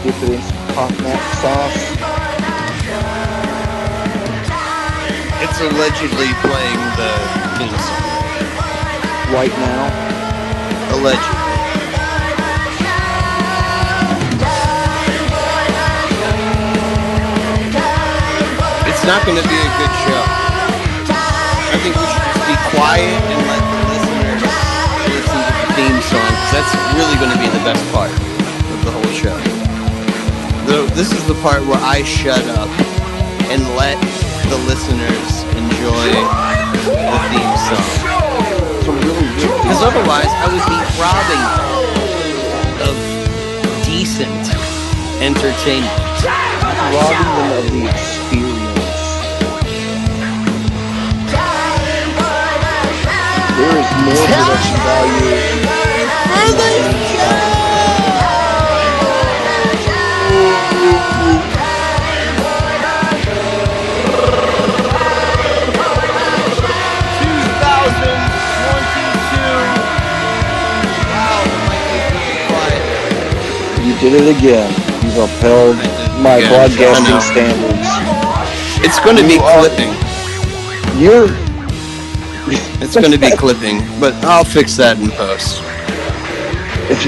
dip it in some hot mac sauce. It's allegedly playing the theme song right now. Allegedly. It's not going to be a good show. I think we should just be quiet and let the listeners listen to the theme song, because that's really going to be the best part of the whole show. This is the part where I shut up and let the listeners enjoy the theme song. Because otherwise, I would be robbing them of decent entertainment. Robbing them of the experience. There is more production value. You did it again. You've upheld my broadcasting standards. It's going to be clipping. It's going to be clipping, but I'll fix that in post. If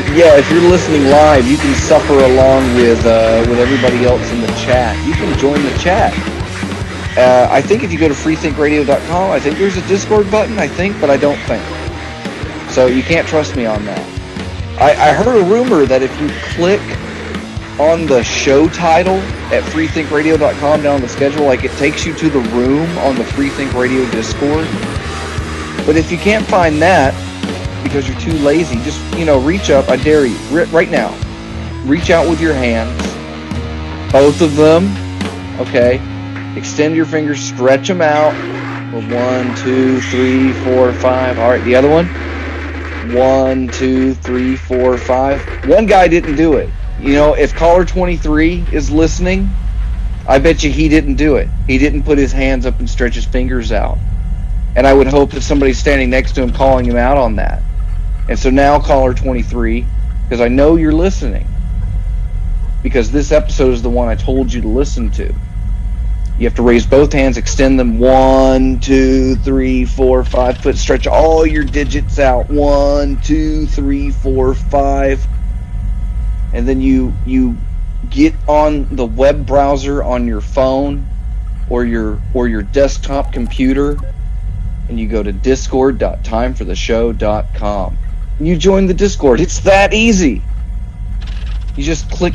you're listening live, you can suffer along with everybody else in the chat. You can join the chat. I think if you go to freethinkradio.com, I think there's a Discord button, but I don't think. So you can't trust me on that. I heard a rumor that if you click on the show title at freethinkradio.com down the schedule, like it takes you to the room on the Freethink Radio Discord. But if you can't find that because you're too lazy, just, reach up. I dare you, right now. Reach out with your hands. Both of them. Okay. Extend your fingers, stretch them out. 1, 2, 3, 4, 5. All right, the other one. 1, 2, 3, 4, 5. One guy didn't do it. If caller 23 is listening, I bet you he didn't do it. He didn't put his hands up and stretch his fingers out. And I would hope that somebody's standing next to him calling him out on that. And so now, caller 23, because I know you're listening, because this episode is the one I told you to listen to. You have to raise both hands, extend them 1, 2, 3, 4, 5. Stretch all your digits out. 1, 2, 3, 4, 5. And then you get on the web browser on your phone or your desktop computer, and you go to discord.timefortheshow.com. You join the Discord. It's that easy. You just click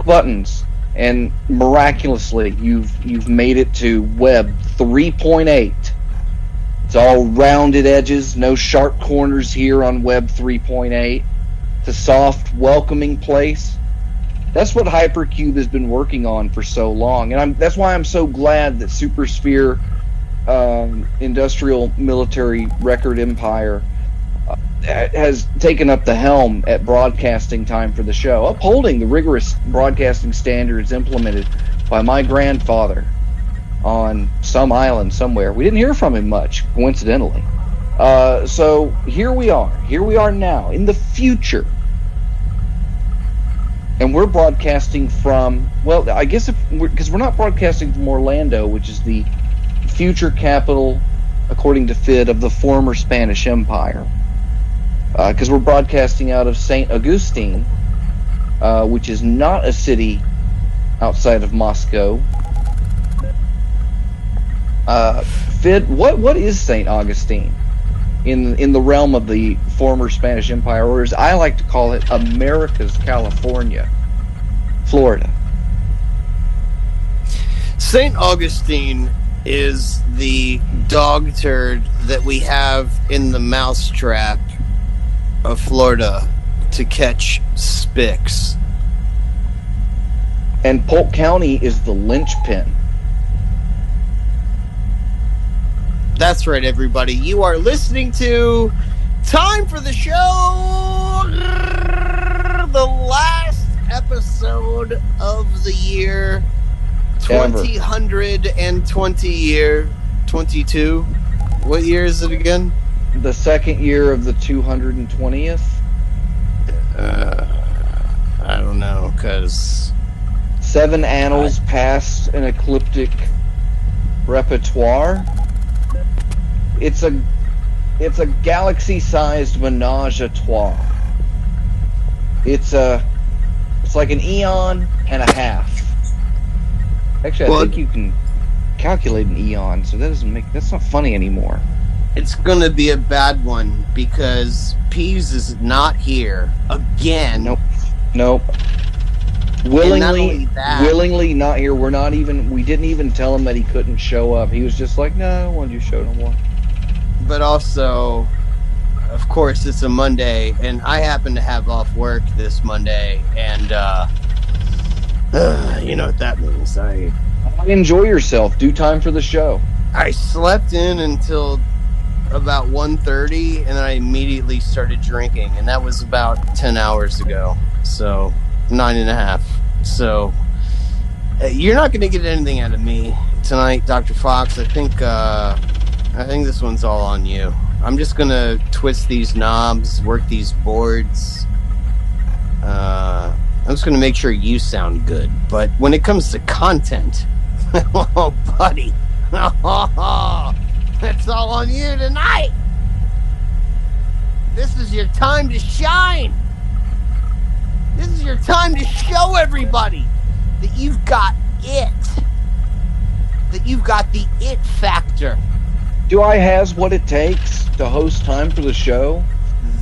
buttons. And miraculously, you've made it to Web 3.8. It's all rounded edges, no sharp corners here on Web 3.8. It's a soft, welcoming place. That's what Hypercube has been working on for so long, and that's why I'm so glad that Supersphere Industrial Military Record Empire has taken up the helm at broadcasting Time for the Show, upholding the rigorous broadcasting standards implemented by my grandfather on some island somewhere. We didn't hear from him much, coincidentally. So here we are now in the future, and we're broadcasting from, well, I guess because we're not broadcasting from Orlando, which is the future capital, according to Fidd, of the former Spanish Empire. Because we're broadcasting out of St. Augustine, which is not a city outside of Moscow. Fidd, what is St. Augustine in the realm of the former Spanish Empire, or as I like to call it, America's California, Florida? St. Augustine is the dog turd that we have in the mousetrap of Florida to catch spicks. And Polk County is the linchpin. That's right, everybody. You are listening to Time for the Show, the last episode of the year 22. What year is it again? The second year of the 220th. I don't know, because 7 annals past an ecliptic repertoire. It's a galaxy-sized menage a trois. It's like an eon and a half. Actually, I think you can calculate an eon, so that's not funny anymore. It's gonna be a bad one because Peeves is not here again. Nope. Willingly not here. We didn't even tell him that he couldn't show up. He was just like, no, I don't want you to show no more. But also, of course, it's a Monday, and I happen to have off work this Monday, and you know what that means. I enjoy yourself. Do time for the show. I slept in until about 1:30, and then I immediately started drinking, and that was about 10 hours ago. So 9.5. So you're not going to get anything out of me tonight, Dr. Fox. I think this one's all on you. I'm just going to twist these knobs, work these boards. I'm just going to make sure you sound good. But when it comes to content, oh, buddy, that's all on you tonight. This is your time to shine. This is your time to show everybody that you've got it. That you've got the it factor. Do I has what it takes to host time for the show?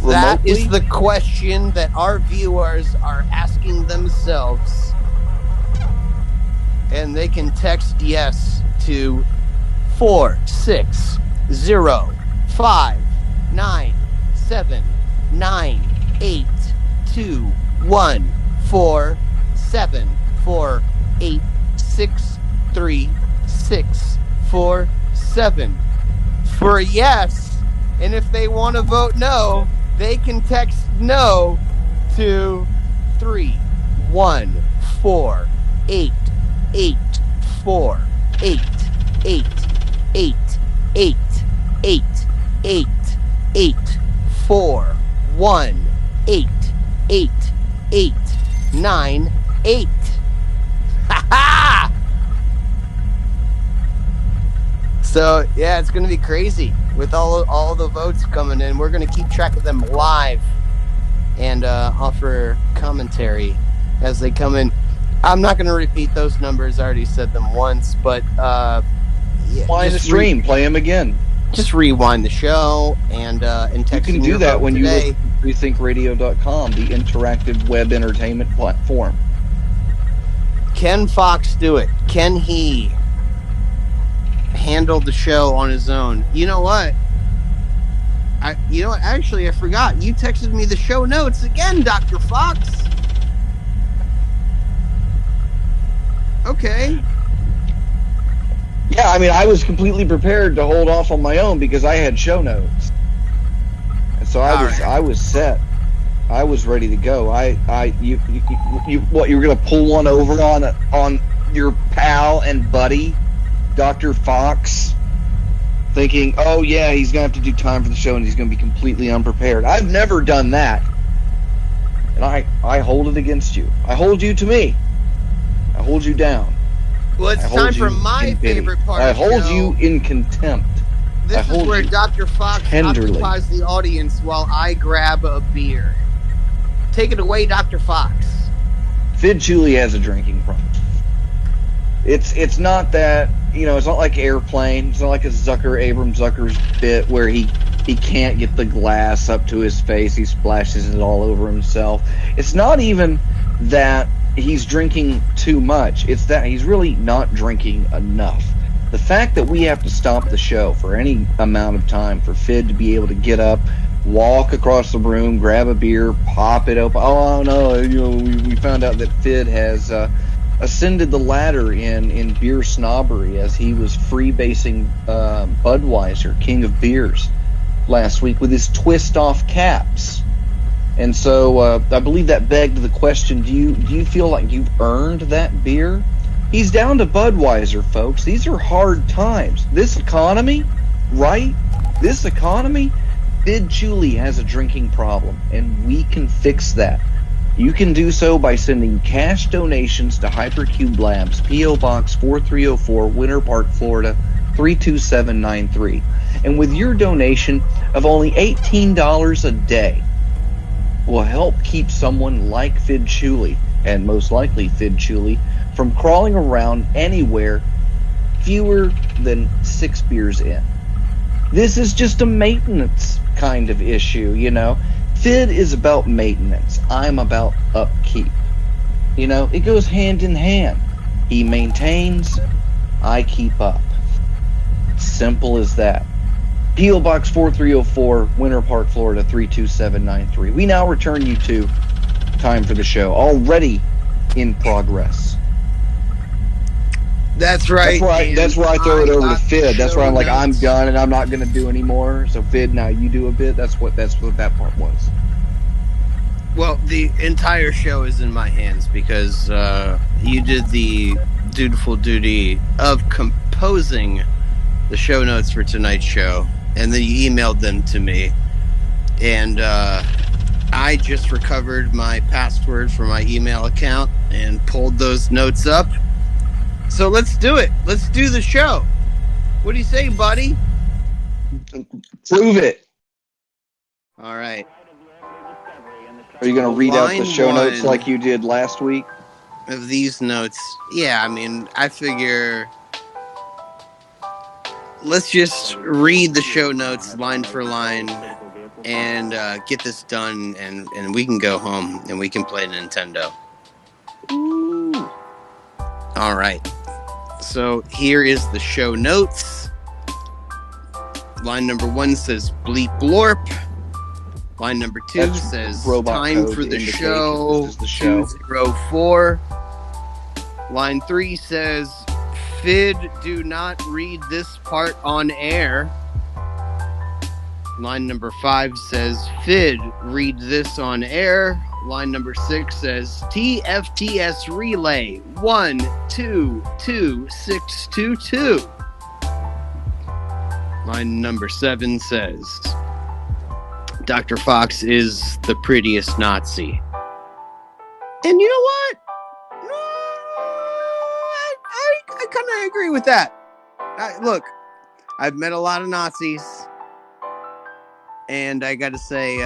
That remotely? Is the question that our viewers are asking themselves. And they can text yes to 469-798-2147-4863647 for yes. And if they want to vote no, they can text no to 314-888-888-888-418-88-898. Ha ha! So yeah, it's going to be crazy with all the votes coming in. We're going to keep track of them live and offer commentary as they come in. I'm not going to repeat those numbers. I already said them once, but yeah, wind the stream, play them again. Just rewind the show and text. You can do that when you listen to freethinkradio.com, the interactive web entertainment platform. Can Fox do it? Can he handle the show on his own? You know what? Actually, I forgot. You texted me the show notes again, Dr. Fox. Okay. Yeah, I mean, I was completely prepared to hold off on my own because I had show notes, and so I was set. I was ready to go. You were gonna pull one over on your pal and buddy, Dr. Fox, thinking, oh yeah, he's gonna have to do time for the show and he's gonna be completely unprepared. I've never done that, and I hold it against you. I hold you to me. I hold you down. Well, it's time for my favorite part of the show. I hold you in contempt. This is where Dr. Fox occupies the audience while I grab a beer. Take it away, Dr. Fox. Fidd truly has a drinking problem. It's not that, it's not like Airplane. It's not like a Abram Zucker's bit where he can't get the glass up to his face. He splashes it all over himself. It's not even that he's drinking too much. It's that he's really not drinking enough. The fact that we have to stop the show for any amount of time for Fidd to be able to get up, walk across the room, grab a beer, pop it open. Oh no, we found out that Fidd has ascended the ladder in beer snobbery as he was freebasing Budweiser, king of beers, last week with his twist-off caps. And so I believe that begged the question, do you feel like you've earned that beer? He's down to Budweiser, folks. These are hard times. This economy, right? This economy, Fidd Julie has a drinking problem, and we can fix that. You can do so by sending cash donations to Hypercube Labs, P.O. Box 4304, Winter Park, Florida 32793. And with your donation of only $18 a day, will help keep someone like Fidd Chuli, and most likely Fidd Chuli, from crawling around anywhere fewer than 6 beers in. This is just a maintenance kind of issue, you know. Fidd is about maintenance. I'm about upkeep. You know, it goes hand in hand. He maintains, I keep up. Simple as that. P.O. Box 4304, Winter Park, Florida 32793. We now return you to Time for the Show, already in progress. That's right. That's where I throw it over to Fidd. That's where I'm like, I'm done and I'm not going to do anymore. So Fidd, now you do a bit. That's what that part was. Well, the entire show is in my hands because you did the dutiful duty of composing the show notes for tonight's show, and then you emailed them to me. And I just recovered my password for my email account and pulled those notes up. So let's do it. Let's do the show. What do you say, buddy? Prove it. All right. Are you going to read out the show notes like you did last week? Of these notes? Yeah, I mean, I figure let's just read the show notes line for line and get this done, and we can go home and we can play Nintendo. Ooh. All right. So here is the show notes. Line number 1 says bleep blorp. Line number 2 says time for the show 204. Line 3 says Fidd, do not read this part on air. Line number 5 says Fidd, read this on air. Line number 6 says TFTS relay 122622. Line number 7 says Dr. Fox is the prettiest Nazi. And you know what? I kind of agree with that. Look, I've met a lot of Nazis, and I got to say,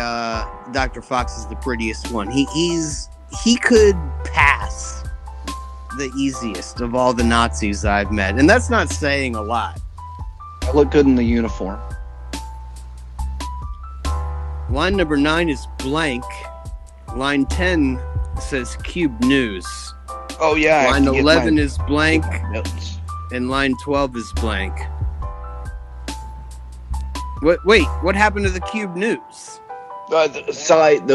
Dr. Fox is the prettiest one. He could pass the easiest of all the Nazis I've met, and that's not saying a lot. I look good in the uniform. Line number 9 is blank. Line 10 says Cube News. Oh, yeah. Line 11 is blank, and line 12 is blank. Wait, what happened to the Cube News? Those are side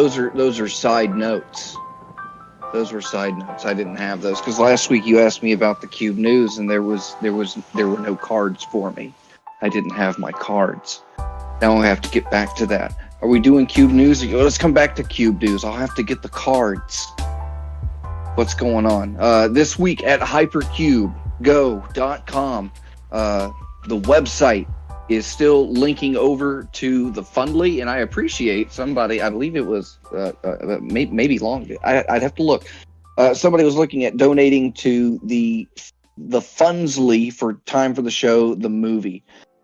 notes. Those were side notes. I didn't have those because last week you asked me about the Cube News, and there were no cards for me. I didn't have my cards. Now I have to get back to that. Are we doing Cube News? Let's come back to Cube News. I'll have to get the cards. What's going on? This week at hypercubego.com, the website is still linking over to the Fundly, and I appreciate somebody, I believe it was maybe long, I'd have to look. Somebody was looking at donating to the Fundsly for Time for the Show, the movie.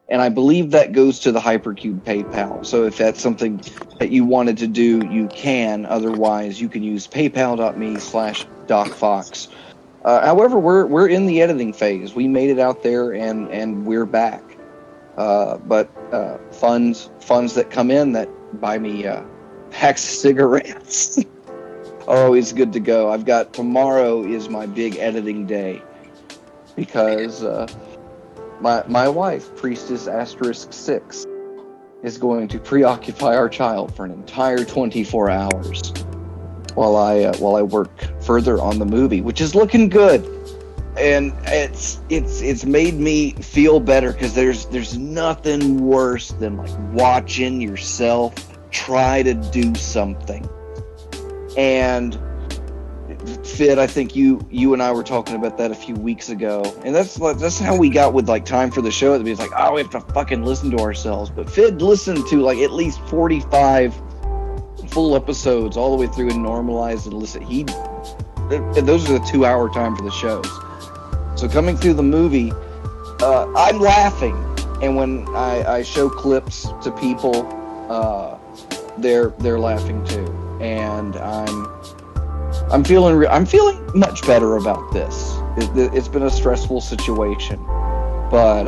And I believe that goes to the Hypercube PayPal. So if that's something that you wanted to do, you can. Otherwise, you can use paypal.me/DocFox. However, we're in the editing phase. We made it out there, and we're back. But funds that come in that buy me packs of cigarettes are always good to go. I've got tomorrow is my big editing day because my wife, Priestess *6, is going to preoccupy our child for an entire 24 hours while I work further on the movie, which is looking good. And it's made me feel better because there's nothing worse than like watching yourself try to do something. And Fidd, I think you and I were talking about that a few weeks ago, and that's how we got with like Time for the Show. It's like, oh, we have to fucking listen to ourselves. But Fidd listened to like at least 45 full episodes all the way through and normalized and listen. Those are the 2-hour time for the shows. So coming through the movie, I'm laughing, and when I show clips to people, they're laughing too, and I'm feeling much better about this. It's been a stressful situation, but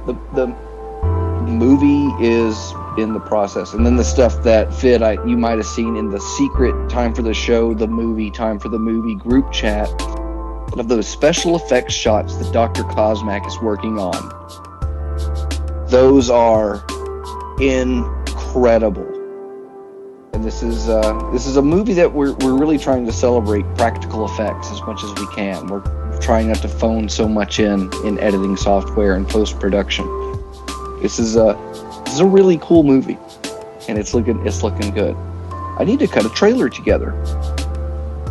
the movie is in the process. And then the stuff that Fidd, you might have seen in the secret Time for the Show, the movie, Time for the Movie group chat, of those special effects shots that Dr. Cosmac is working on. Those are incredible. And this is a movie that we're really trying to celebrate practical effects as much as we can. We're trying not to phone so much in editing software and post-production. This is a really cool movie, and it's looking good. I need to cut a trailer together.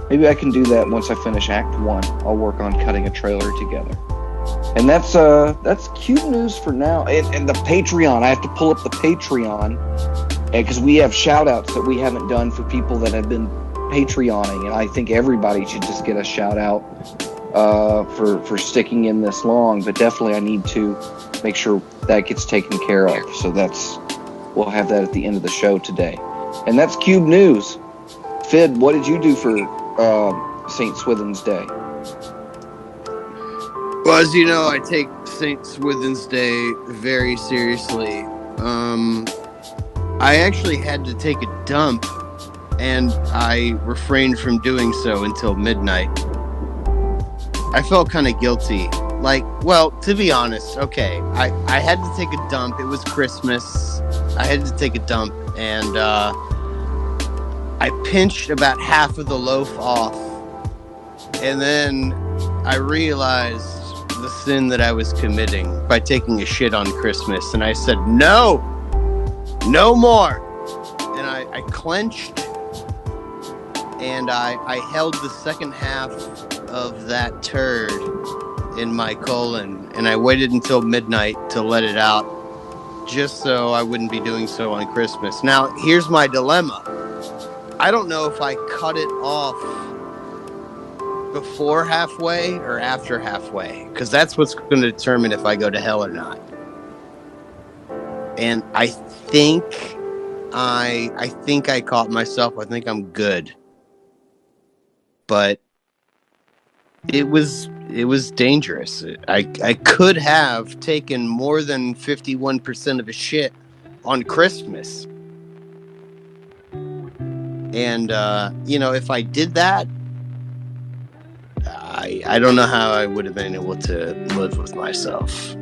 Maybe I can do that once I finish Act 1. I'll work on cutting a trailer together. And that's cute news for now. And the Patreon, I have to pull up the Patreon, because we have shout-outs that we haven't done for people that have been Patreoning, and I think everybody should just get a shout-out for sticking in this long. But definitely I need to make sure that gets taken care of. So we'll have that at the end of the show today. And that's Cube News. Fidd, what did you do for St. Swithin's Day? Well, as you know, I take St. Swithin's Day very seriously. I actually had to take a dump, and I refrained from doing so until midnight. I felt kind of guilty. To be honest, okay, I had to take a dump. It was Christmas. I had to take a dump, and I pinched about half of the loaf off, and then I realized the sin that I was committing by taking a shit on Christmas, and I said, no more. And I clenched, and I held the second half of that turd in my colon, and I waited until midnight to let it out, just so I wouldn't be doing so on Christmas. Now, here's my dilemma. I don't know if I cut it off before halfway or after halfway, because that's what's going to determine if I go to hell or not. And I think I caught myself. I think I'm good. But it was dangerous. I could have taken more than 51% of a shit on Christmas. And, if I did that, I don't know how I would have been able to live with myself.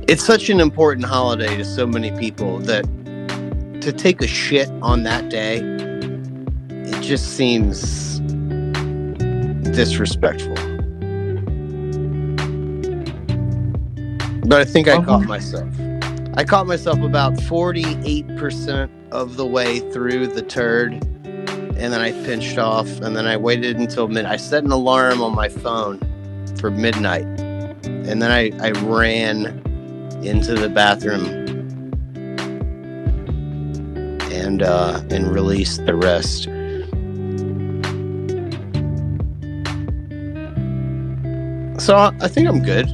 It's such an important holiday to so many people that to take a shit on that day, it just seems disrespectful. But I think I caught myself. I caught myself about 48% of the way through the turd, and then I pinched off, and then I waited until midnight. I set an alarm on my phone for midnight, and then I ran into the bathroom and released the rest. So I think I'm good.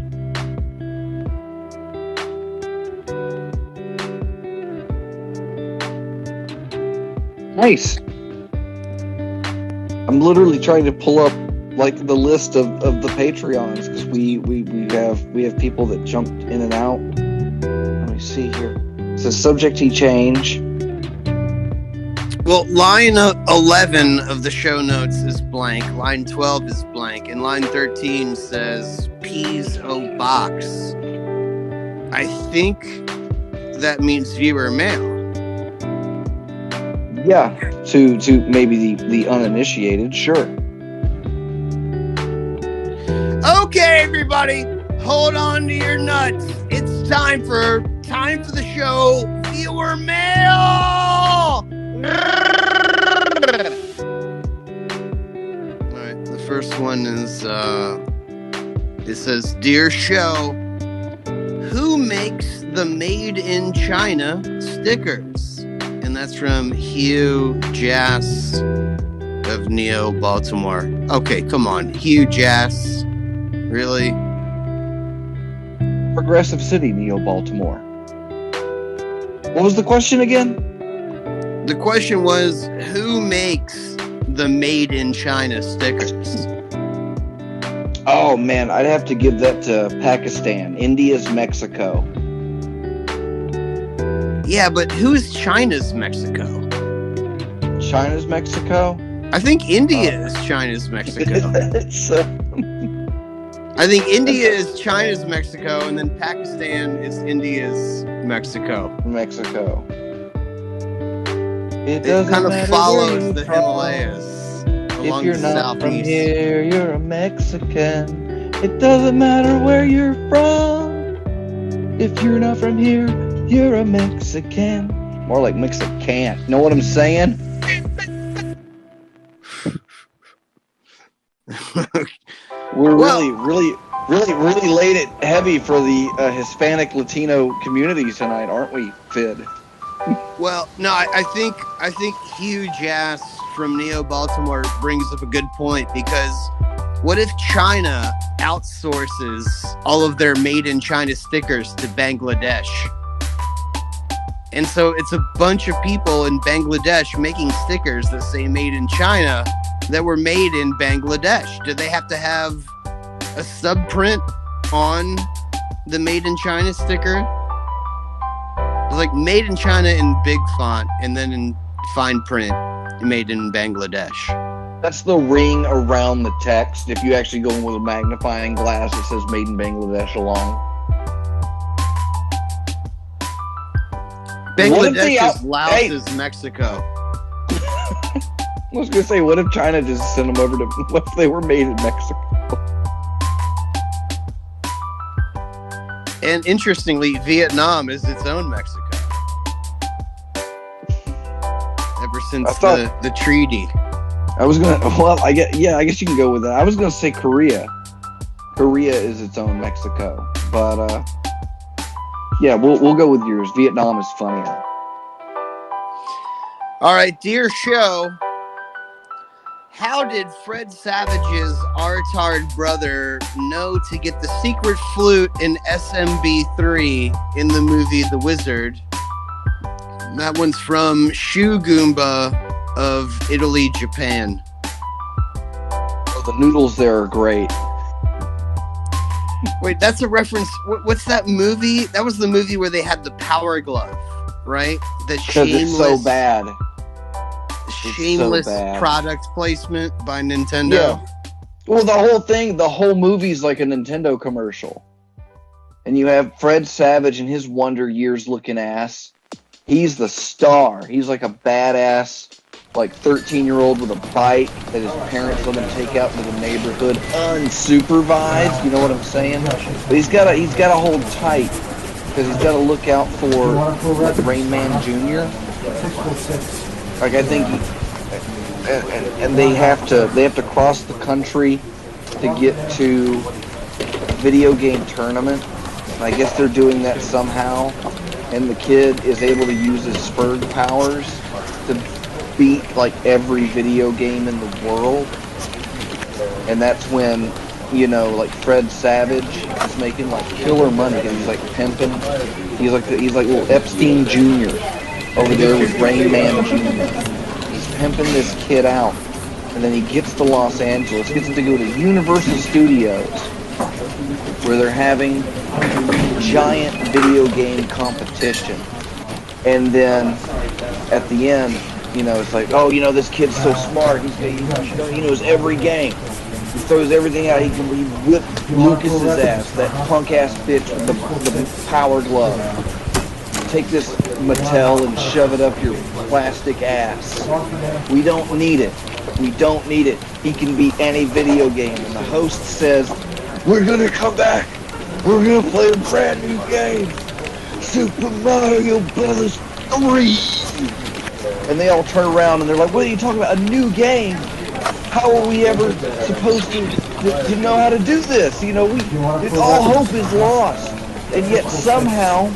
Nice. I'm literally trying to pull up the list of the Patreons, because we have people that jumped in and out. Let me see here. It says subject change. Well, line 11 of the show notes is blank. Line 12 is blank. And line 13 says P's O box. I think that means viewer mail. Yeah, to maybe the uninitiated, sure. Okay, everybody, hold on to your nuts. It's time for the show. Viewer mail. All right, the first one is it says, "Dear show, who makes the Made in China stickers? that's from Hugh Jass of Neo Baltimore. Okay, come on. Hugh Jass. Really? Progressive City, Neo Baltimore. What was the question again? The question was, who makes the Made in China stickers? Oh, man, I'd have to give that to Pakistan. India's Mexico. Yeah, but who's China's Mexico? China's Mexico? I think India is China's Mexico. I think India is China's Mexico, and then Pakistan is India's Mexico. Mexico. It kind of follows the Himalayas along if you're the not southeast. From here, you're a Mexican. It doesn't matter where you're from. If you're not from here, you're a Mexican. More like Mexican. Know what I'm saying? We're really laid it heavy for the Hispanic Latino communities tonight, aren't we, Fidd? Well, no, I think Hugh Jass from Neo Baltimore brings up a good point, because what if China outsources all of their Made in China stickers to Bangladesh? And so it's a bunch of people in Bangladesh making stickers that say Made in China that were made in Bangladesh. Do they have to have a subprint on the Made in China sticker? It's like Made in China in big font, and then in fine print, Made in Bangladesh. That's the ring around the text. If you actually go in with a magnifying glass, it says Made in Bangladesh along. Bangladesh is Laos is Mexico. I was going to say, what if China just sent them over to... What if they were made in Mexico? And interestingly, Vietnam is its own Mexico. Ever since the treaty. I was going to... Well, I guess you can go with that. I was going to say Korea. Korea is its own Mexico. But, yeah, we'll go with yours. Vietnam is funnier. All right, dear show... How did Fred Savage's R-Tard brother know to get the secret flute in SMB3 in the movie The Wizard? That one's from Shu Goomba of Italy, Japan. Oh, the noodles there are great. Wait, that's a reference. What's that movie? That was the movie where they had the power glove, right? Because it's so bad. Shameless product placement by Nintendo. Yeah. Well, the whole movie's like a Nintendo commercial. And you have Fred Savage and his Wonder Years looking ass. He's the star. He's like a badass, like 13-year-old with a bike that his parents let him take out to the neighborhood unsupervised. You know what I'm saying? But he's got to hold tight, because he's got to look out for like Rain Man Jr. Like, I think and they have to cross the country to get to a video game tournament. And I guess they're doing that somehow. And the kid is able to use his Spurg powers to beat like every video game in the world. And that's when, you know, like Fred Savage is making like killer money, because he's like pimping. He's like little Epstein Jr. over there with Rain Man Jr. He's pimping this kid out, and then he gets to Los Angeles, gets to go to Universal Studios, where they're having giant video game competition. And then at the end, you know, it's like, oh, you know, this kid's so smart. He knows every game. He throws everything out. He whipped Lucas's ass, that punk ass bitch with the power glove. Take this Mattel and shove it up your plastic ass. We don't need it. We don't need it. He can beat any video game. And the host says, we're going to come back. We're going to play a brand new game. Super Mario Brothers 3. And they all turn around and they're like, what are you talking about? A new game? How are we ever supposed to know how to do this? You know, all hope is lost. And yet somehow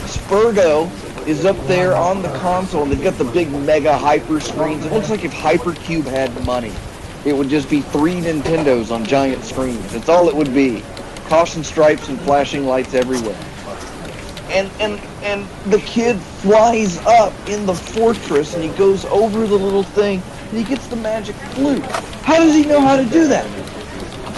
Spurgo is up there on the console, and they've got the big mega hyper screens. It looks like if Hypercube had money, it would just be 3 Nintendos on giant screens. That's all it would be. Caution stripes and flashing lights everywhere. And the kid flies up in the fortress, and he goes over the little thing, and he gets the magic flute. How does he know how to do that?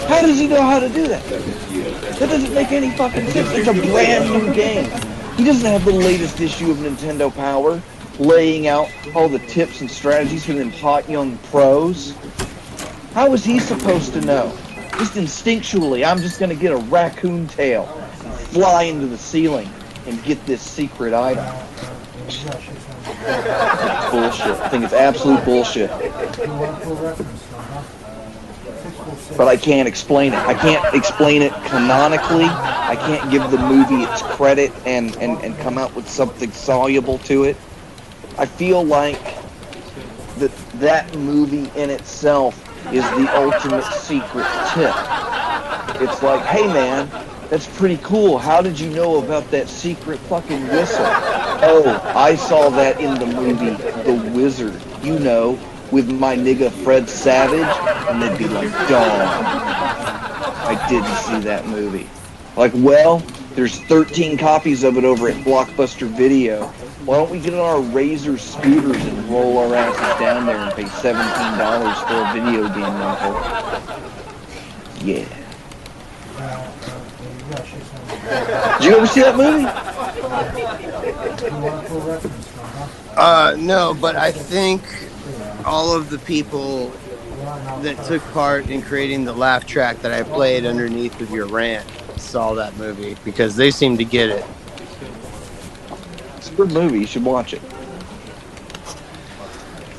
How does he know how to do that? That doesn't make any fucking sense. It's a brand new game. He doesn't have the latest issue of Nintendo Power laying out all the tips and strategies for them hot young pros. How is he supposed to know? Just instinctually, I'm just going to get a raccoon tail and fly into the ceiling and get this secret item. It's bullshit. I think it's absolute bullshit. But I can't explain it. I can't explain it canonically. I can't give the movie its credit and come out with something soluble to it. I feel like that movie in itself is the ultimate secret tip. It's like, hey man, that's pretty cool. How did you know about that secret fucking whistle? Oh, I saw that in the movie The Wizard. You know, with my nigga Fred Savage, and they'd be like, dog, I didn't see that movie. Like, well, there's 13 copies of it over at Blockbuster Video. Why don't we get on our Razor scooters and roll our asses down there and pay $17 for a video game rental? Yeah. Did you ever see that movie? No, but I think all of the people that took part in creating the laugh track that I played underneath of your rant saw that movie because they seem to get it. It's a good movie. You should watch it.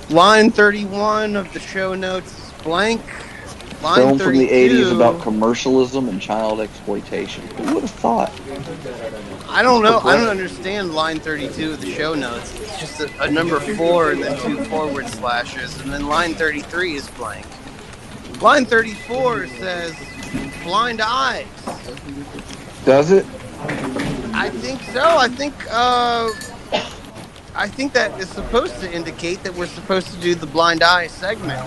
Line 31 of the show notes is blank. Line Film 32, from the 80s about commercialism and child exploitation. Who would have thought? I don't know. I don't understand line 32 of the show notes. It's just a number 4 and then 2 forward slashes, and then line 33 is blank. Line 34 says blind eyes. Does it? I think so. I think that is supposed to indicate that we're supposed to do the blind eye segment.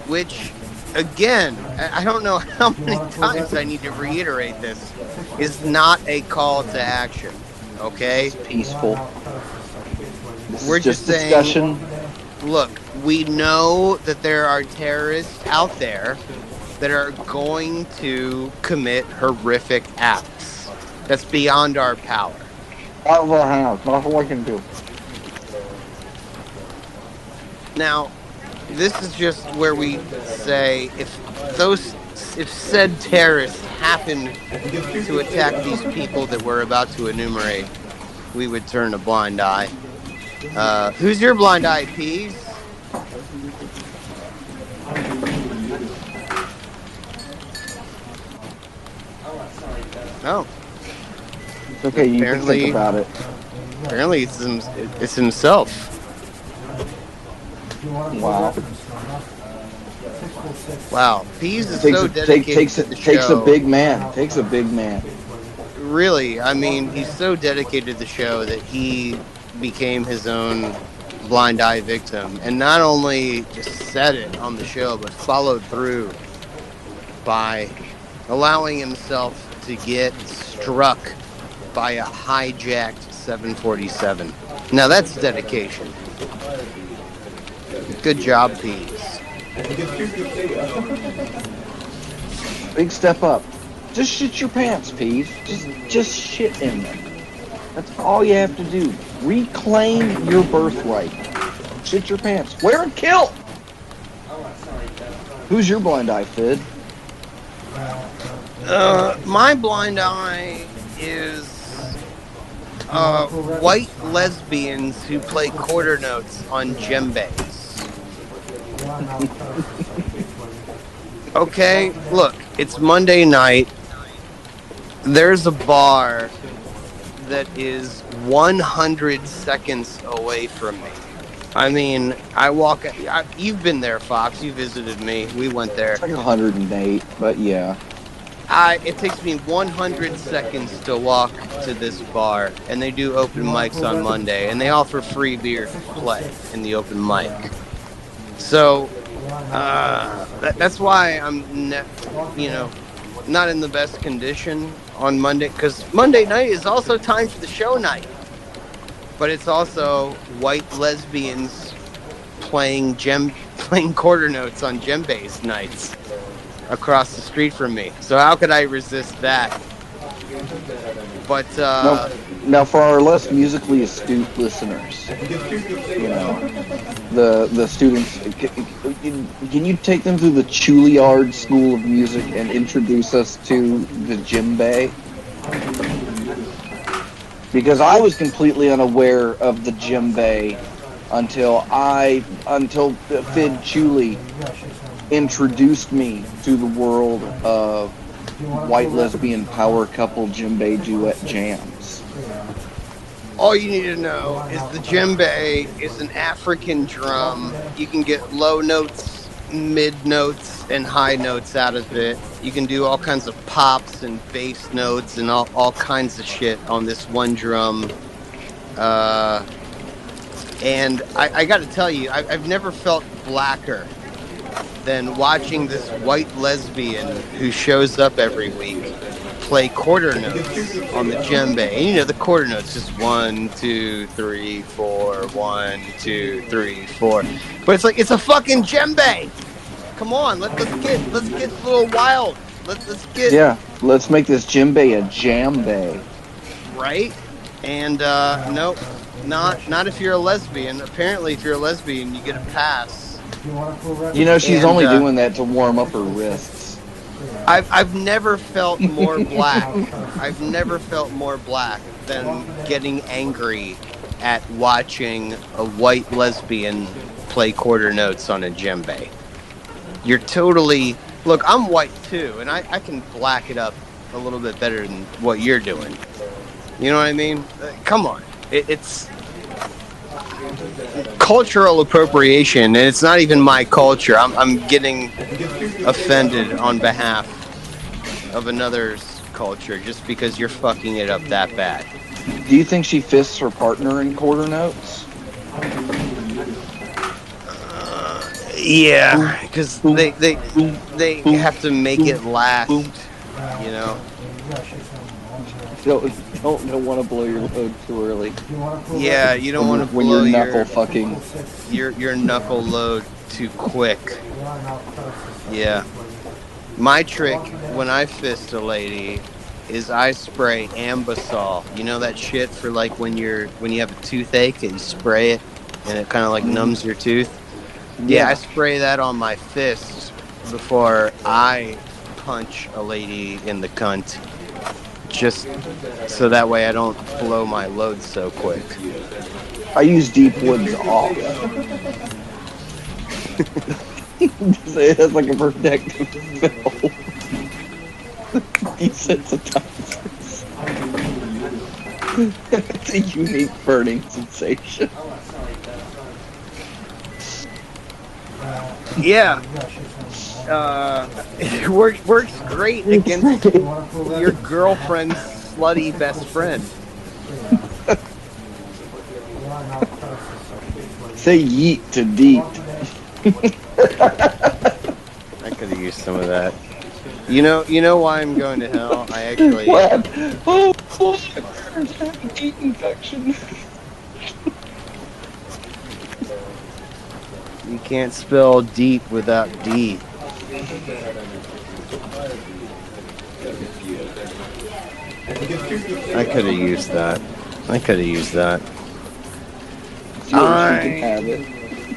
Which, again, I don't know how many times I need to reiterate this, is not a call to action, okay? It's peaceful. We're just saying, discussion. Look, we know that there are terrorists out there that are going to commit horrific acts. That's beyond our power. Out of our hands. Nothing we can do. Now, this is just where we say if said terrorists happen to attack these people that we're about to enumerate, we would turn a blind eye. Who's your blind eye, Peas? Oh. It's okay, you can think about it. Apparently it's himself. Wow. Wow. Peas is so dedicated to the show. Takes a big man. Takes a big man. Really, I mean, he's so dedicated to the show that he became his own blind eye victim. And not only just said it on the show, but followed through by allowing himself to get struck by a hijacked 747. Now that's dedication. Good job, Peas. Big step up. Just shit your pants, Peas. Just shit in them. That's all you have to do. Reclaim your birthright. Shit your pants. Wear a kilt! Who's your blind eye, Fidd? My blind eye is white lesbians who play quarter notes on djembes. Okay, look, it's Monday night. There's a bar that is 100 seconds away from me. I mean, you've been there, Fox. You visited me. We went there. It's like 108, but yeah. It takes me 100 seconds to walk to this bar, and they do open mics on Monday, and they offer free beer if you play in the open mic. So that's why not in the best condition on Monday, because Monday night is also time for the show night, but it's also white lesbians playing quarter notes on djembes nights across the street from me. So how could I resist that? But now for our less musically astute listeners, the students, can you take them through the Juilliard School of Music and introduce us to the djembe? Because I was completely unaware of the djembe until Fidd Chuli introduced me to the world of white lesbian power couple djembe duet jams. All you need to know is the djembe is an African drum. You can get low notes, mid notes, and high notes out of it. You can do all kinds of pops and bass notes and all kinds of shit on this one drum. And I got to tell you, I've never felt blacker than watching this white lesbian who shows up every week play quarter notes on the djembe. And the quarter notes just 1, 2, 3, 4, 1, 2, 3, 4. But it's like it's a fucking djembe. Come on, let's get a little wild. Let's make this djembe a jambe. Right? And nope, not if you're a lesbian. Apparently, if you're a lesbian, you get a pass. She's only doing that to warm up her wrists. I've never felt more black. I've never felt more black than getting angry at watching a white lesbian play quarter notes on a djembe. You're totally... Look, I'm white too, and I can black it up a little bit better than what you're doing. You know what I mean? Come on. It's cultural appropriation, and it's not even my culture. I'm getting offended on behalf of another's culture just because you're fucking it up that bad. Do you think she fists her partner in quarter notes? Yeah, because they have to make it last. Don't want to blow your load too early. Yeah, you don't want to when blow you're knuckle fucking your knuckle load too quick. Yeah. My trick when I fist a lady is I spray Ambisol. You know that shit for like when you have a toothache and you spray it and it kind of like numbs your tooth. Yeah, I spray that on my fist before I punch a lady in the cunt. Just so that way I don't blow my load so quick. I use Deep Woods off. It has like a protective film. Desensitizes. It's a unique burning sensation. Yeah. It works great against your girlfriend's slutty best friend. Say yeet to deep. I could have used some of that. You know why I'm going to hell? I actually... What? Oh, deep infection. You can't spell deep without D. I could have used that.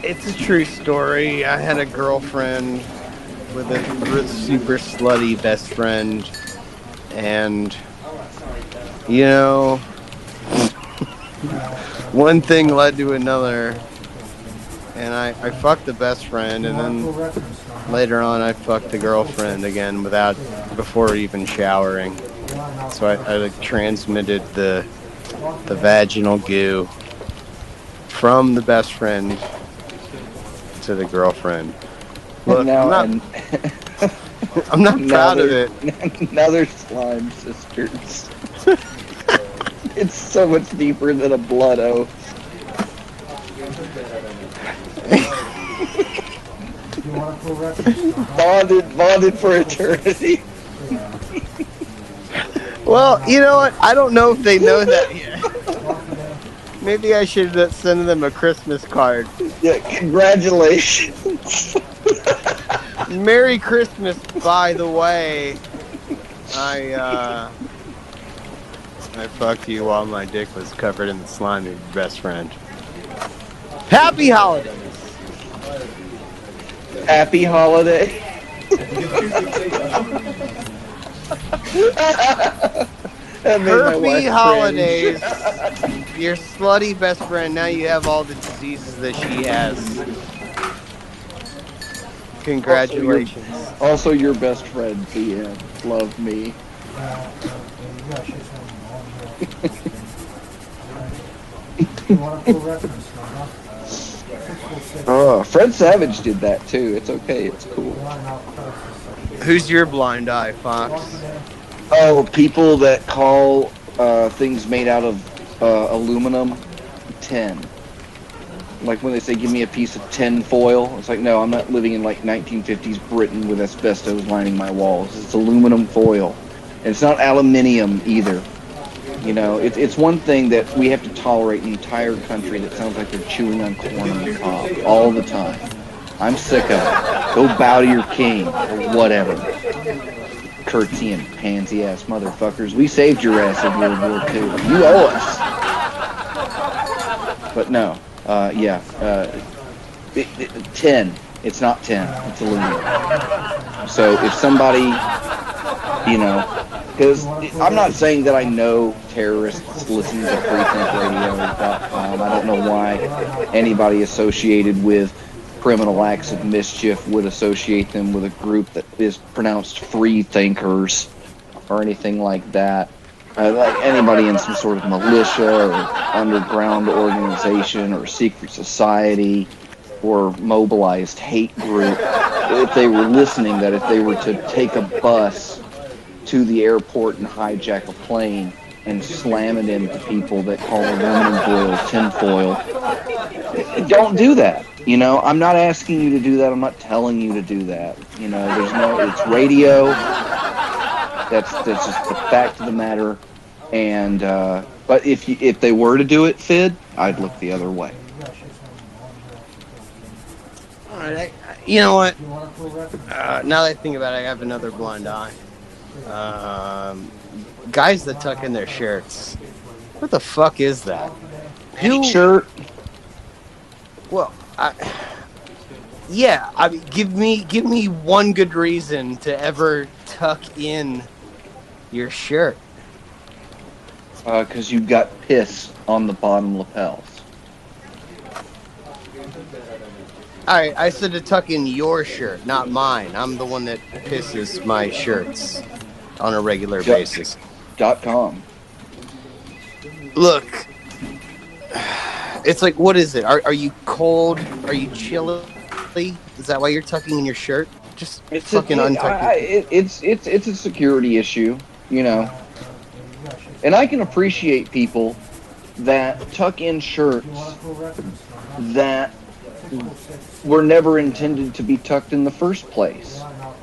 It's a true story. I had a girlfriend with a super slutty best friend, and one thing led to another, and I fucked the best friend, and then later on I fucked the girlfriend again before even showering. So I like transmitted the vaginal goo from the best friend to the girlfriend. Look, now, I'm not proud of it. Now they're slime sisters. It's so much deeper than a blood oath. Bonded for eternity. Well, you know what? I don't know if they know that yet. Maybe I should send them a Christmas card. Yeah, congratulations. Merry Christmas, by the way. I fucked you while my dick was covered in the slime of your best friend. Happy holidays! Happy holiday. Happy holidays. Your slutty best friend, now you have all the diseases that she has. Congratulations. Also your best friend, PM. Love me. Fred Savage did that too. It's okay. It's cool. Who's your blind eye, Fox? Oh, people that call things made out of aluminum tin. Like when they say, give me a piece of tin foil. It's like, no, I'm not living in like 1950s Britain with asbestos lining my walls. It's aluminum foil. And it's not aluminium either. You know, it's one thing that we have to tolerate an entire country that sounds like they're chewing on corn on the cob all the time. I'm sick of it. Go bow to your king or whatever. Curtsying pansy-ass motherfuckers. We saved your ass in World War II. You owe us. But no. Tin. It's not tin. It's aluminum. So if somebody, you know, because I'm not saying that I know terrorists listening to freethinkradio.com. I don't know why anybody associated with criminal acts of mischief would associate them with a group that is pronounced free thinkers or anything like that. Like anybody in some sort of militia or underground organization or secret society or mobilized hate group, if they were listening, that if they were to take a bus to the airport and hijack a plane and slam it into people that call aluminum foil tinfoil, don't do that. You know, I'm not asking you to do that. I'm not telling you to do that. You know, it's radio. That's just the fact of the matter. And but if they were to do it, Fidd, I'd look the other way. All right, you know what? Now that I think about it, I have another blind eye. Guys that tuck in their shirts. What the fuck is that? Shirt. Well, I mean, give me one good reason to ever tuck in your shirt. Because you've got piss on the bottom lapels. Alright, I said to tuck in your shirt, not mine. I'm the one that pisses my shirts on a regular basis. .com. Look, it's like, what is it? Are you cold? Are you chilly? Is that why you're tucking in your shirt? Just fucking untuck it. It's a security issue, you know. And I can appreciate people that tuck in shirts that were never intended to be tucked in the first place.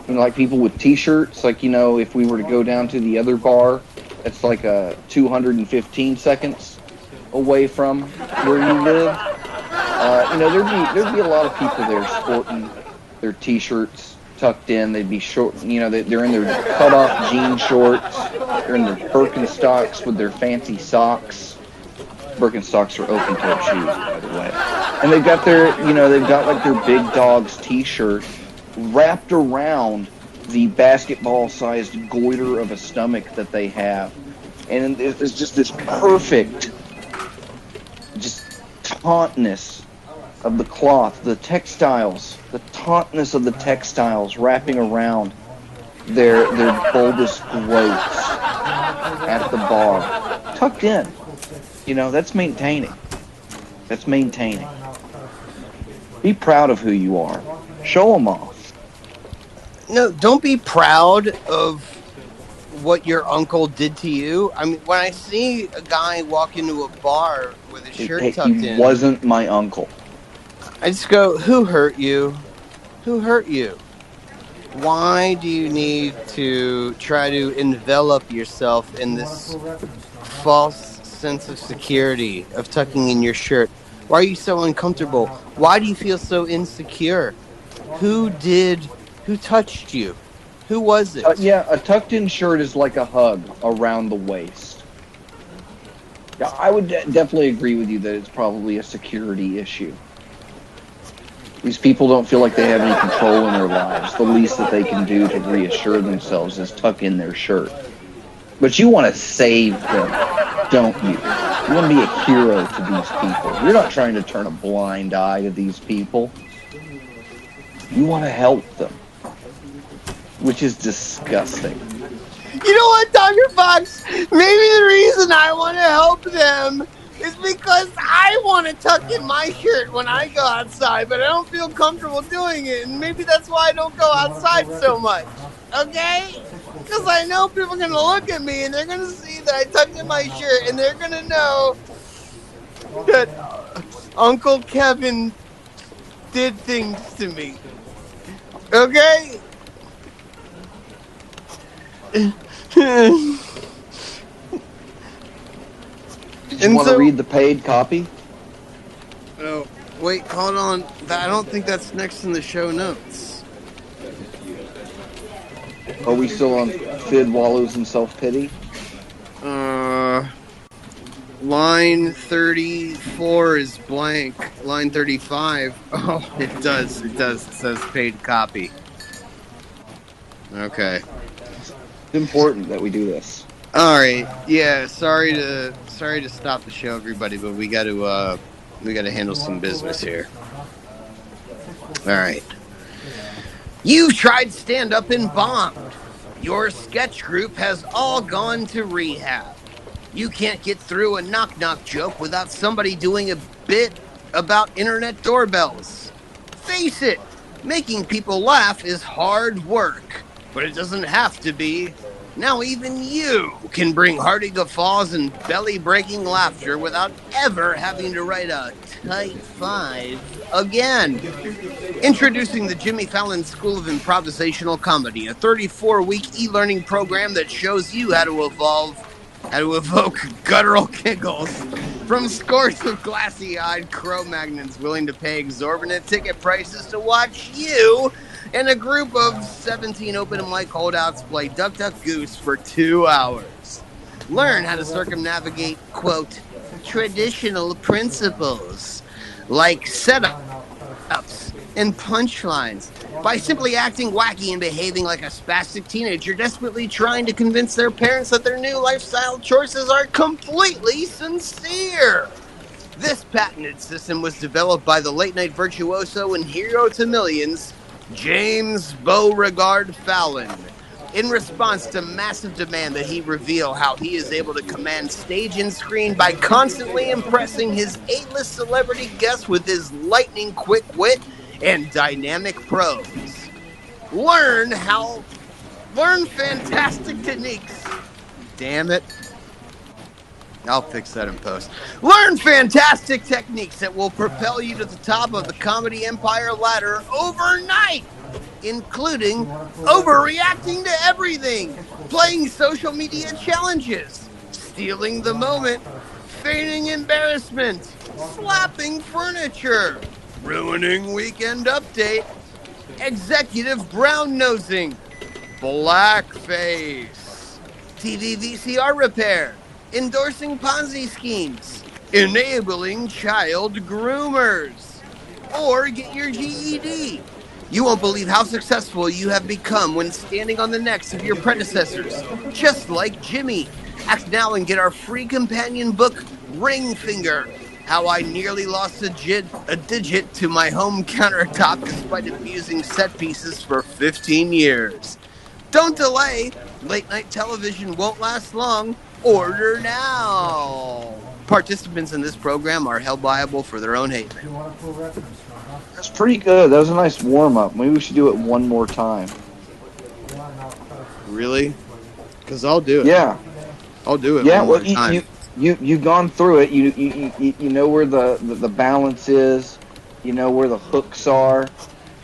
You know, like people with t-shirts, like, you know, if we were to go down to the other bar, that's like 215 seconds away from where you live. You know, there'd be a lot of people there sporting their t-shirts tucked in. They'd be short, you know, they're in their cut-off jean shorts. They're in their Birkenstocks with their fancy socks. Birkenstocks are open-toed shoes, by the way. And they've got like their big dog's t-shirt wrapped around the basketball-sized goiter of a stomach that they have. And it's just this perfect, just tautness of the cloth, the textiles, the tautness of the textiles wrapping around their bulbous growths at the bar. Tucked in. You know, that's maintaining. That's maintaining. Be proud of who you are. Show them off. No, don't be proud of what your uncle did to you. I mean, when I see a guy walk into a bar with his shirt tucked He in, wasn't my uncle. I just go, who hurt you? Who hurt you? Why do you need to try to envelop yourself in this false sense of security of tucking in your shirt? Why are you so uncomfortable? Why do you feel so insecure? Who touched you? Who was it? Yeah, a tucked-in shirt is like a hug around the waist. Yeah, I would definitely agree with you that it's probably a security issue. These people don't feel like they have any control in their lives. The least that they can do to reassure themselves is tuck in their shirt. But you want to save them, don't you? You want to be a hero to these people. You're not trying to turn a blind eye to these people. You want to help them, which is disgusting. You know what, Dr. Fox? Maybe the reason I want to help them is because I want to tuck in my shirt when I go outside, but I don't feel comfortable doing it, and maybe that's why I don't go outside so much, okay? Because I know people are going to look at me, and they're going to see that I tucked in my shirt, and they're going to know that Uncle Kevin did things to me, okay? Did you want to read the paid copy? Oh, wait, hold on. I don't think that's next in the show notes. Are we still on Fidd wallows in self-pity? Line 34 is blank. Line 35. Oh, it does. It says paid copy. Okay. It's important that we do this. All right. Yeah. Sorry to stop the show, everybody, but we got to handle some business here. All right. You've tried stand-up and bombed. Your sketch group has all gone to rehab. You can't get through a knock-knock joke without somebody doing a bit about internet doorbells. Face it, making people laugh is hard work, but it doesn't have to be. Now even you can bring hearty guffaws and belly-breaking laughter without ever having to write a tight five again. Introducing the Jimmy Fallon School of Improvisational Comedy, a 34-week e-learning program that shows you how to evoke guttural giggles from scores of glassy-eyed Cro-Magnons willing to pay exorbitant ticket prices to watch you and a group of 17 open mic holdouts play Duck Duck Goose for 2 hours. Learn how to circumnavigate, quote, traditional principles like setups and punchlines by simply acting wacky and behaving like a spastic teenager desperately trying to convince their parents that their new lifestyle choices are completely sincere. This patented system was developed by the late-night virtuoso and hero to millions, James Beauregard Fallon, in response to massive demand that he reveal how he is able to command stage and screen by constantly impressing his A-list celebrity guests with his lightning quick wit and dynamic prose. Learn fantastic techniques. Damn it. I'll fix that in post. Learn fantastic techniques that will propel you to the top of the comedy empire ladder overnight, including overreacting to everything, playing social media challenges, stealing the moment, feigning embarrassment, slapping furniture, ruining Weekend Update, executive brown-nosing, blackface, TV VCR repair, endorsing Ponzi schemes, enabling child groomers, or get your GED. You won't believe how successful you have become when standing on the necks of your predecessors, just like Jimmy. Act now and get our free companion book, Ring Finger, How I Nearly Lost a Digit to My Home Countertop Despite Abusing Set Pieces for 15 years. Don't delay. Late night television won't last long. Order now. Participants in this program are held liable for their own hate mail. That's pretty good. That was a nice warm-up. Maybe we should do it one more time. Really? Because I'll do it. Yeah, I'll do it yeah. one Well, more time. you've gone through it. You know where the balance is. You know where the hooks are.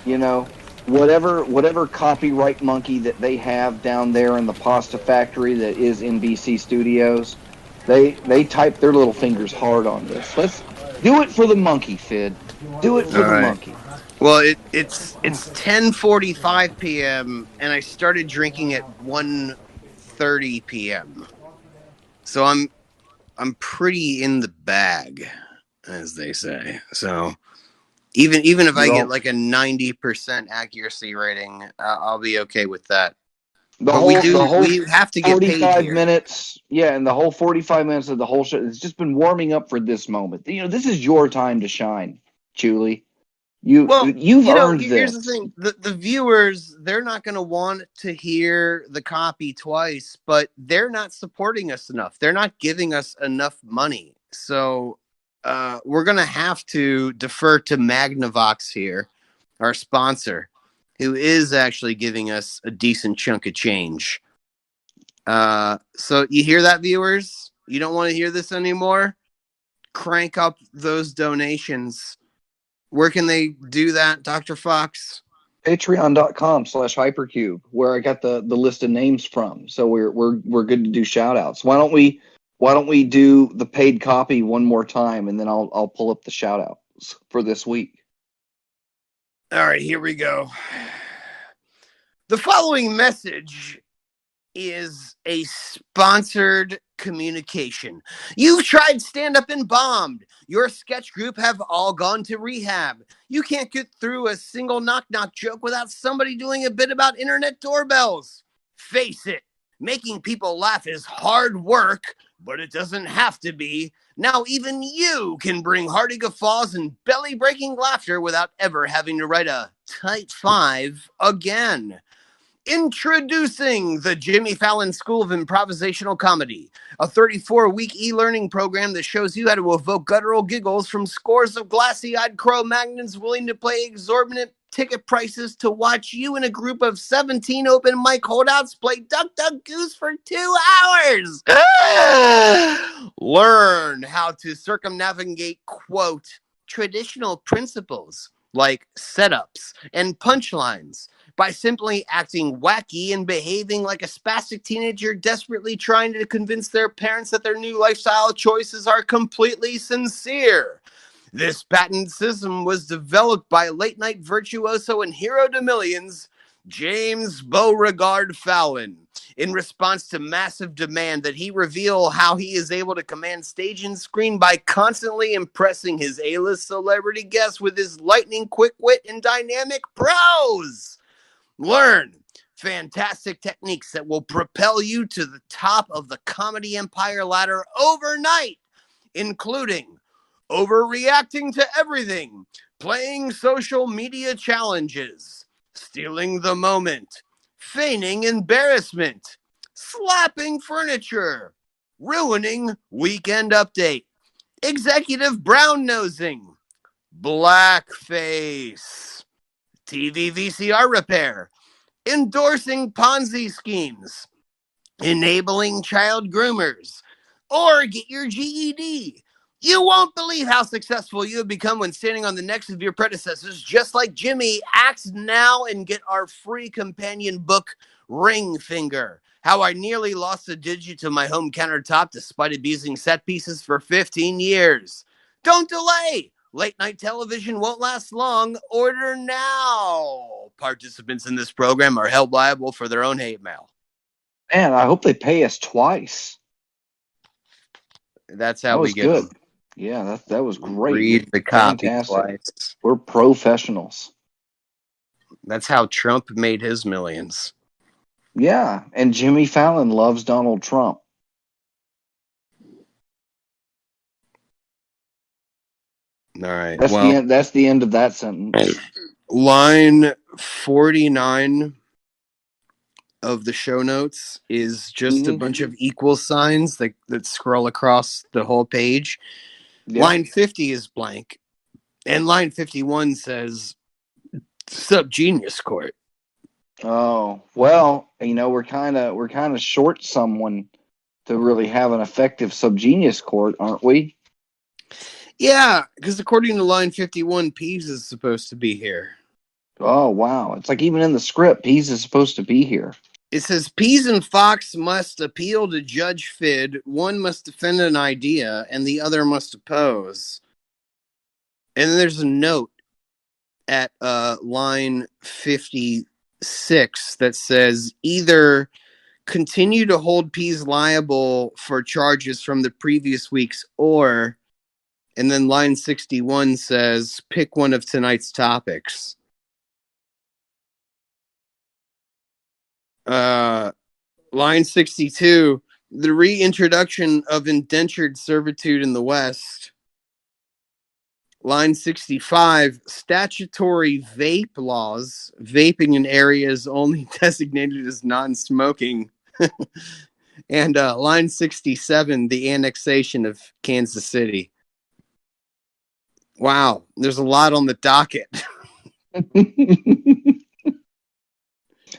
You know, whatever copyright monkey that they have down there in the pasta factory that is NBC Studios, they type their little fingers hard on this. Let's do it for the monkey, Fid. Do it for All the right. monkey. Well, it's 10:45 p.m. and I started drinking at 1:30 p.m. So I'm pretty in the bag, as they say. So even if I You're get all like a 90% accuracy rating, I'll be okay with that. the But whole the whole we have to get paid 45 here. minutes. Yeah, and the whole 45 minutes of the whole show, it's just been warming up for this moment. This is your time to shine, Julie. Well, You've earned here's the this. thing: the viewers, they're not going to want to hear the copy twice, but they're not supporting us enough. They're not giving us enough money, so we're going to have to defer to Magnavox here, our sponsor, who is actually giving us a decent chunk of change. So you hear that, viewers? You don't want to hear this anymore? Crank up those donations. Where can they do that, Dr. Fox? Patreon.com/hypercube, where I got the list of names from. So we're good to do shout outs. Why don't we do the paid copy one more time, and then I'll pull up the shout outs for this week. All right, here we go. The following message is a sponsored communication. You've tried stand up and bombed. Your sketch group have all gone to rehab. You can't get through a single knock knock joke without somebody doing a bit about internet doorbells. Face it, making people laugh is hard work, but it doesn't have to be. Now even you can bring hearty guffaws and belly breaking laughter without ever having to write a tight five again. Introducing the Jimmy Fallon School of Improvisational Comedy, a 34-week e-learning program that shows you how to evoke guttural giggles from scores of glassy-eyed Cro-Magnons willing to pay exorbitant ticket prices to watch you and a group of 17 open mic holdouts play Duck Duck Goose for 2 hours. Learn how to circumnavigate, quote, traditional principles like setups and punchlines by simply acting wacky and behaving like a spastic teenager desperately trying to convince their parents that their new lifestyle choices are completely sincere. This patented system was developed by late night virtuoso and hero to millions, James Beauregard Fallon, in response to massive demand that he reveal how he is able to command stage and screen by constantly impressing his A-list celebrity guests with his lightning quick wit and dynamic prose. Learn fantastic techniques that will propel you to the top of the comedy empire ladder overnight, including overreacting to everything, playing social media challenges, stealing the moment, feigning embarrassment, slapping furniture, ruining Weekend Update, executive brown nosing, blackface, TV VCR repair, endorsing Ponzi schemes, enabling child groomers, or get your GED. You won't believe how successful you have become when standing on the necks of your predecessors, just like Jimmy. Act now and get our free companion book, Ring Finger: How I Nearly Lost a Digit to My Home Countertop Despite Abusing Set Pieces for 15 Years. Don't delay. Late night television won't last long. Order now. Participants in this program are held liable for their own hate mail. Man, I hope they pay us twice. That's how That we was get good. them. Yeah, that was great. Read the copy Fantastic. twice. We're professionals. That's how Trump made his millions. Yeah, and Jimmy Fallon loves Donald Trump. All right. That's the end. That's the end of that sentence. Line 49 of the show notes is just a bunch of equal signs that scroll across the whole page. Yeah. Line 50 is blank. And line 51 says, Sub Genius Court. Oh, well, we're kind of short someone to really have an effective subgenius court, aren't we? Yeah, because according to line 51, Pease is supposed to be here. Oh, wow. It's like even in the script, Pease is supposed to be here. It says Pease and Fox must appeal to Judge Fidd. One must defend an idea, and the other must oppose. And then there's a note at line 56 that says either continue to hold Pease liable for charges from the previous weeks, or, and then line 61 says pick one of tonight's topics. Line 62, the reintroduction of indentured servitude in the West. Line 65, statutory vape laws, vaping in areas only designated as non-smoking. And line 67, the annexation of Kansas City. Wow, there's a lot on the docket.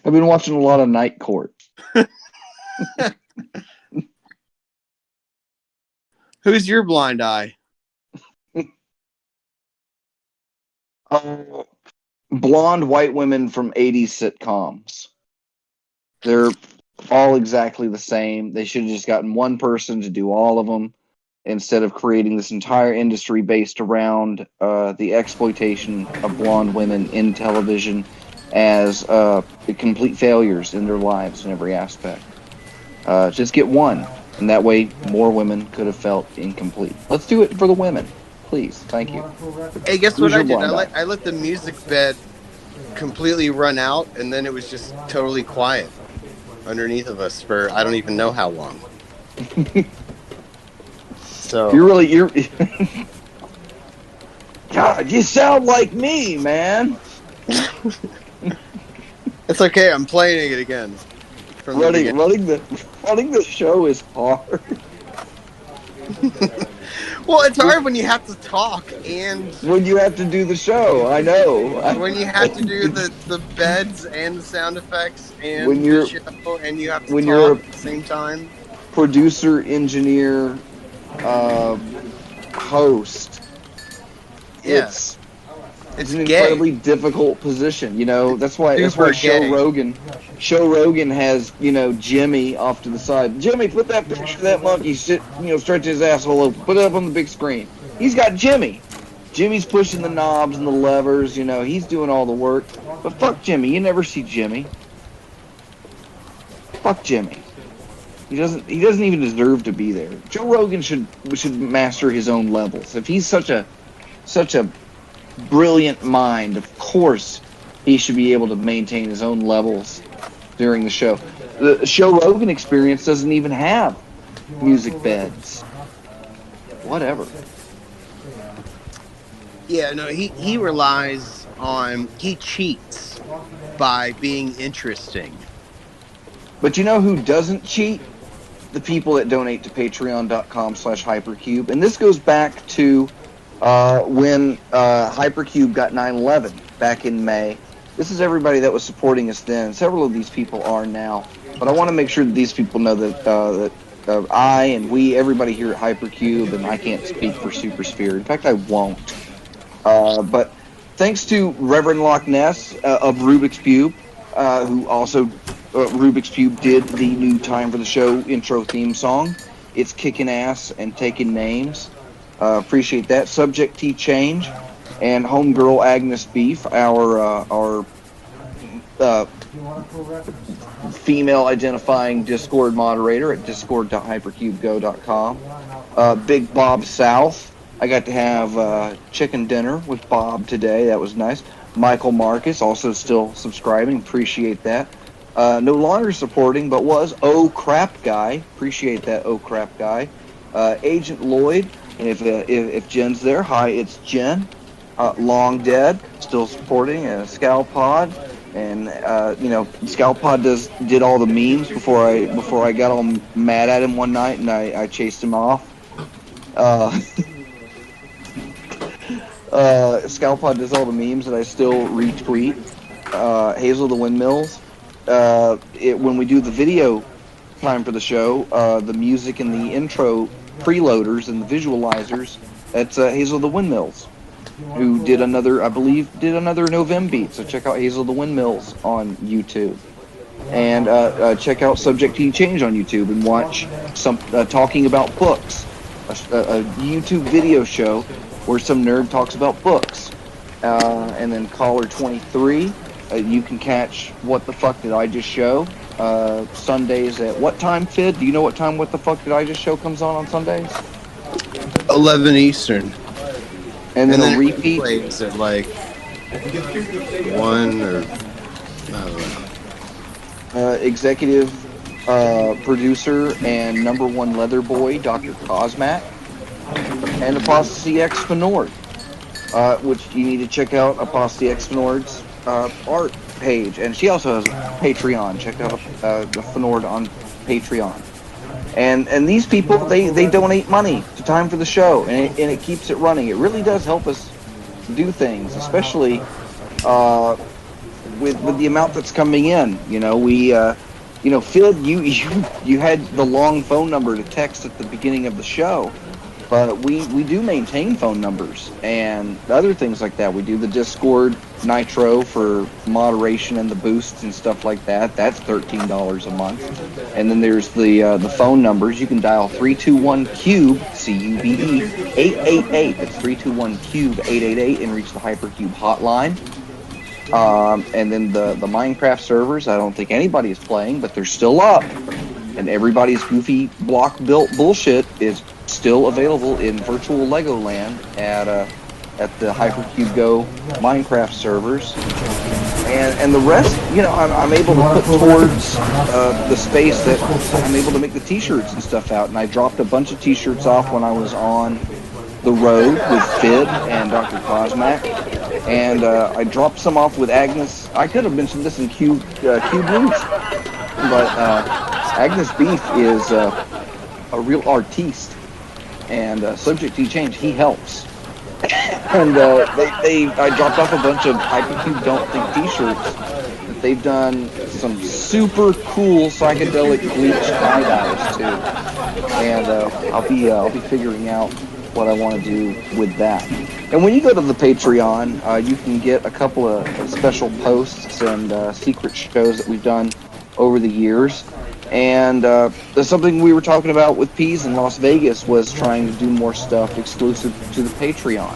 I've been watching a lot of Night Court. Who's your blind eye? Blonde white women from 80s sitcoms. They're all exactly the same. They should have just gotten one person to do all of them instead of creating this entire industry based around the exploitation of blonde women in television as complete failures in their lives in every aspect. Just get one, and that way more women could have felt incomplete. Let's do it for the women, please. Thank you. Hey, guess Who's what I your did? blind eye? I let the music bed completely run out, and then it was just totally quiet underneath of us for I don't even know how long. So You're God, you sound like me, man. it's okay. I'm playing it again from the beginning. Running the show is hard. Well, it's hard when you have to talk and When you have to do the show, I know. when you have to do the beds and the sound effects and When the you're show, and you have to when talk you're a at the same time. producer, engineer, host, Yeah, it's it's an gay. incredibly difficult position. That's why Super Joe gay. Rogan has Jimmy off to the side. Jimmy, put that picture of that monkey stretching his asshole open. Put it up on the big screen. He's got Jimmy. Jimmy's pushing the knobs and the levers. He's doing all the work. But fuck Jimmy. You never see Jimmy. Fuck Jimmy. He doesn't even deserve to be there. Joe Rogan should master his own levels. If he's such a brilliant mind, of course he should be able to maintain his own levels during the show. The Joe Rogan Experience doesn't even have music beds. Whatever. Yeah, no, he cheats by being interesting. But you know who doesn't cheat? The people that donate to patreon.com/hypercube. And this goes back to when Hypercube got 9/11 back in May. This is everybody that was supporting us then. Several of these people are now. But I want to make sure that these people know that I and everybody here at Hypercube, and I can't speak for Supersphere. In fact, I won't. But thanks to Reverend Loch Ness of Rubik's Cube, who also Rubik's Cube did the new Time for the Show intro theme song. It's kicking ass and taking names. Appreciate that. Subject T Change and homegirl Agnes Beef, our female identifying Discord moderator at discord.hypercubego.com. Big Bob South. I got to have chicken dinner with Bob today. That was nice. Michael Marcus also still subscribing. Appreciate that. No longer supporting, but was Oh Crap Guy. Appreciate that, Oh Crap Guy. Agent Lloyd. And if Jen's there, hi, it's Jen. Long Dead, still supporting. Scalpod, and Scalpod did all the memes before I got all mad at him one night and I chased him off. Scalpod does all the memes that I still retweet. Hazel the Windmills. when we do the video time for the show, the music and the intro preloaders and the visualizers, that's Hazel the Windmills, who did another, I believe, November beat. So check out Hazel the Windmills on YouTube. And check out Subject to Change on YouTube and watch some talking about books, a YouTube video show where some nerd talks about books. And then Caller 23, you can catch What the Fuck Did I Just Show Sundays at what time, Fidd? Do you know what time What the Fuck Did I Just Show comes on Sundays? 11 Eastern. And then a repeat plays at like 1 or I don't know. Executive producer and #1 leather boy, Dr. Cosmac, and Apostasy X Fenord, which you need to check out Apostasy X Fenord's art page. And she also has a Patreon. Check out the Fenord on Patreon. And these people, they donate money to Time for the Show, and it keeps it running. It really does help us do things, especially with the amount that's coming in. You know, Phil, you had the long phone number to text at the beginning of the show, but we do maintain phone numbers and other things like that. We do the Discord Nitro for moderation and the boosts and stuff like that. That's $13 a month. And then there's the phone numbers. You can dial 321-CUBE, CUBE, 888. That's 321-CUBE, 888, and reach the Hypercube hotline. And then the Minecraft servers, I don't think anybody is playing, but they're still up. And everybody's goofy block-built bullshit is still available in virtual Legoland at the Hypercube Go Minecraft servers. And the rest, I'm able to put towards the space that I'm able to make the t-shirts and stuff out. And I dropped a bunch of t-shirts off when I was on the road with Fidd and Dr. Cosmac. And I dropped some off with Agnes. I could have mentioned this in Cube News, but Agnes Beef is a real artiste, and Subject to Change, he helps. And I dropped off a bunch of Hypercube Don't Think t-shirts that they've done some super cool psychedelic bleach tie-dyes too. And I'll be figuring out what I want to do with that. And when you go to the Patreon, you can get a couple of special posts and secret shows that we've done over the years. And there's something we were talking about with Peas in Las Vegas was trying to do more stuff exclusive to the Patreon.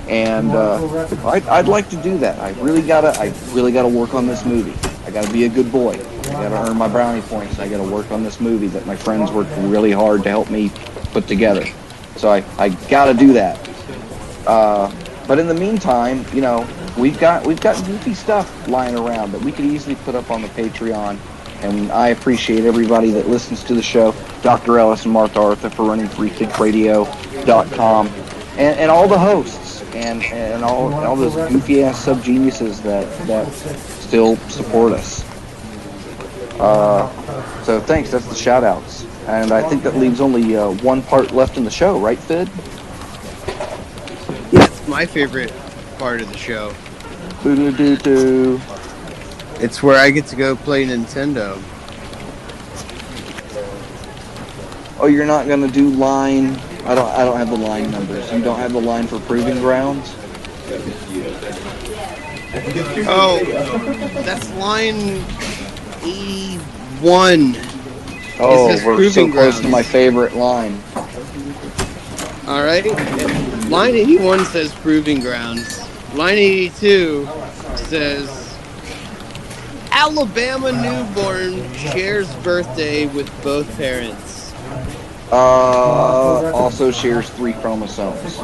And I'd like to do that. I really gotta work on this movie. I gotta be a good boy. I gotta earn my brownie points. I gotta work on this movie that my friends worked really hard to help me put together. So I gotta do that. But in the meantime, we've got goofy stuff lying around that we could easily put up on the Patreon. And I appreciate everybody that listens to the show, Dr. Ellis and Martha Arthur for running freethinkradio.com, and all the hosts and all those goofy ass sub-geniuses that still support us. So thanks. That's the shout outs. And I think that leaves only one part left in the show, right, Fidd? Yeah, it's my favorite part of the show. Boo-doo-doo-doo. It's where I get to go play Nintendo. Oh, you're not gonna do line? I don't have the line numbers. You don't have the line for Proving Grounds? Oh, that's line 81. Oh, we're so close to my favorite line. All right. Line 81 says Proving Grounds. Line 82 says Alabama newborn shares birthday with both parents. Also shares 3 chromosomes.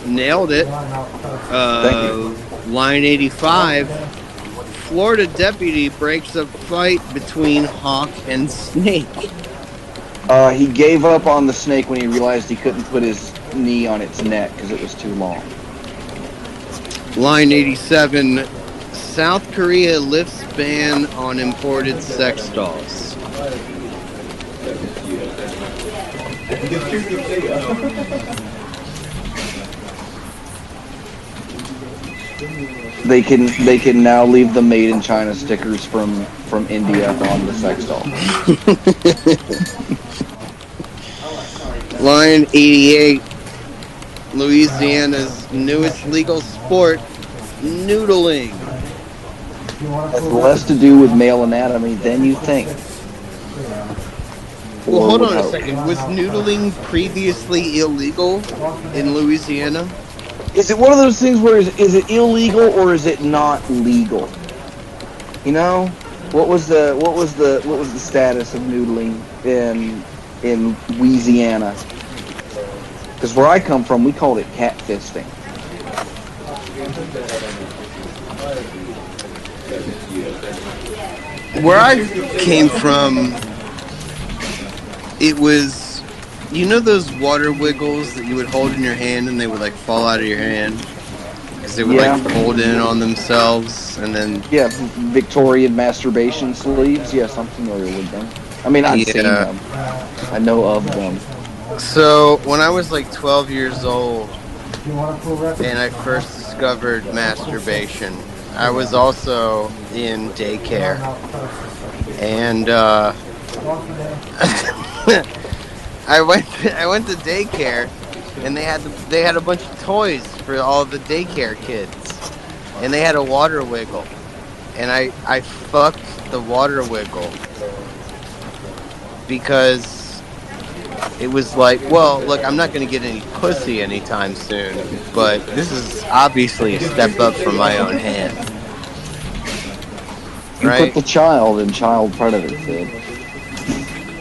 Nailed it. Thank you. Line 85. Florida deputy breaks up fight between hawk and snake. He gave up on the snake when he realized he couldn't put his knee on its neck because it was too long. Line 87. South Korea lifts ban on imported sex dolls. They can now leave the made in China stickers from India on the sex doll. Line 88. Louisiana's newest legal sport, noodling. Has less to do with male anatomy than you think. Well, hold on a second. Was noodling previously illegal in Louisiana? Is it one of those things where is it illegal or is it not legal? You know, what was the status of noodling in Louisiana? Because where I come from, we called it catfisting. Where I came from, it was, you know those water wiggles that you would hold in your hand and they would like fall out of your hand? Because they would like fold in on themselves and then... Yeah, Victorian masturbation sleeves. Yes, I'm familiar with them. I mean, I've seen them. I know of them. So, when I was like 12 years old and I first discovered masturbation, I was also in daycare. And I went to daycare and they had a bunch of toys for all the daycare kids. And they had a water wiggle. And I fucked the water wiggle because it was like, well, look, I'm not going to get any pussy anytime soon, but this is obviously a step up from my own hand. You put the child in child predator, Sid.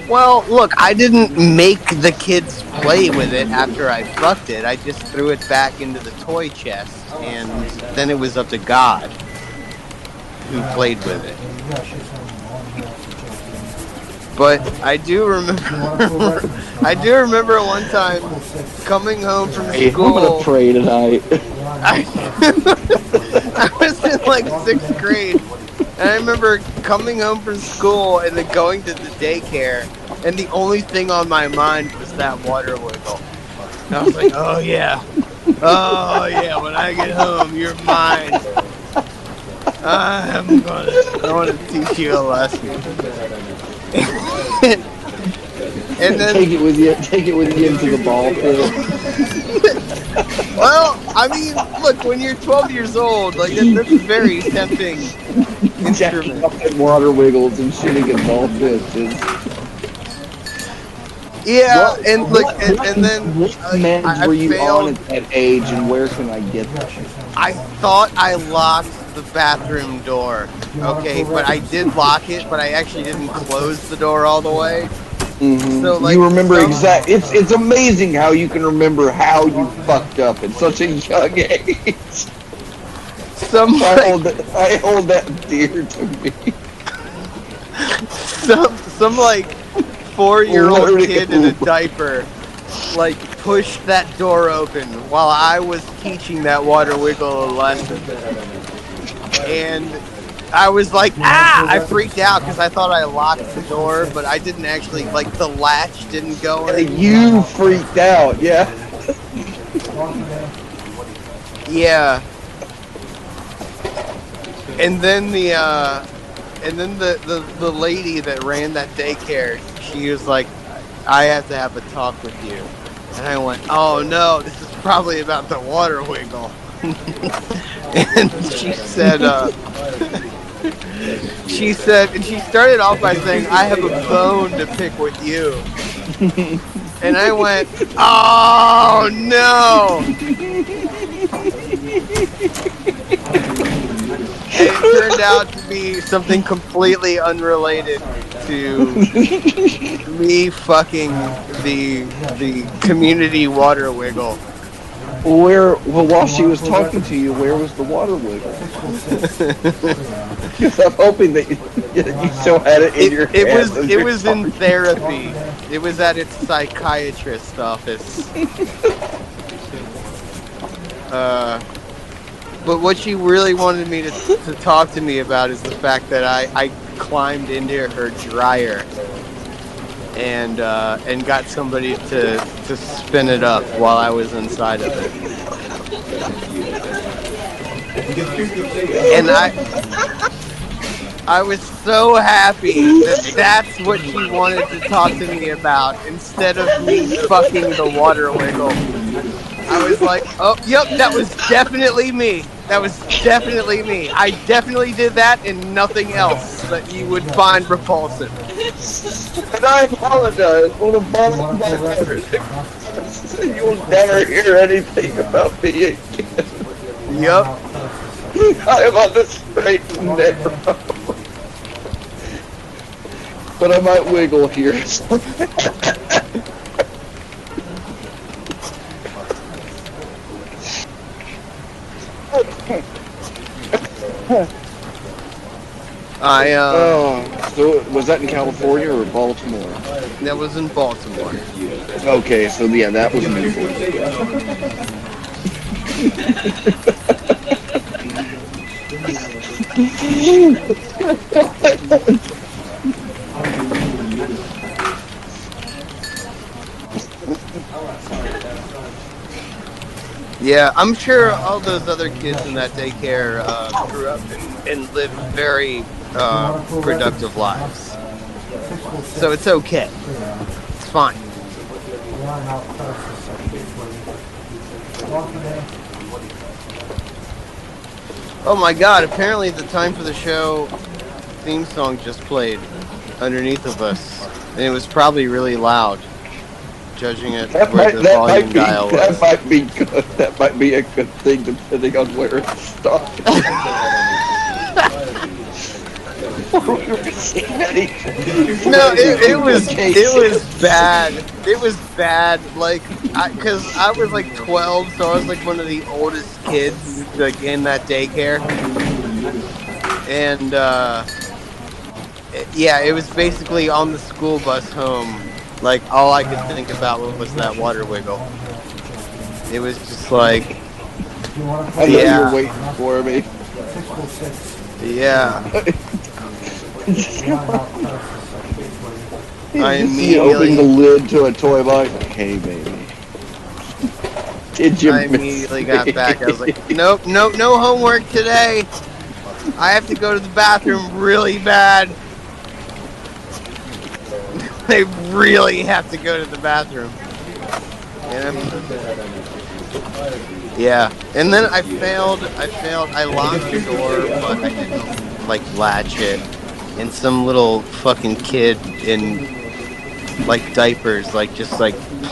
Well, look, I didn't make the kids play with it after I fucked it. I just threw it back into the toy chest, and then it was up to God who played with it. But I do remember one time coming home from school. I'm gonna pray tonight. I was in like 6th grade, and I remember coming home from school and then going to the daycare, and the only thing on my mind was that water wiggle. And I was like, oh yeah, when I get home, you're mine. I want to teach you a lesson. And then take it with you into the ball pit. Well, I mean, look, when you're 12 years old, like that's a very tempting instrument. Up at water wiggles and shooting at ball pits. Yeah, and then what meds were you on at that age, and where can I get them? I thought I locked the bathroom door. Okay, but I did lock it, but I actually didn't close the door all the way. Mm-hmm. So, like, you remember exactly. It's amazing how you can remember how you fucked up at such a young age. I hold that dear to me. Some like 4-year-old kid in a diaper like pushed that door open while I was teaching that water wiggle a lesson. And I was like, I freaked out because I thought I locked the door, but I didn't actually, like, the latch didn't go in. You freaked out, yeah. Yeah. And then the lady that ran that daycare, she was like, I have to have a talk with you. And I went, oh no, this is probably about the water wiggle. And she said, and she started off by saying, I have a bone to pick with you. And I went, oh no! And it turned out to be something completely unrelated to me fucking the community water wiggle. While she was talking to you, where was the water wiggle? Because I'm hoping that you still had it in your hand. It was in therapy. It was at its psychiatrist's office. But what she really wanted me to talk to me about is the fact that I climbed into her dryer and got somebody to spin it up while I was inside of it. And I was so happy that that's what she wanted to talk to me about instead of me fucking the water wiggle. I was like, oh, yep, that was definitely me. That was definitely me. I definitely did that and nothing else that you would find repulsive. And I apologize for the bottom of my heart. You'll never hear anything about me again. Yep. I am on the straight and narrow. But I might wiggle here. So was that in California or Baltimore? That was in Baltimore. Okay, so yeah, that was Newport. Yeah, I'm sure all those other kids in that daycare grew up and lived very productive lives. So it's okay. It's fine. Oh my god, apparently the Time for the Show theme song just played underneath of us. And it was probably really loud, judging it where the volume dial was. That might be good. That might be a good thing depending on where it's stopped. No, it was bad. It was bad. Like, because I was like 12, so I was like one of the oldest kids like in that daycare, and yeah, it was basically on the school bus home. Like all I could think about was that water wiggle. It was just like, I know you're waiting for me. Yeah. I immediately opened the lid to a toy box. Hey, baby. Did you? I immediately got back. I was like, nope, no homework today. I have to go to the bathroom really bad. They really have to go to the bathroom. Yeah. And then I failed. I locked the door, but I didn't like latch it. And some little fucking kid in like diapers just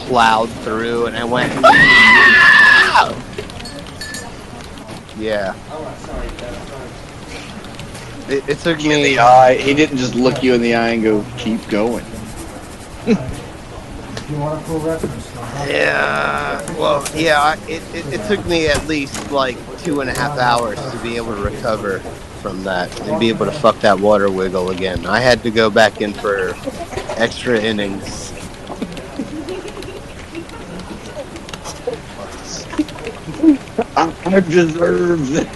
plowed through, and I went, ah! Yeah. It took me in the eye. He didn't just look you in the eye and go, keep going. Yeah. Well, yeah. It took me at least like 2.5 hours to be able to recover from that and be able to fuck that water wiggle again. I had to go back in for extra innings. I deserve it.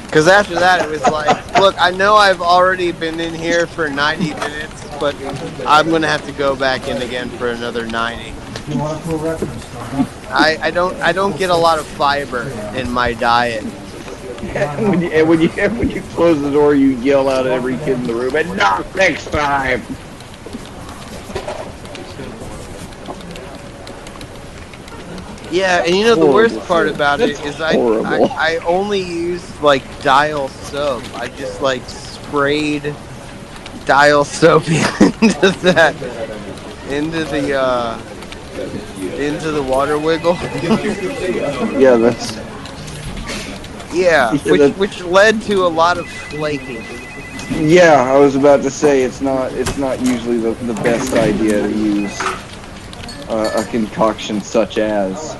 Because after that, it was like, look, I know I've already been in here for 90 minutes, but I'm going to have to go back in again for another 90. I don't get a lot of fiber in my diet. And when you close the door, you yell out at every kid in the room, and not next time! Yeah, and you know the worst part about it is I only used like Dial soap. I just like sprayed Dial soap into the water wiggle. Yeah, that's. Yeah, which led to a lot of flaking. Yeah, I was about to say it's not usually the best idea to use a concoction such as.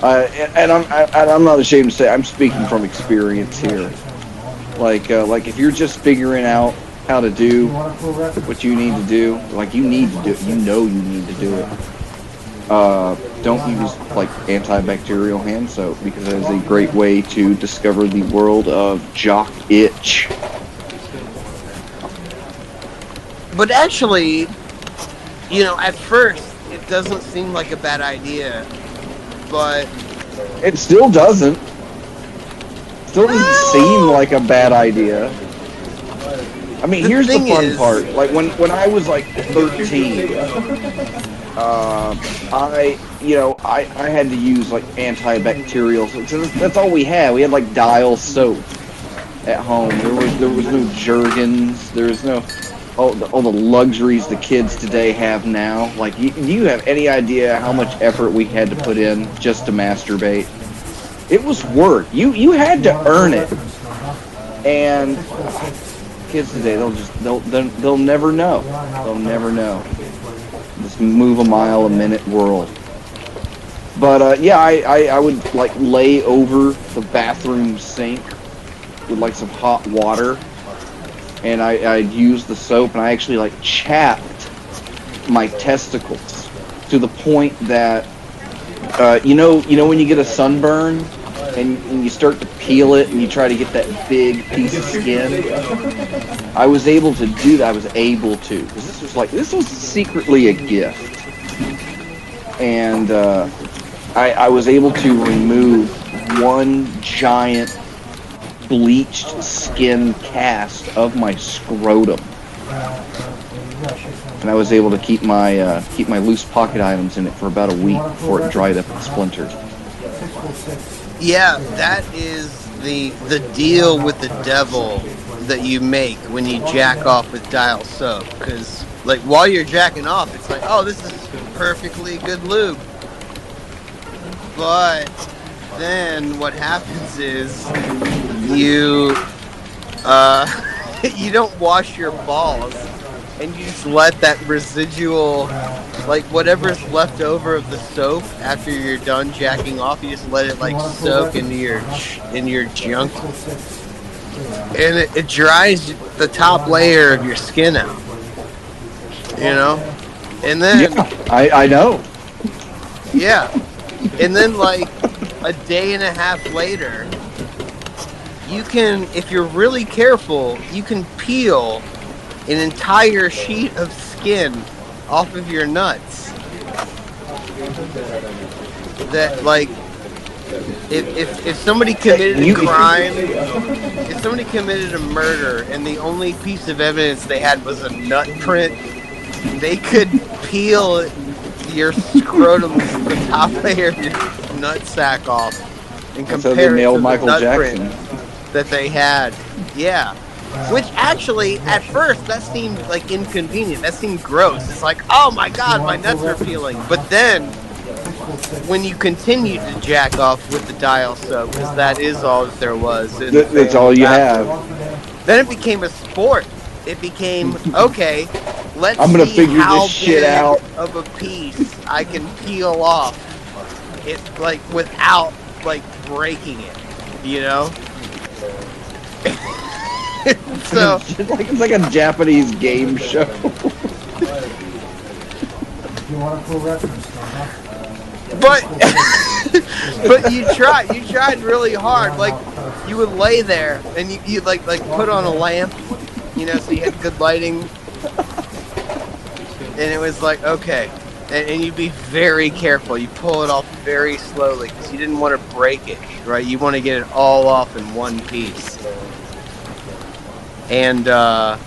And I'm not ashamed to say I'm speaking from experience here. Like if you're just figuring out how to do what you need to do, like you need to do it, you know you need to do it. Don't use like antibacterial hand soap because that is a great way to discover the world of jock itch. But actually, you know, at first it doesn't seem like a bad idea, but it still doesn't. Still doesn't seem like a bad idea. I mean, here's the fun part. Like when I was like 13, I had to use like antibacterial. So that's all we had. We had like Dial soap at home. There was no Jergens. There was no all the luxuries the kids today have now. Like, do you have any idea how much effort we had to put in just to masturbate? It was work. You had to earn it. And kids today, they'll never know. They'll never know. This move a mile a minute world. But I would like lay over the bathroom sink with like some hot water, and I'd use the soap, and I actually like chapped my testicles to the point that you know when you get a sunburn and you start to peel it and you try to get that big piece of skin. I was able to do that. I was able to, because this was secretly a gift, and I was able to remove one giant bleached skin cast of my scrotum, and I was able to keep my loose pocket items in it for about a week before it dried up and splintered. Yeah, that is the deal with the devil that you make when you jack off with Dial soap, because like while you're jacking off, it's like, oh, this is perfectly good lube. But then what happens is you you don't wash your balls, and you just let that residual, like whatever's left over of the soap after you're done jacking off, you just let it like soak into your junk, and it dries the top layer of your skin out, and then I know. Yeah, and then like a day and a half later, you can, if you're really careful, you can peel an entire sheet of skin off of your nuts. That, like, if somebody committed a crime, if somebody committed a murder and the only piece of evidence they had was a nut print, they could peel your scrotum, the top layer of your nut sack off, and compare it to the nut print that they had. Yeah. Which actually, at first, that seemed like inconvenient. That seemed gross. It's like, oh my god, my nuts are peeling. But then, when you continued to jack off with the Dial soap, because that is all that there was. That's all you have. Then it became a sport. It became, okay, let's I'm gonna see figure how this shit big out of a piece I can peel off. It, like, without, like, breaking it, So it's like a Japanese game show. but you tried really hard. Like, you would lay there and you like put on a lamp, so you had good lighting, and it was like, okay, and you'd be very careful. You pull it off very slowly because you didn't want to break it, right? You want to get it all off in one piece. And man,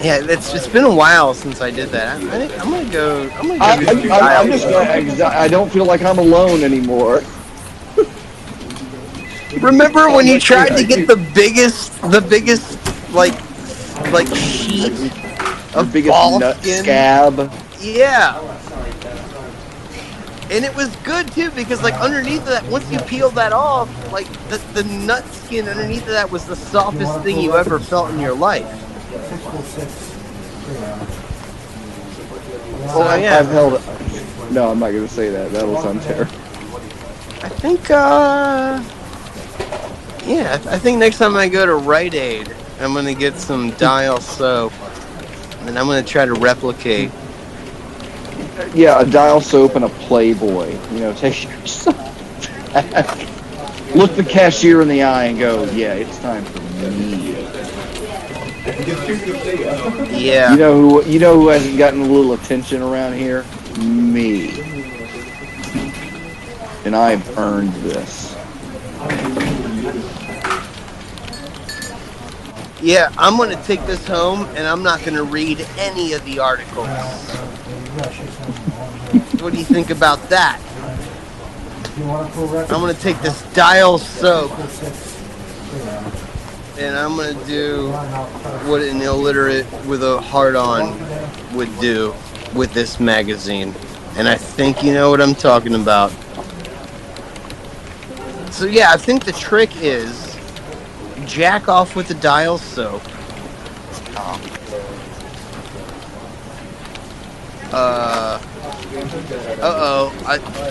yeah, it's been a while since I did that. I think I'm gonna go. I'm just gonna. I don't feel like I'm alone anymore. Remember when you tried to get the biggest like sheet of biggest ball nut skin? Scab? Yeah. And it was good too, because like underneath of that, once you peeled that off, like the nut skin underneath of that was the softest thing you ever felt in your life. So I've held it. No, I'm not going to say that. That'll sound terrible. I think, I think next time I go to Rite Aid, I'm going to get some Dial soap, and I'm going to try to replicate. Yeah, a Dial soap and a Playboy. Take yourself back. Look the cashier in the eye and go, yeah, it's time for me. Yeah. You know who hasn't gotten a little attention around here? Me. And I've earned this. Yeah, I'm going to take this home, and I'm not going to read any of the articles. What do you think about that? I'm going to take this Dial soap, and I'm going to do what an illiterate with a heart-on would do with this magazine. And I think you know what I'm talking about. So yeah, I think the trick is jack off with the Dial soap.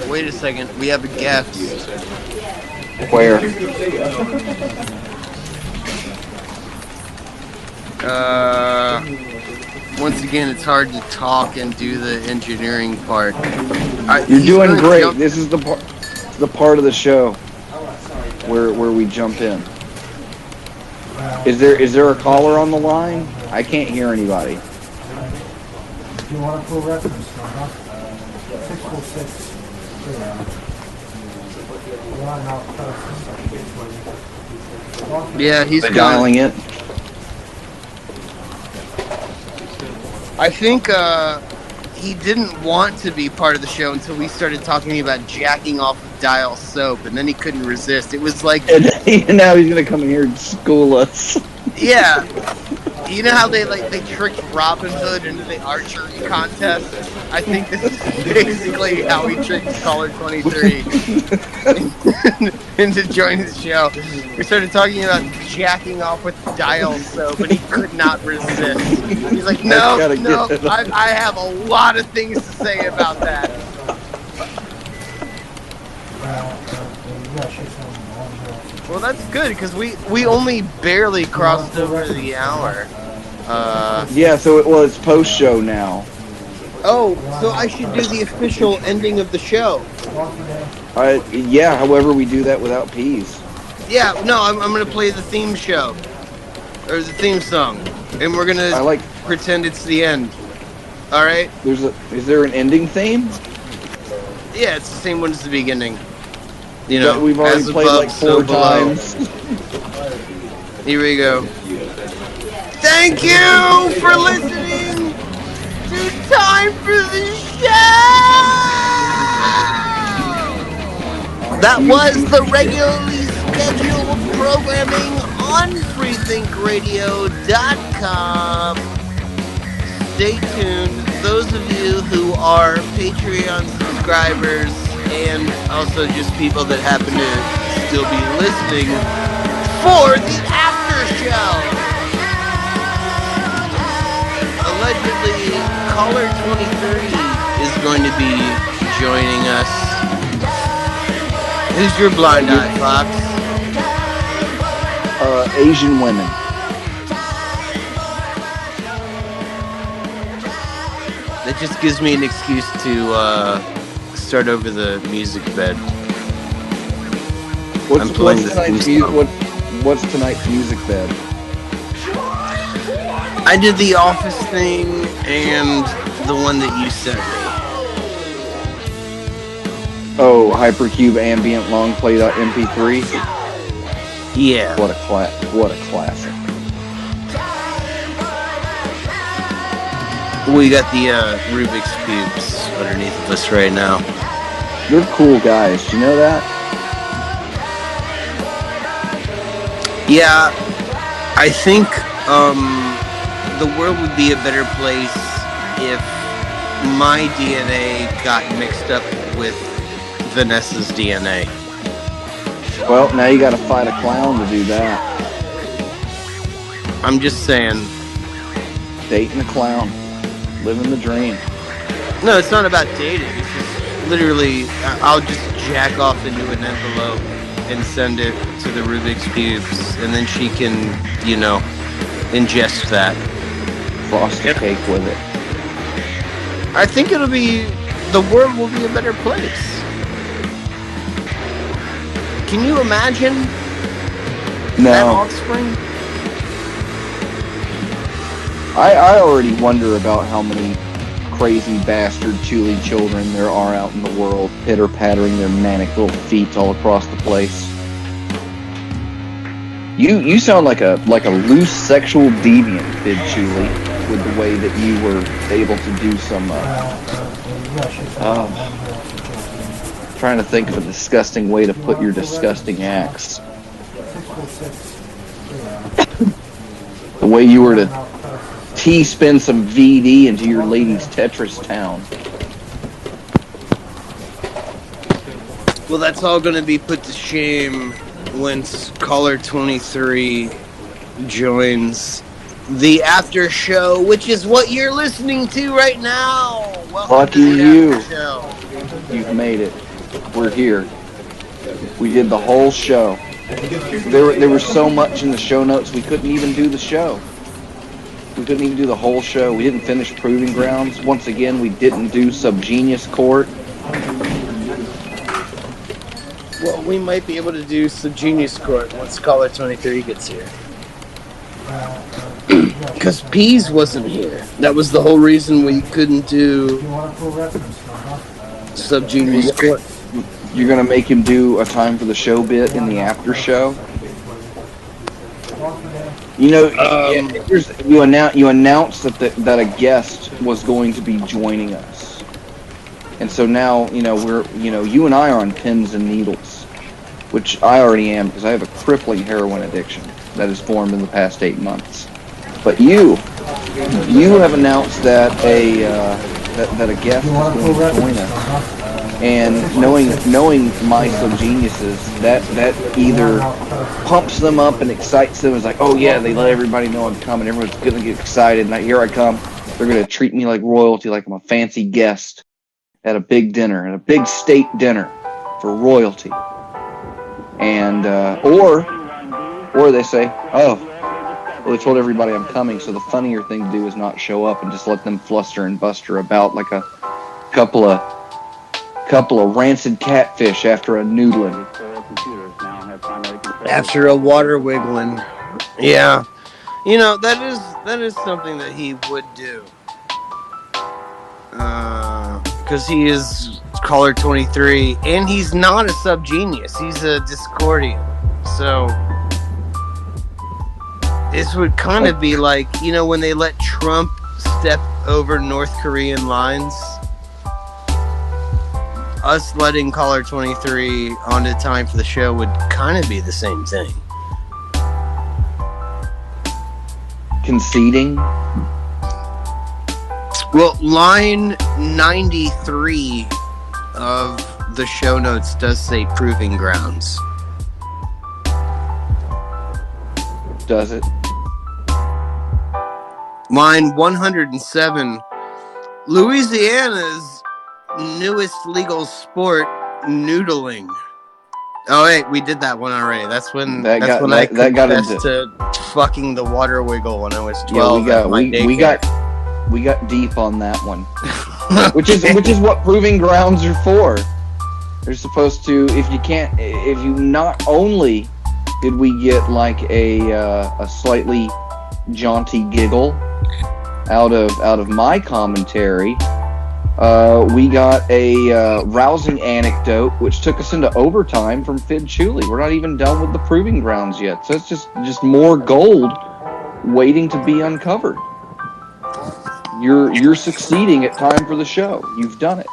Wait a second. We have a guest. Where? Once again, it's hard to talk and do the engineering part. You're doing great. This is the part of the show where we jump in. Is there a caller on the line? I can't hear anybody. You want a full reference number? 646. Yeah, he's dialing it. I think he didn't want to be part of the show until we started talking about jacking off with Dial soap, and then he couldn't resist. It was like, and now he's gonna come in here and school us. Yeah, you know how they tricked Robin Hood into the archery contest? I think this is basically how he tricked Caller 23 into joining the show. We started talking about jacking off with Dial soap, and he could not resist. He's like, no, I have a lot of things to say about that. Well, that's good, because we only barely crossed over the hour. Yeah, so it's post-show now. Oh, so I should do the official ending of the show. Yeah, however we do that without peas. Yeah, no, I'm going to play the theme show. Or the theme song. And we're going to pretend it's the end. All right? Is there an ending theme? Yeah, it's the same one as the beginning. You know, we've already played above, like 4 times. Here we go. Thank you for listening to Time for the Show! That was the regularly scheduled programming on freethinkradio.com. Stay tuned. Those of you who are Patreon subscribers and also just people that happen to still be listening for the after show. Allegedly, Caller 23 is going to be joining us. Who's your blind eye, Fox? Asian women. That just gives me an excuse to start over the music bed. What's tonight's music bed? I did the Office thing and the one that you sent me. Oh, Hypercube Ambient Long Play.mp3? Yeah. What a classic. We got the Rubik's Cubes underneath of us right now. You're cool guys. Do you know that? Yeah, I think the world would be a better place if my DNA got mixed up with Vanessa's DNA. Well, now you gotta fight a clown to do that. I'm just saying. Dating a clown. Living the dream. No, it's not about dating. It's just literally, I'll just jack off into an envelope and send it to the Rubik's Cubes, and then she can, ingest that. Frost a cake with it. I think the world will be a better place. Can you imagine that offspring? I already wonder about how many crazy bastard Chuli children there are out in the world, pitter-pattering their manic little feet all across the place. You sound like a loose sexual deviant, Fidd Chuli, with the way that you were able to do some. Trying to think of a disgusting way to put your disgusting acts. The way you were to spin some VD into your lady's Tetris town. Well, that's all going to be put to shame when Caller 23 joins the after show, which is what you're listening to right now. Welcome Lucky to the you. after show. You've made it. We're here. We did the whole show. There was so much in the show notes, we couldn't even do the show. We couldn't even do the whole show. We didn't finish Proving Grounds. Once again, we didn't do Subgenius Court. Well, we might be able to do Subgenius Court once Caller 23 gets here. Because Pease wasn't here. That was the whole reason we couldn't do Subgenius Court. You're going to make him do a time for the show bit in the after show? You know, you announced that a guest was going to be joining us. And so now, you and I are on pins and needles, which I already am because I have a crippling heroin addiction that has formed in the past 8 months. But you have announced that a guest is going to join us, and knowing my subgeniuses, that either pumps them up and excites them. It's like, oh yeah, they let everybody know I'm coming. Everyone's gonna get excited, and here I come. They're gonna treat me like royalty, like I'm a fancy guest at a big dinner, at a big state dinner for royalty. And or they say, oh, well, they told everybody I'm coming, so the funnier thing to do is not show up and just let them fluster and buster about like a couple of rancid catfish after a noodling. After a water wiggling. Yeah. That is something that he would do. Because he is Caller 23, and he's not a subgenius. He's a Discordian. So this would kind of be like, when they let Trump step over North Korean lines, us letting Caller 23 onto time for the show would kind of be the same thing. Conceding? Well, line 93 of the show notes does say Proving Grounds. Does it? Line 107, Louisiana's newest legal sport, noodling. Oh wait, we did that one already. That's when I confessed to fucking the water wiggle when I was 12. Yeah, we got deep on that one. which is what Proving Grounds are for. They're supposed to, if you not only did we get like a slightly jaunty giggle out of my commentary, we got a rousing anecdote which took us into overtime from Fidd Chuli. We're not even done with the Proving Grounds yet, so it's just more gold waiting to be uncovered. You're succeeding at time for the show. You've done it.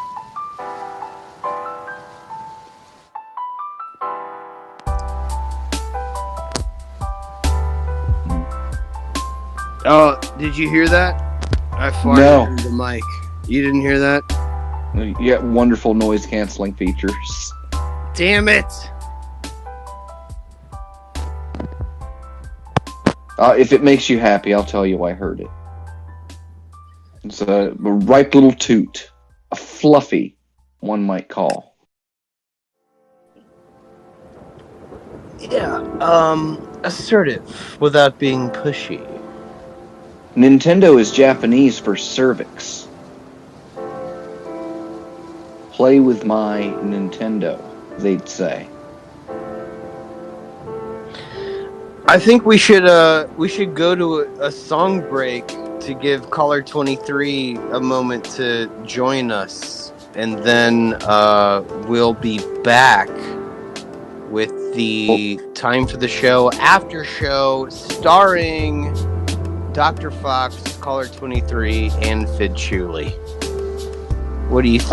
Oh, did you hear that? I farted into the mic. You didn't hear that? You got wonderful noise canceling features. Damn it! If it makes you happy, I'll tell you I heard it. It's a ripe little toot. A fluffy, one might call. Yeah, assertive without being pushy. Nintendo is Japanese for cervix. Play with my Nintendo, they'd say. I think we should go to a song break to give Caller 23 a moment to join us, and then we'll be back with the Time for the Show after show starring Dr. Fox, Caller 23, and Fidd Chuli. What do you think?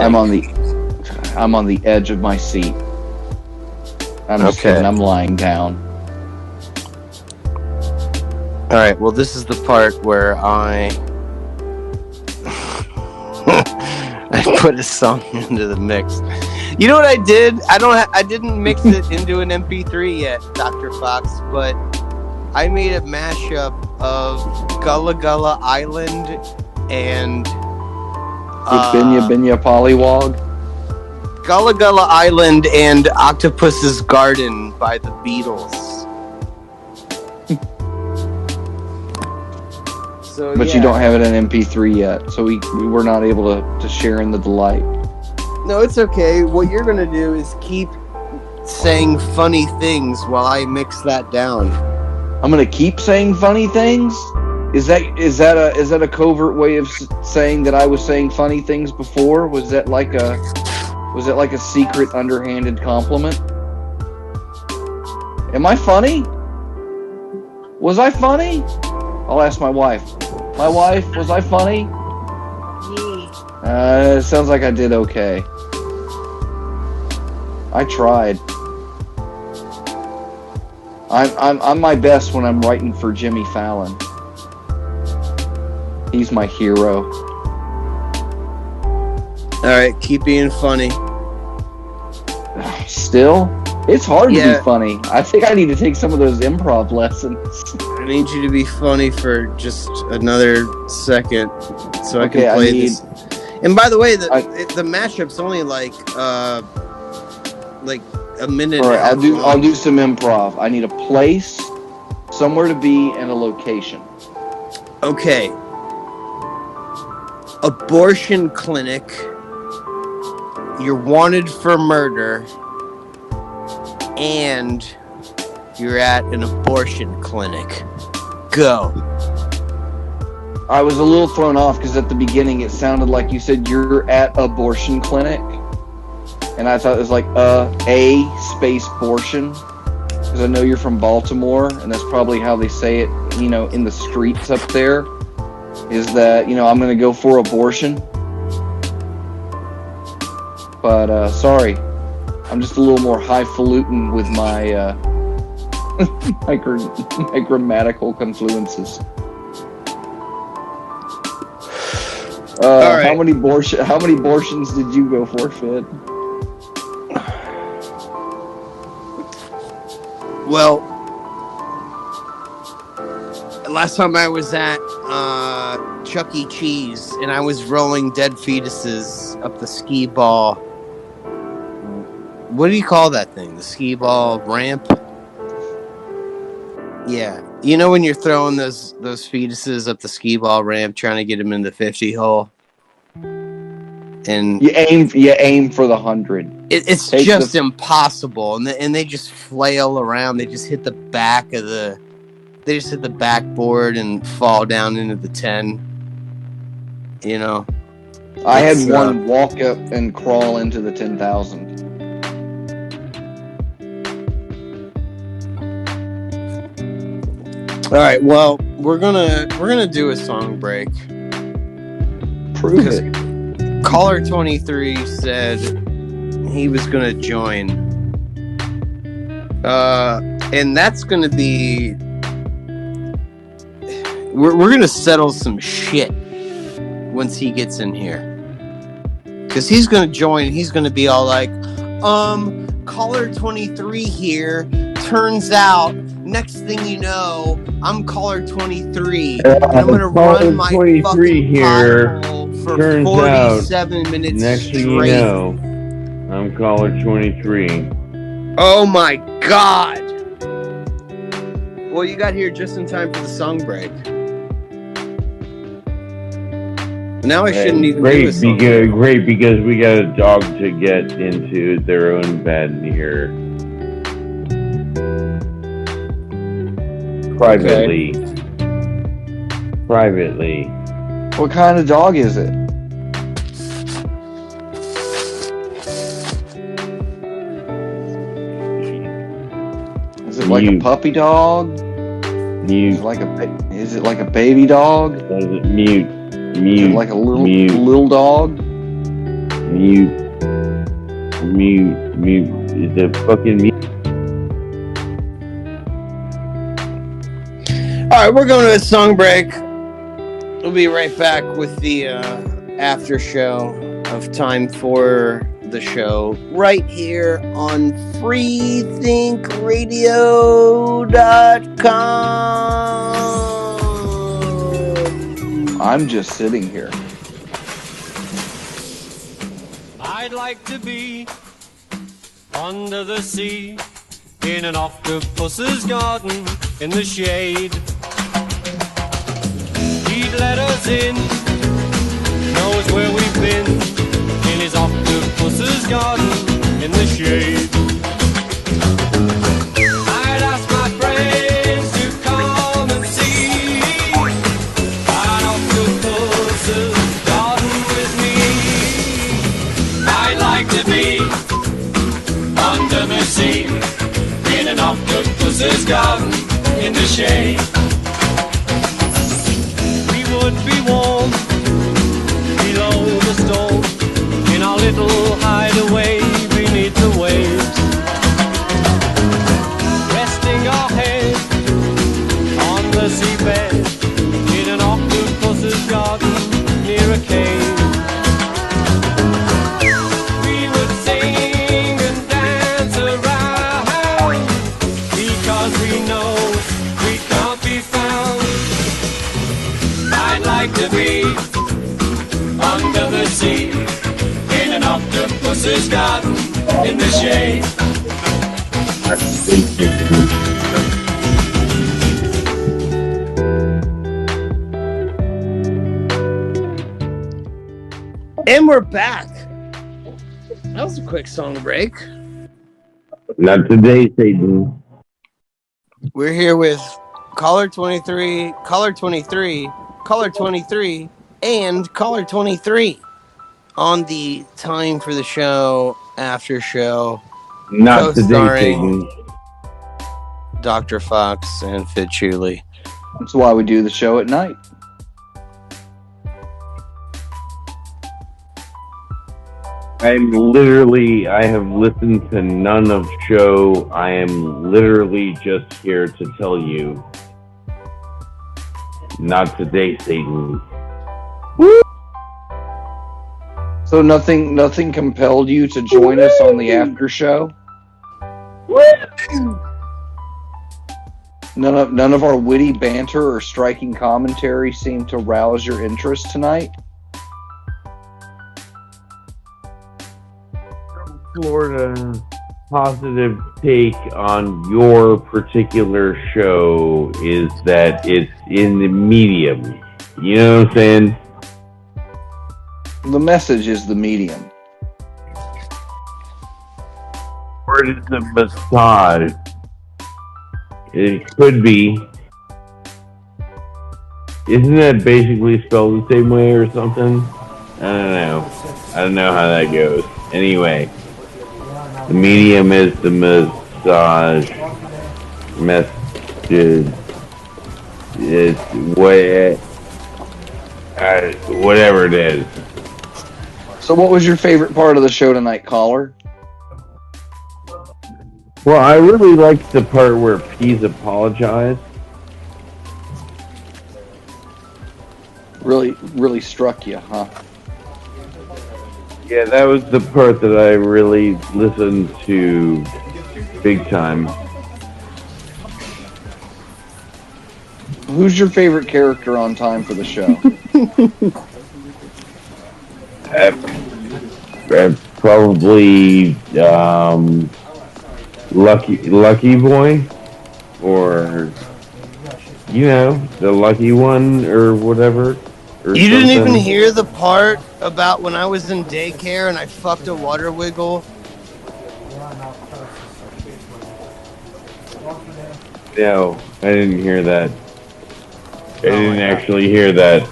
I'm on the edge of my seat. I'm just kidding, I'm lying down. All right. Well, this is the part where I put a song into the mix. You know what I did? I didn't mix it into an MP3 yet, Dr. Fox, but I made a mashup of Gullah Gullah Island and Binya Binya Pollywog. Gullah Gullah Island and Octopus's Garden by the Beatles. So, but you don't have it in MP3 yet, so we were not able to share in the delight. No, it's okay. What you're gonna do is keep saying funny things while I mix that down. I'm gonna keep saying funny things? Is that a covert way of saying that I was saying funny things before? Was that like a secret underhanded compliment? Am I funny? Was I funny? I'll ask my wife. My wife, was I funny? It sounds like I did okay. I tried. I'm my best when I'm writing for Jimmy Fallon. He's my hero. All right, keep being funny. Still, it's hard to be funny. I think I need to take some of those improv lessons. I need you to be funny for just another second, so I can play this. And by the way, the mashup's only like a minute. All right, I'll do some improv. I need a place, somewhere to be, and a location. Okay. Abortion clinic. You're wanted for murder, and you're at an abortion clinic. Go. I was a little thrown off because at the beginning it sounded like you said you're at abortion clinic, and I thought it was like a space abortion, because I know you're from Baltimore, and that's probably how they say it, in the streets up there, is that, I'm going to go for abortion. But, sorry, I'm just a little more highfalutin with my, my grammatical confluences. Right. How many abortions did you go for, Fidd? Well, last time I was at Chuck E. Cheese, and I was rolling dead fetuses up the skee ball. What do you call that thing? The skee ball ramp? Yeah. You know when you're throwing those fetuses up the skee ball ramp, trying to get them in the 50 hole? And you aim for the 100. It's just impossible, and they just flail around. They just hit the backboard and fall down into the 10. I had one walk up and crawl into the 10,000. All right, well, we're gonna do a song break. Prove it. Caller 23 said he was gonna join, and that's gonna be. We're gonna settle some shit once he gets in here, because he's gonna join. He's gonna be all like, Caller 23 here. Turns out, next thing you know, I'm Caller 23. And I'm gonna run my 23 here for 47 minutes next straight. Thing you know, I'm Caller 23. Oh my god! Well, you got here just in time for the song break. Now I shouldn't even do this. Great, because we got a dog to get into their own bed here. Privately. Okay. Privately. What kind of dog is it? it like a puppy dog? Mute. Is it like a baby dog? Is it mute? Is it like a little dog? Mute. Is it fucking mute? Alright, we're going to a song break. We'll be right back with the after show of Time for the Show right here on freethinkradio.com. I'm just sitting here. I'd like to be under the sea in an octopus's garden in the shade. He'd let us in, knows where we've been, in his octopus's garden in the shade. I'd ask my friends to come and see an octopus's garden with me. I'd like to be under the sea in an octopus's garden in the shade. Would be warm below the storm in our little hideaway beneath the waves, resting our head on the seabed in an octopus's garden near a cave. We would sing and dance around because we know we can't be found. I'd like to be under the sea in an octopus's garden in the shade. And we're back. That was a quick song break. Not today, Satan. We're here with Caller 23, and Caller 23 on the Time for the Show after show. Not today, Satan. Dr. Fox and Fidd Chuli. That's why we do the show at night. I have listened to none of show. I am literally just here to tell you. Not today, Satan. Woo! So nothing compelled you to join us on the after show? Woo! None of our witty banter or striking commentary seemed to rouse your interest tonight? Florida positive take on your particular show is that it's in the medium. You know what I'm saying? The message is the medium. Or is the massage? It could be. Isn't that basically spelled the same way or something? I don't know how that goes. Anyway. The medium is the massage message. It's whatever it is. So what was your favorite part of the show tonight, caller? Well, I really liked the part where Pease apologized. Really struck you, huh? Yeah, that was the part that I really listened to big time. Who's your favorite character on Time for the Show? Probably Lucky Boy, or the lucky one, or whatever. Or you didn't even hear the part about when I was in daycare and I fucked a water wiggle? No, I didn't hear that. I didn't actually hear that.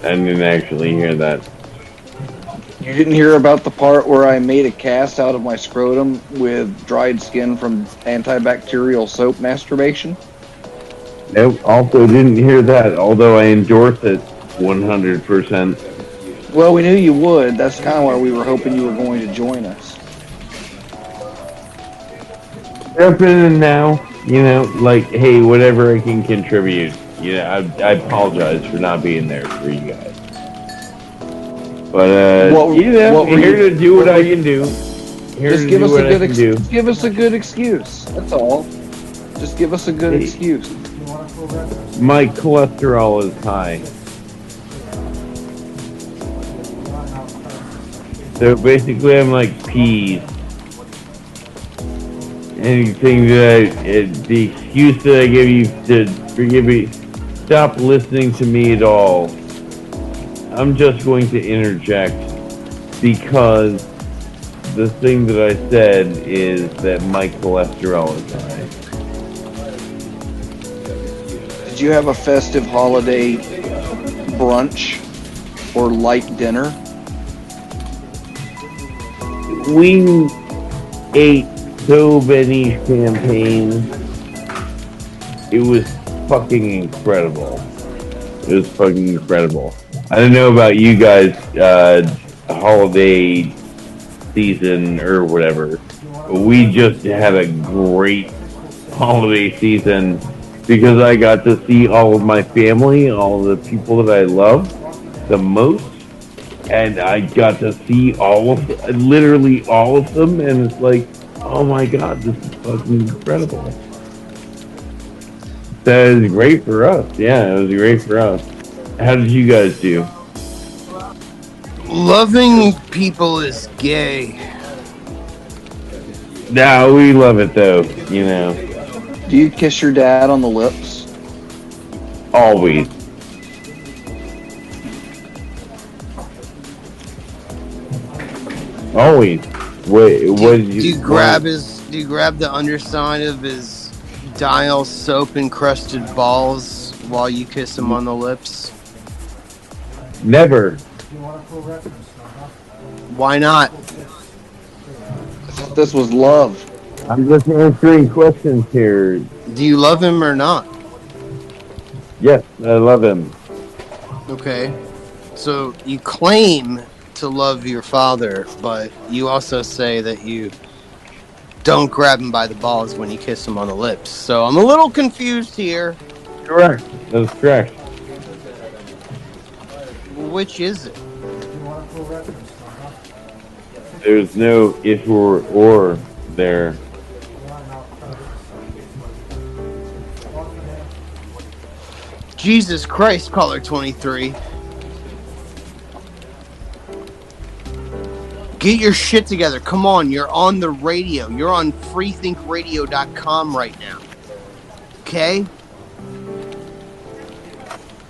You didn't hear about the part where I made a cast out of my scrotum with dried skin from antibacterial soap masturbation? Nope. Also, didn't hear that. Although I endorse it 100%. Well, we knew you would. That's kind of why we were hoping you were going to join us. Jump in now. You know, like, hey, whatever I can contribute. You know, I apologize for not being there for you guys. But you know, I'm here to do what I can do. Just give us a good give us a good excuse. That's all. Just give us a good excuse. My cholesterol is high. So basically, I'm like peas. Anything that the excuse that I give you to forgive me, stop listening to me at all. I'm just going to interject because the thing that I said is that my cholesterol is high. Did you have a festive holiday brunch or light dinner? We ate so many champagne. It was fucking incredible. It was fucking incredible. I don't know about you guys, holiday season or whatever. But we just had a great holiday season because I got to see all of my family, all of the people that I love the most. And I got to see literally all of them. And it's like, oh my God, this is fucking incredible. That was great for us. Yeah, it was great for us. How did you guys do? Loving people is gay. Nah, we love it though, you know. Do you kiss your dad on the lips? Always. Always. Wait, what did you? Do you grab the underside of his dial soap encrusted balls while you kiss him on the lips? Never. Why not? This was love. I'm just answering questions here. Do you love him or not? Yes, I love him. Okay. So you claim to love your father, but you also say that you don't grab him by the balls when you kiss him on the lips. So I'm a little confused here. Correct. That's correct. Which is it? There's no if or there. Jesus Christ, caller 23. Get your shit together. Come on, you're on the radio. You're on freethinkradio.com right now. Okay?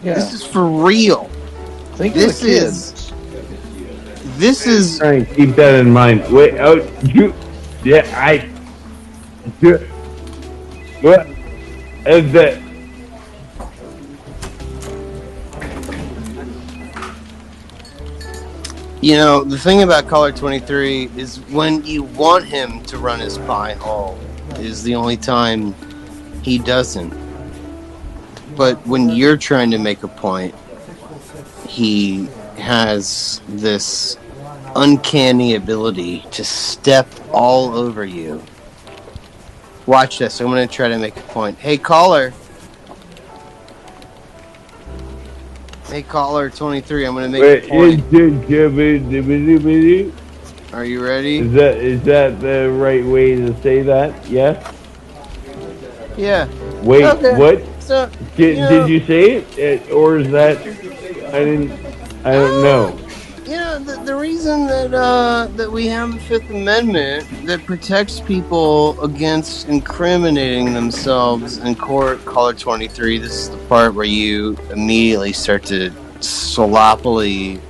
Yeah. This is for real. Think of the kids. This is Try and keep that in mind. Wait, what? Is that? You know, the thing about caller 23 is when you want him to run his pie hole is the only time he doesn't. But when you're trying to make a point, he has this uncanny ability to step all over you. Watch this. I'm going to try to make a point. Hey, caller. Hey, caller 23. I'm going to make a point. Are you ready? Is that the right way to say that? Yes? Yeah. Wait, Okay. what? So, did you say it? Or is that... I don't know. Yeah, the reason that we have the Fifth Amendment that protects people against incriminating themselves in court, caller 23, this is the part where you immediately start to sloppily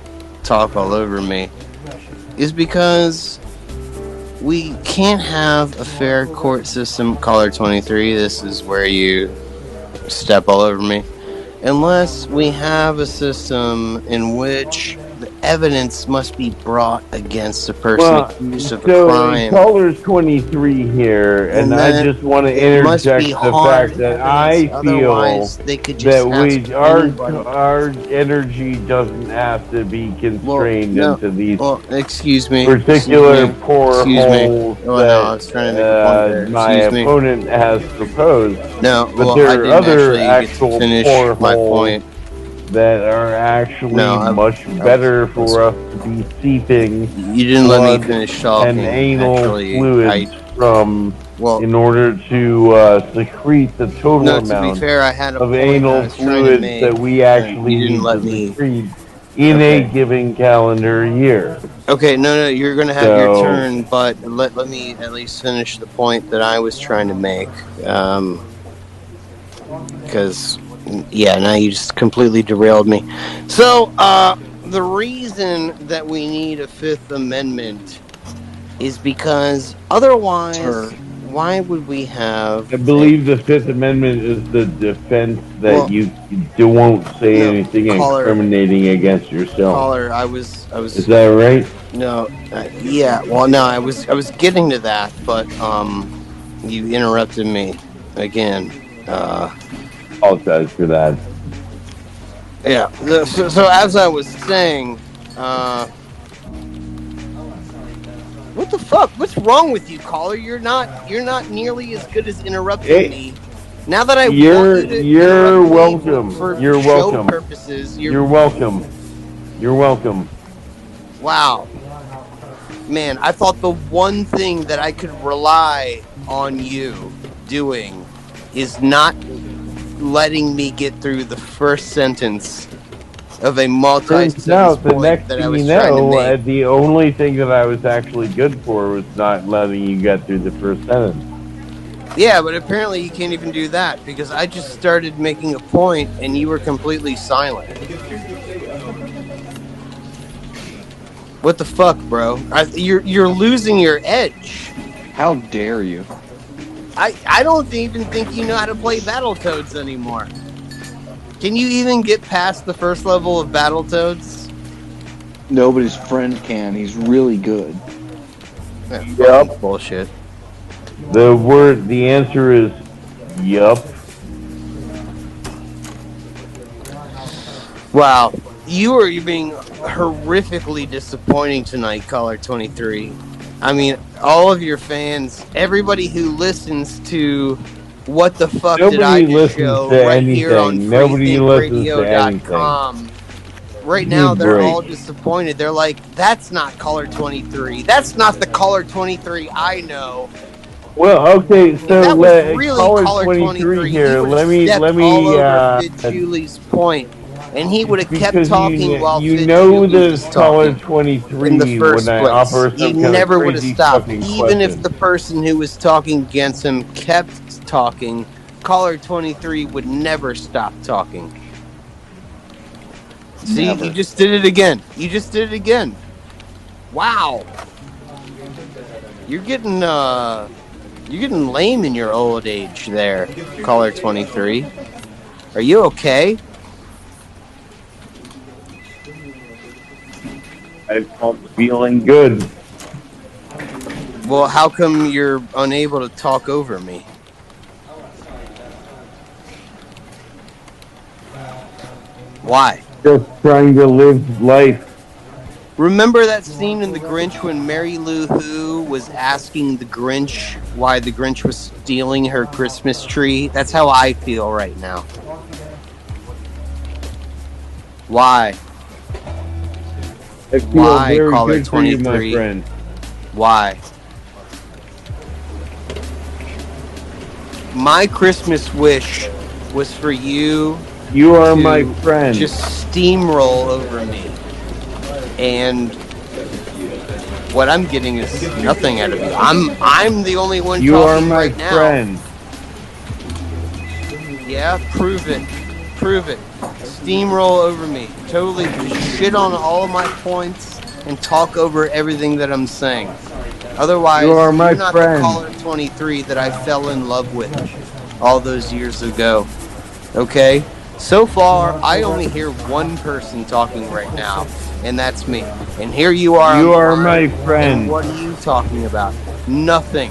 talk all over me, is because we can't have a fair court system, caller 23, this is where you step all over me, unless we have a system in which evidence must be brought against the person Well, accused of a so crime. caller's 23 here, and I then just want to it must be interject the hard fact that evidence, I feel otherwise they could that just ask anybody. our energy doesn't have to be constrained no. into these Well, excuse me. particular Excuse me. poor Excuse me. holes Oh, no, I was trying to make a point there. that my Excuse me. opponent has proposed. No, But well, there I are didn't other actually get to actual finish poor my holes point. that are actually No, much better for us to be seeping You didn't let me blood finish talking. and anal Actually, fluids from well, in order to secrete the total no. To be amount fair, I had a of point I anal was trying to fluids make, that we and actually you didn't need let to me. secrete in Okay. a given calendar year. Okay, no, you're gonna have your So- turn, but let me at least finish the point that I was trying to make. Because, yeah, now you just completely derailed me. So, the reason that we need a Fifth Amendment is because otherwise, why would we have? I believe the Fifth Amendment is the defense that you won't say anything incriminating against yourself. Caller, I was. Is that right? No, yeah. Well, no, I was getting to that, but you interrupted me again. Apologize for that. Yeah. So as I was saying, what the fuck? What's wrong with you, caller? You're not nearly as good as interrupting me. Now that you're welcome. For You're show welcome. purposes, You're welcome. You're welcome. Wow. Man, I thought the one thing that I could rely on you doing is not letting me get through the first sentence of a multi-sentence point that I was trying to make. The only thing that I was actually good for was not letting you get through the first sentence. Yeah, but apparently you can't even do that because I just started making a point and you were completely silent. What the fuck, bro? You're losing your edge. How dare you? I don't even think you know how to play Battletoads anymore. Can you even get past the first level of Battletoads? No, but his friend can. He's really good. Yep. Bullshit. The answer is yup. Wow. You're being horrifically disappointing tonight, Caller 23. I mean, all of your fans, everybody who listens to What the Fuck Did I Just Show right here on freethinkradio.com. Right now, they're all disappointed. They're like, that's not Caller 23. That's not the Caller 23 I know. Well, okay, so that was really Caller 23 here. Let me all over Vid Julie's point. And he would have kept talking while you know this Caller 23 in the first when place. I offer some He never would have stopped. Even if question. the person who was talking against him kept talking, Caller 23 would never stop talking. See, Never. you just did it again. Wow. You're getting lame in your old age there, Caller 23. Are you okay? I'm feeling good. Well, how come you're unable to talk over me? Why? Just trying to live life. Remember that scene in The Grinch when Mary Lou Who was asking the Grinch why the Grinch was stealing her Christmas tree? That's how I feel right now. Why? I feel Why, very Caller good for you, 23? my friend. Why? My Christmas wish was for you. You are my friend. Just steamroll over me. And what I'm getting is nothing out of you. I'm the only one you talking are my right friend. now. Yeah, prove it. Steamroll over me. Totally shit on all of my points and talk over everything that I'm saying. Otherwise, you're not friend. The Caller 23 that I fell in love with all those years ago. Okay? So far, I only hear one person talking right now, and that's me. And here you are. You on the are line, my friend. And what are you talking about? Nothing.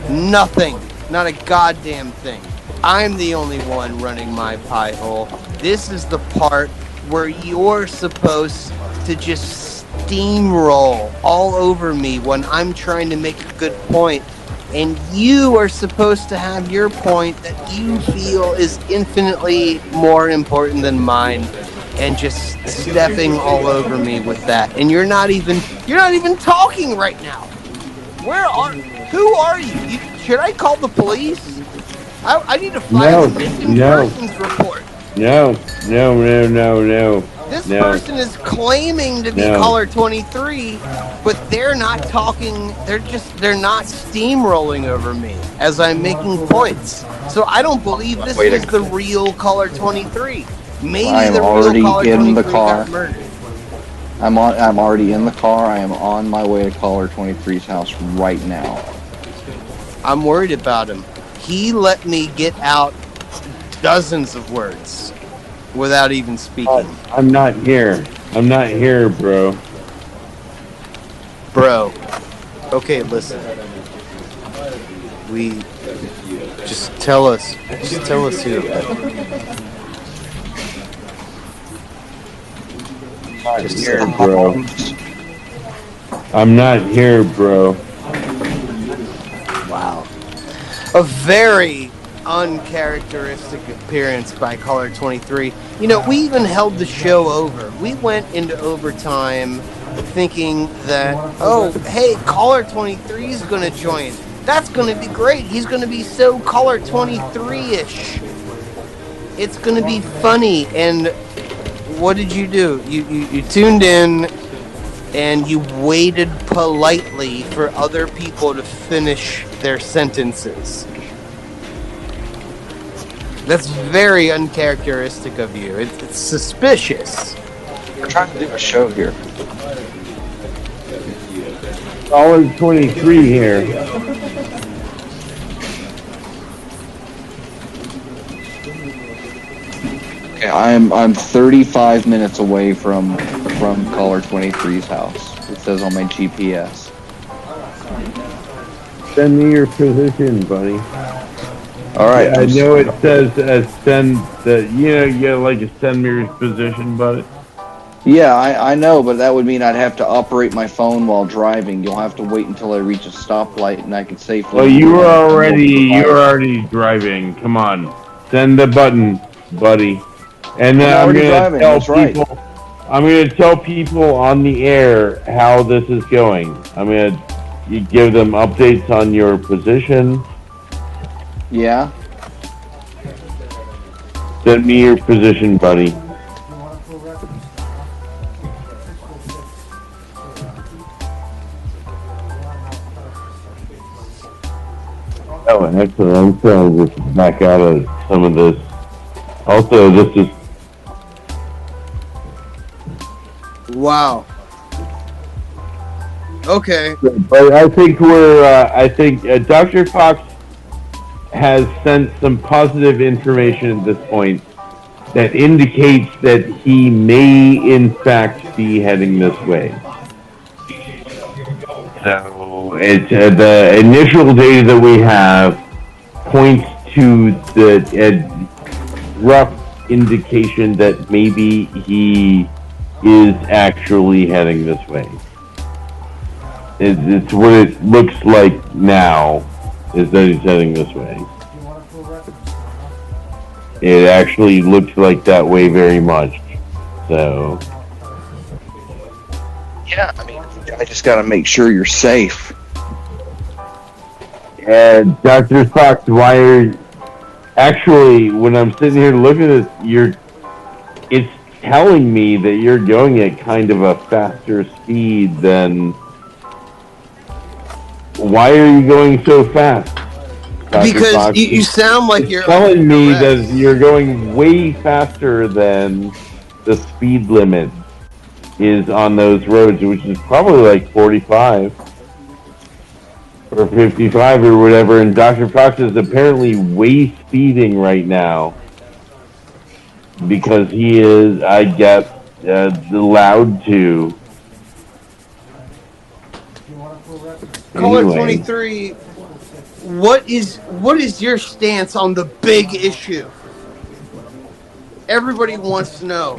Nothing. Not a goddamn thing. I'm the only one running my pie hole. This is the part where you're supposed to just steamroll all over me when I'm trying to make a good point. And you are supposed to have your point that you feel is infinitely more important than mine, and just stepping all over me with that. And you're not even talking right now. Who are you? Should I call the police? I need to file a missing persons report. No. This person is claiming to be caller 23, but they're not talking. They're not steamrolling over me as I'm making points. So I don't believe this is the real caller 23. Maybe I'm the real already caller in 23 the car. got murdered. I'm already in the car. I am on my way to caller 23's house right now. I'm worried about him. He let me get out dozens of words without even speaking. I'm not here, bro. Bro. Okay, listen. Just tell us who. Here, bro. I'm not here, bro. Wow. A very uncharacteristic appearance by caller 23. You know, we even held the show over. We went into overtime thinking that, oh, hey, caller 23 is going to join. That's going to be great. He's going to be so caller 23-ish. It's going to be funny. And what did you do? You tuned in and you waited politely for other people to finish their sentences. That's very uncharacteristic of you. It's suspicious. We're trying to do a show here. Caller 23 here. Okay, I'm 35 minutes away from caller 23's house. It says on my GPS. Send me your position, buddy. All right. I know it says send the send me your position, buddy. Yeah, I know, but that would mean I'd have to operate my phone while driving. You'll have to wait until I reach a stoplight, and I can safely. Well, you're already driving. Come on, send the button, buddy. And then I'm gonna tell people. I'm gonna tell people on the air how this is going. I'm gonna give them updates on your position. Yeah. Send me your position, buddy. Oh, actually, I'm trying to just back out of some of this. Also, this is... Wow. Okay. But I think Dr. Fox has sent some positive information at this point that indicates that he may, in fact, be heading this way. So, it's the initial data that we have points to the rough indication that maybe he is actually heading this way. It's what it looks like now, is that he's heading this way. It actually looks like that way very much. So... Yeah, I mean, I just got to make sure you're safe. And Dr. Fox, actually, when I'm sitting here looking at this, it's telling me that you're going at kind of a faster speed than... Why are you going so fast? Dr. Because Fox? you sound like you're telling me that you're going way faster than the speed limit is on those roads, which is probably like 45 or 55 or whatever, and Dr. Fox is apparently way speeding right now because he is, I guess, allowed to. Caller Anyway. 23, what is your stance on the big issue? Everybody wants to know.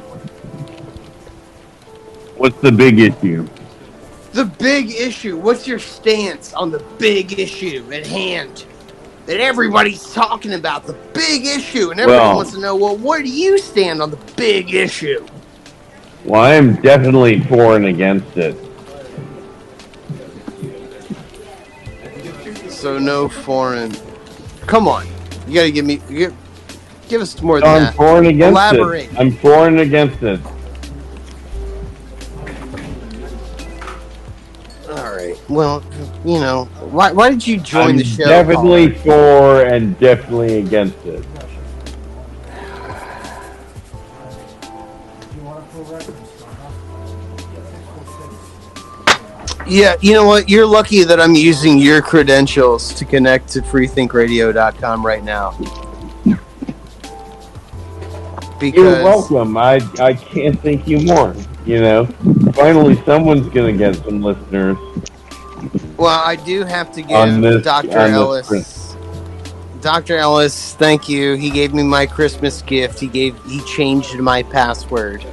What's the big issue? The big issue. What's your stance on the big issue at hand? That everybody's talking about, the big issue, and everybody wants to know, well, where do you stand on the big issue? Well, I am definitely for and against it. So no foreign. Come on, you gotta give us more than that. I'm for and against Elaborate. it. I'm for and against it. All right. Well, you know, why did you join the show? Definitely caller? for and definitely against it. Yeah, you know what? You're lucky that I'm using your credentials to connect to freethinkradio.com right now. Because You're welcome. I can't thank you more. You know, finally someone's gonna get some listeners. Well, I do have to give Dr. Ellis. Dr. Ellis, thank you. He gave me my Christmas gift. He changed my password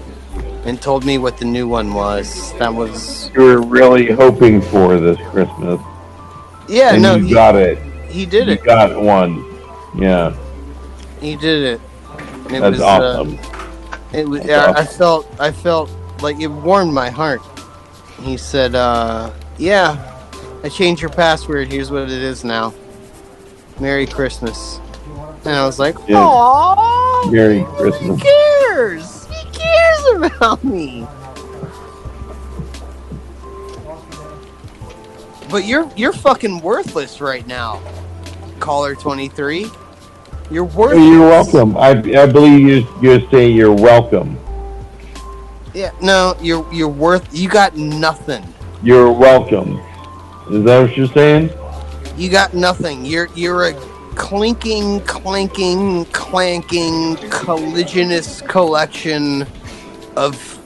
and told me what the new one was. That was. You were really hoping for this Christmas. Yeah, and no, you got it. He did it. You got one. Yeah. He did it. That's awesome. It was. That's I felt like it warmed my heart. He said, "Yeah, I changed your password. Here's what it is now. Merry Christmas." And I was like, "Aww, Merry Christmas." He cares. He cares about me. But you're fucking worthless right now, caller 23. You're worthless. You're welcome. I believe you're saying you're welcome. Yeah, no, you're worth. You got nothing. You're welcome. Is that what you're saying? You got nothing. You're a clinking, clanking, clanking, collisionous collection of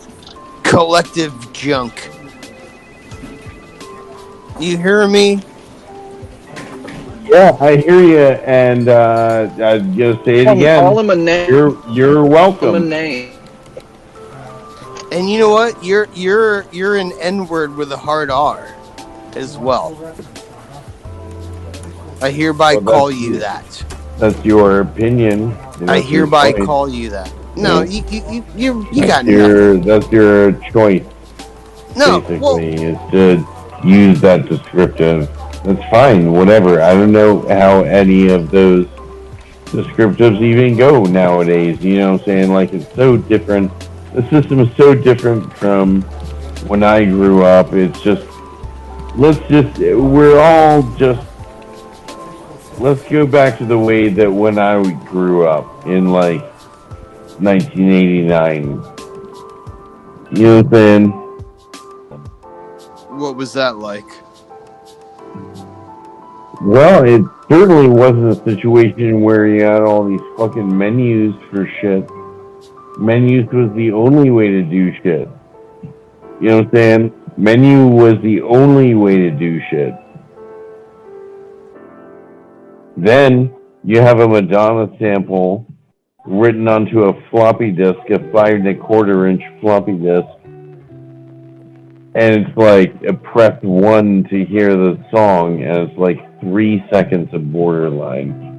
collective junk. You hear me? Yeah, I hear you, and I'm gonna say it again. Call him a name. You're welcome. Call him a name. And you know what? You're an N-word with a hard R as well. I hereby call you that. That's your opinion. I hereby call you that. No, you got nothing. That's your choice. No, basically, is to use that descriptive. That's fine, whatever. I don't know how any of those descriptives even go nowadays. You know what I'm saying? Like, it's so different. The system is so different from when I grew up. It's just, let's go back to the way that when I grew up in, like, 1989. You know what I'm saying? What was that like? Well, it certainly wasn't a situation where you had all these fucking menus for shit. Menus was the only way to do shit. You know what I'm saying? Menu was the only way to do shit. Then you have a Madonna sample written onto a floppy disk, a 5 1/4 inch floppy disk. And it's like, press 1 to hear the song, and it's like 3 seconds of Borderline.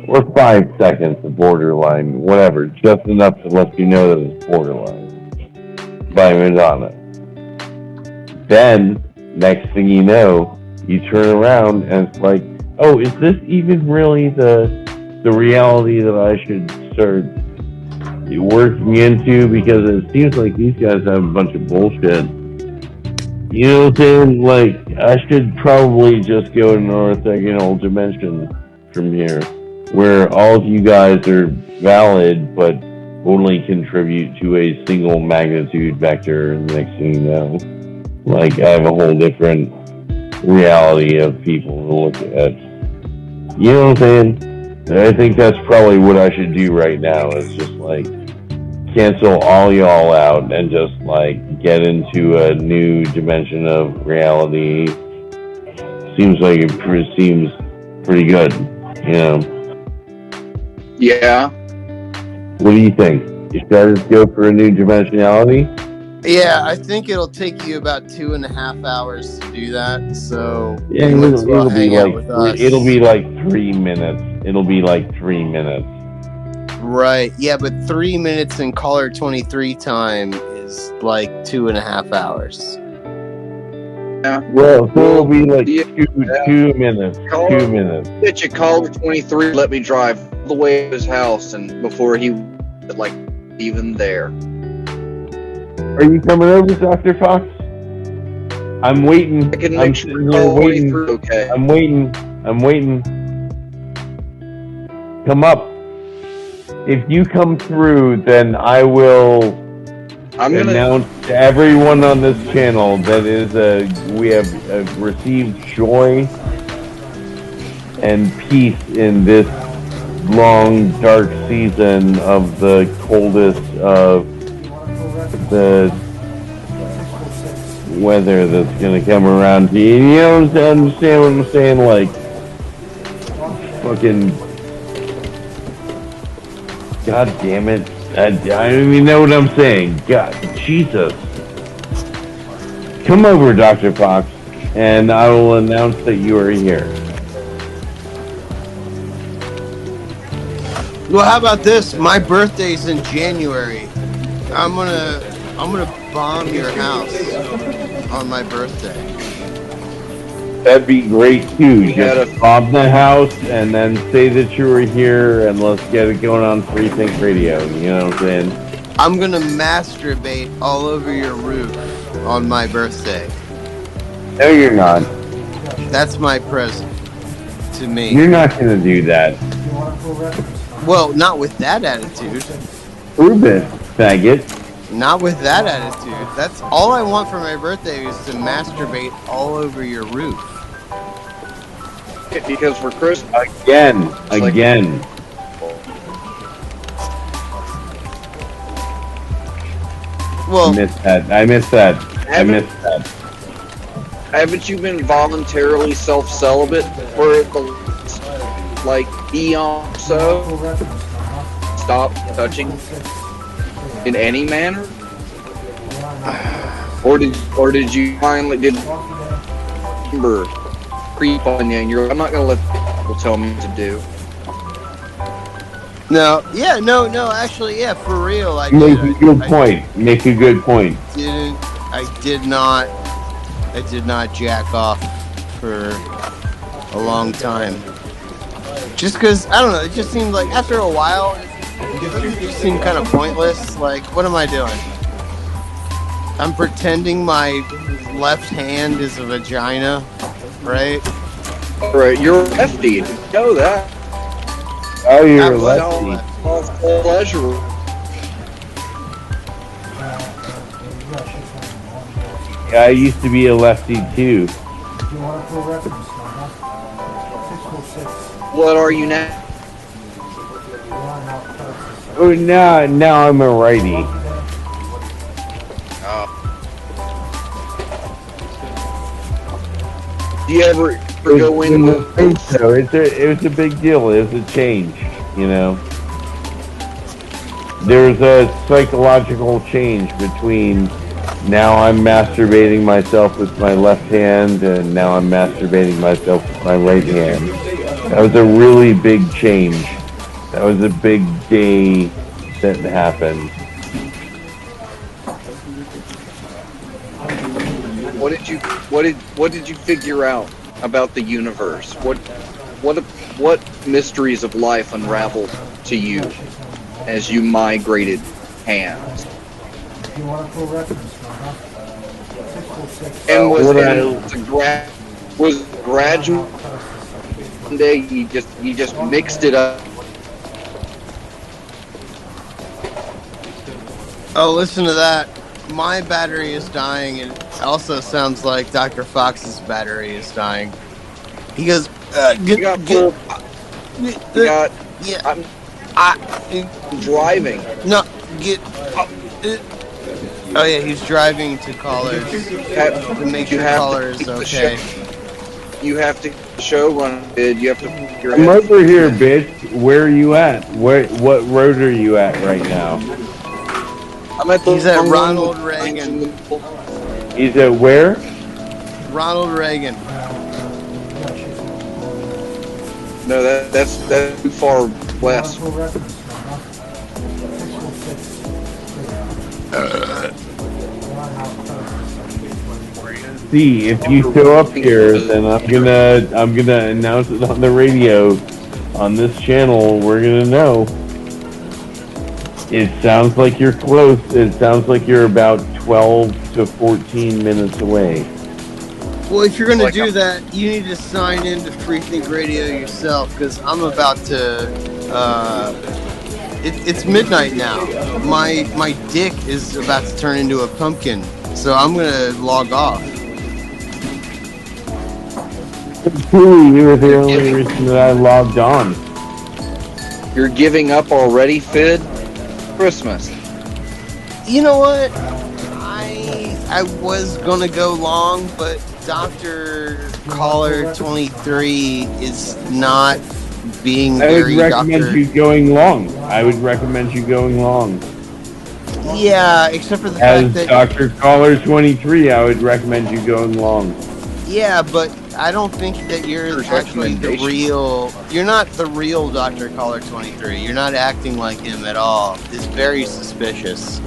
Or 5 seconds of Borderline, whatever. Just enough to let you know that it's Borderline by Madonna. Then, next thing you know, you turn around and it's like, oh, is this even really the reality that I should start working into? Because it seems like these guys have a bunch of bullshit. You know what I'm saying? Like, I should probably just go to an orthogonal dimension from here, where all of you guys are valid, but only contribute to a single magnitude vector. And next thing you know, like, I have a whole different reality of people to look at. You know what I'm saying? I think that's probably what I should do right now, is just, like, cancel all y'all out and just like get into a new dimension of reality. Seems like it seems pretty good, you know. Yeah. What do you think? You started to go for a new dimensionality? Yeah, I think it'll take you about 2.5 hours to do that. So Yeah, you might as well it'll be hang out like with us. it'll be like 3 minutes. It'll be like 3 minutes. Right. Yeah, but 3 minutes in caller 23 time is like 2.5 hours. Yeah. Well, so it'll be like Yeah. 2 minutes. Call 2 minutes. Get you caller 23. Let me drive all the way to his house, and before he like even there. Are you coming over, Dr. Fox? I'm waiting. I can I'm make sitting sure here all the way waiting. through. Okay. I'm waiting. I'm waiting. Come up. If you come through, then I will I'm gonna. announce to everyone on this channel that we have received joy and peace in this long, dark season of the coldest of the weather that's gonna come around to you. You know, understand what I'm saying? Like, fucking, god damn it. I don't even know what I'm saying. God, Jesus. Come over, Dr. Fox, and I will announce that you are here. Well, how about this? My birthday's in January. I'm gonna bomb your house on my birthday. That'd be great too. gotta- Just bomb the house and then say that you were here, and let's get it going on Free Think Radio. You know what I'm saying? I'm gonna masturbate all over your roof on my birthday. No, you're not. That's my present to me. You're not gonna do that. Well, not with that attitude. Prove it, faggot. Not with that attitude. That's all I want for my birthday is to masturbate all over your roof. Because for Christmas, Again. I Well, missed that. I missed that. haven't you been voluntarily self-celibate for the like eon or so? Stop touching in any manner, or did you finally remember creep on you? And I'm not gonna let people tell me what to do. no. Actually, yeah, for real. I Make did. a good point. Make a good point. I did not jack off for a long time. Just because, I don't know, it just seemed like after a while, it just seemed kind of pointless. Like, what am I doing? I'm pretending my left hand is a vagina, right? All right, you're lefty. You know that. Oh, you're I'm lefty. All pleasure. Yeah, I used to be a lefty too. What are you now? Oh, now I'm a righty. Do you ever go in with? So it was a big deal. It was a change, you know. There was a psychological change between now I'm masturbating myself with my left hand and now I'm masturbating myself with my right hand. That was a really big change. That was a big day that happened. What did you figure out about the universe? What mysteries of life unraveled to you as you migrated hands? And was gradual one day you just mixed it up? Oh, listen to that. My battery is dying, and it also sounds like Dr. Fox's battery is dying. He goes, You got full. You got. yeah. I'm driving. No, get. Oh yeah, he's driving to callers to make sure caller is okay. You have to show run. You have to. I'm over here, bitch. Where are you at? What road are you at right now? He's at Ronald Reagan. He's at where? Ronald Reagan. No, that's too far west. See, if you show up here, then I'm gonna announce it on the radio, on this channel. We're gonna know. It sounds like you're close. It sounds like you're about 12 to 14 minutes away. Well, if you're gonna do that, you need to sign in to Free Think Radio yourself, because I'm about to. It's midnight now. My dick is about to turn into a pumpkin, so I'm gonna log off. Truly, you were the only reason that I logged on. You're giving up already, Fidd? Christmas. You know what? I was gonna go long, but Dr. Caller 23 is not being very. I would recommend you going long. I would recommend you going long. Yeah, except for the fact that Dr. Caller 23, I would recommend you going long. Yeah, but I don't think that you're actually the real. You're not the real Dr. Caller 23. You're not acting like him at all. It's very suspicious.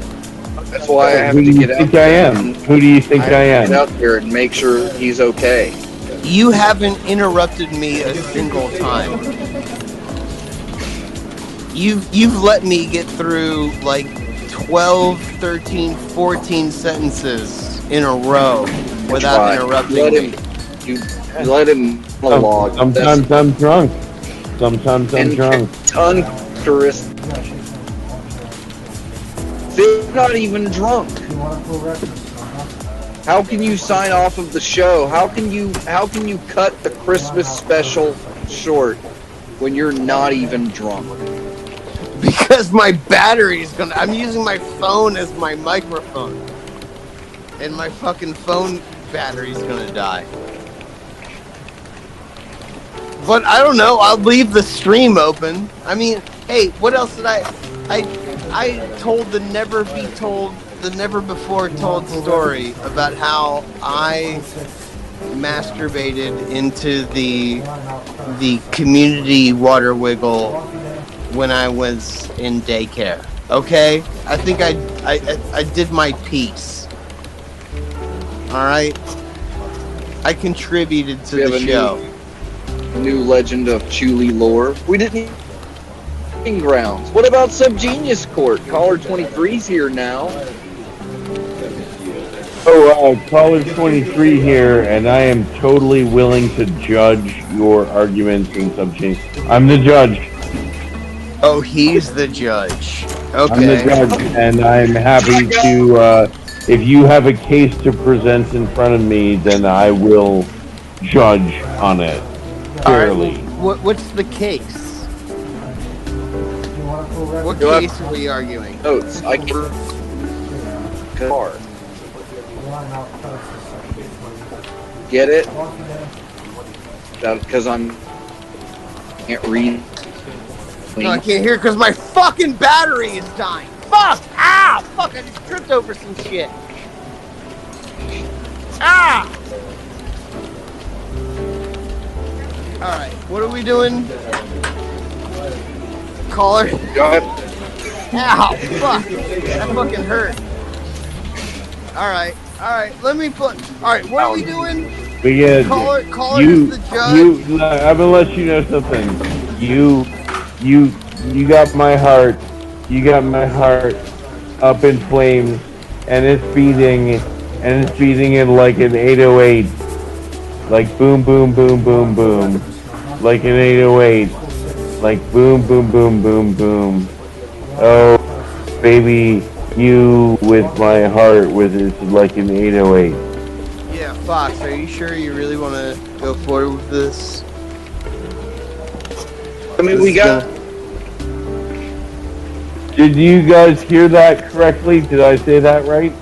That's why I have to get out there. Who do you think I am? Get out there and make sure he's okay. You haven't interrupted me a single time. You've let me get through like 12, 13, 14 sentences in a row without interrupting me. You let him log. Sometimes I'm drunk. Sometimes I'm drunk. Uncharacteristic. They're not even drunk. How can you sign off of the show? How can you cut the Christmas special short when you're not even drunk? Because my battery is gonna. I'm using my phone as my microphone, and my fucking phone battery's gonna die. But I don't know. I'll leave the stream open. I mean, hey, what else did I told the never before told story about how I masturbated into the community water wiggle when I was in daycare. Okay, I think I did my piece. All right, I contributed to the show. New legend of Chuli lore. We didn't even grounds. What about Subgenius Court? Caller 23's here now. Caller 23 here, and I am totally willing to judge your arguments in Subgenius. I'm the judge. Oh, he's the judge. Okay. I'm the judge, and I'm happy to, if you have a case to present in front of me, then I will judge on it fairly. Right, what's the case? What case are we arguing? Notes. I can. Car. Get it? Because can't read. No, I can't hear because my fucking battery is dying. Fuck! Ah! Fuck! I just tripped over some shit. Ah! All right, what are we doing? Caller. Go ahead. Ow! Fuck! That fucking hurt. All right. Let me put. All right, what are we doing? Caller is the judge. I'm gonna let you know something. You got my heart. You got my heart up in flames, and it's beating in like an 808, like boom, boom, boom, boom, boom, like an 808, like boom, boom, boom, boom, boom. Oh, baby, you with my heart with it's like an 808. Yeah, Fox, are you sure you really want to go forward with this? I mean, we got Did you guys hear that correctly? Did I say that right?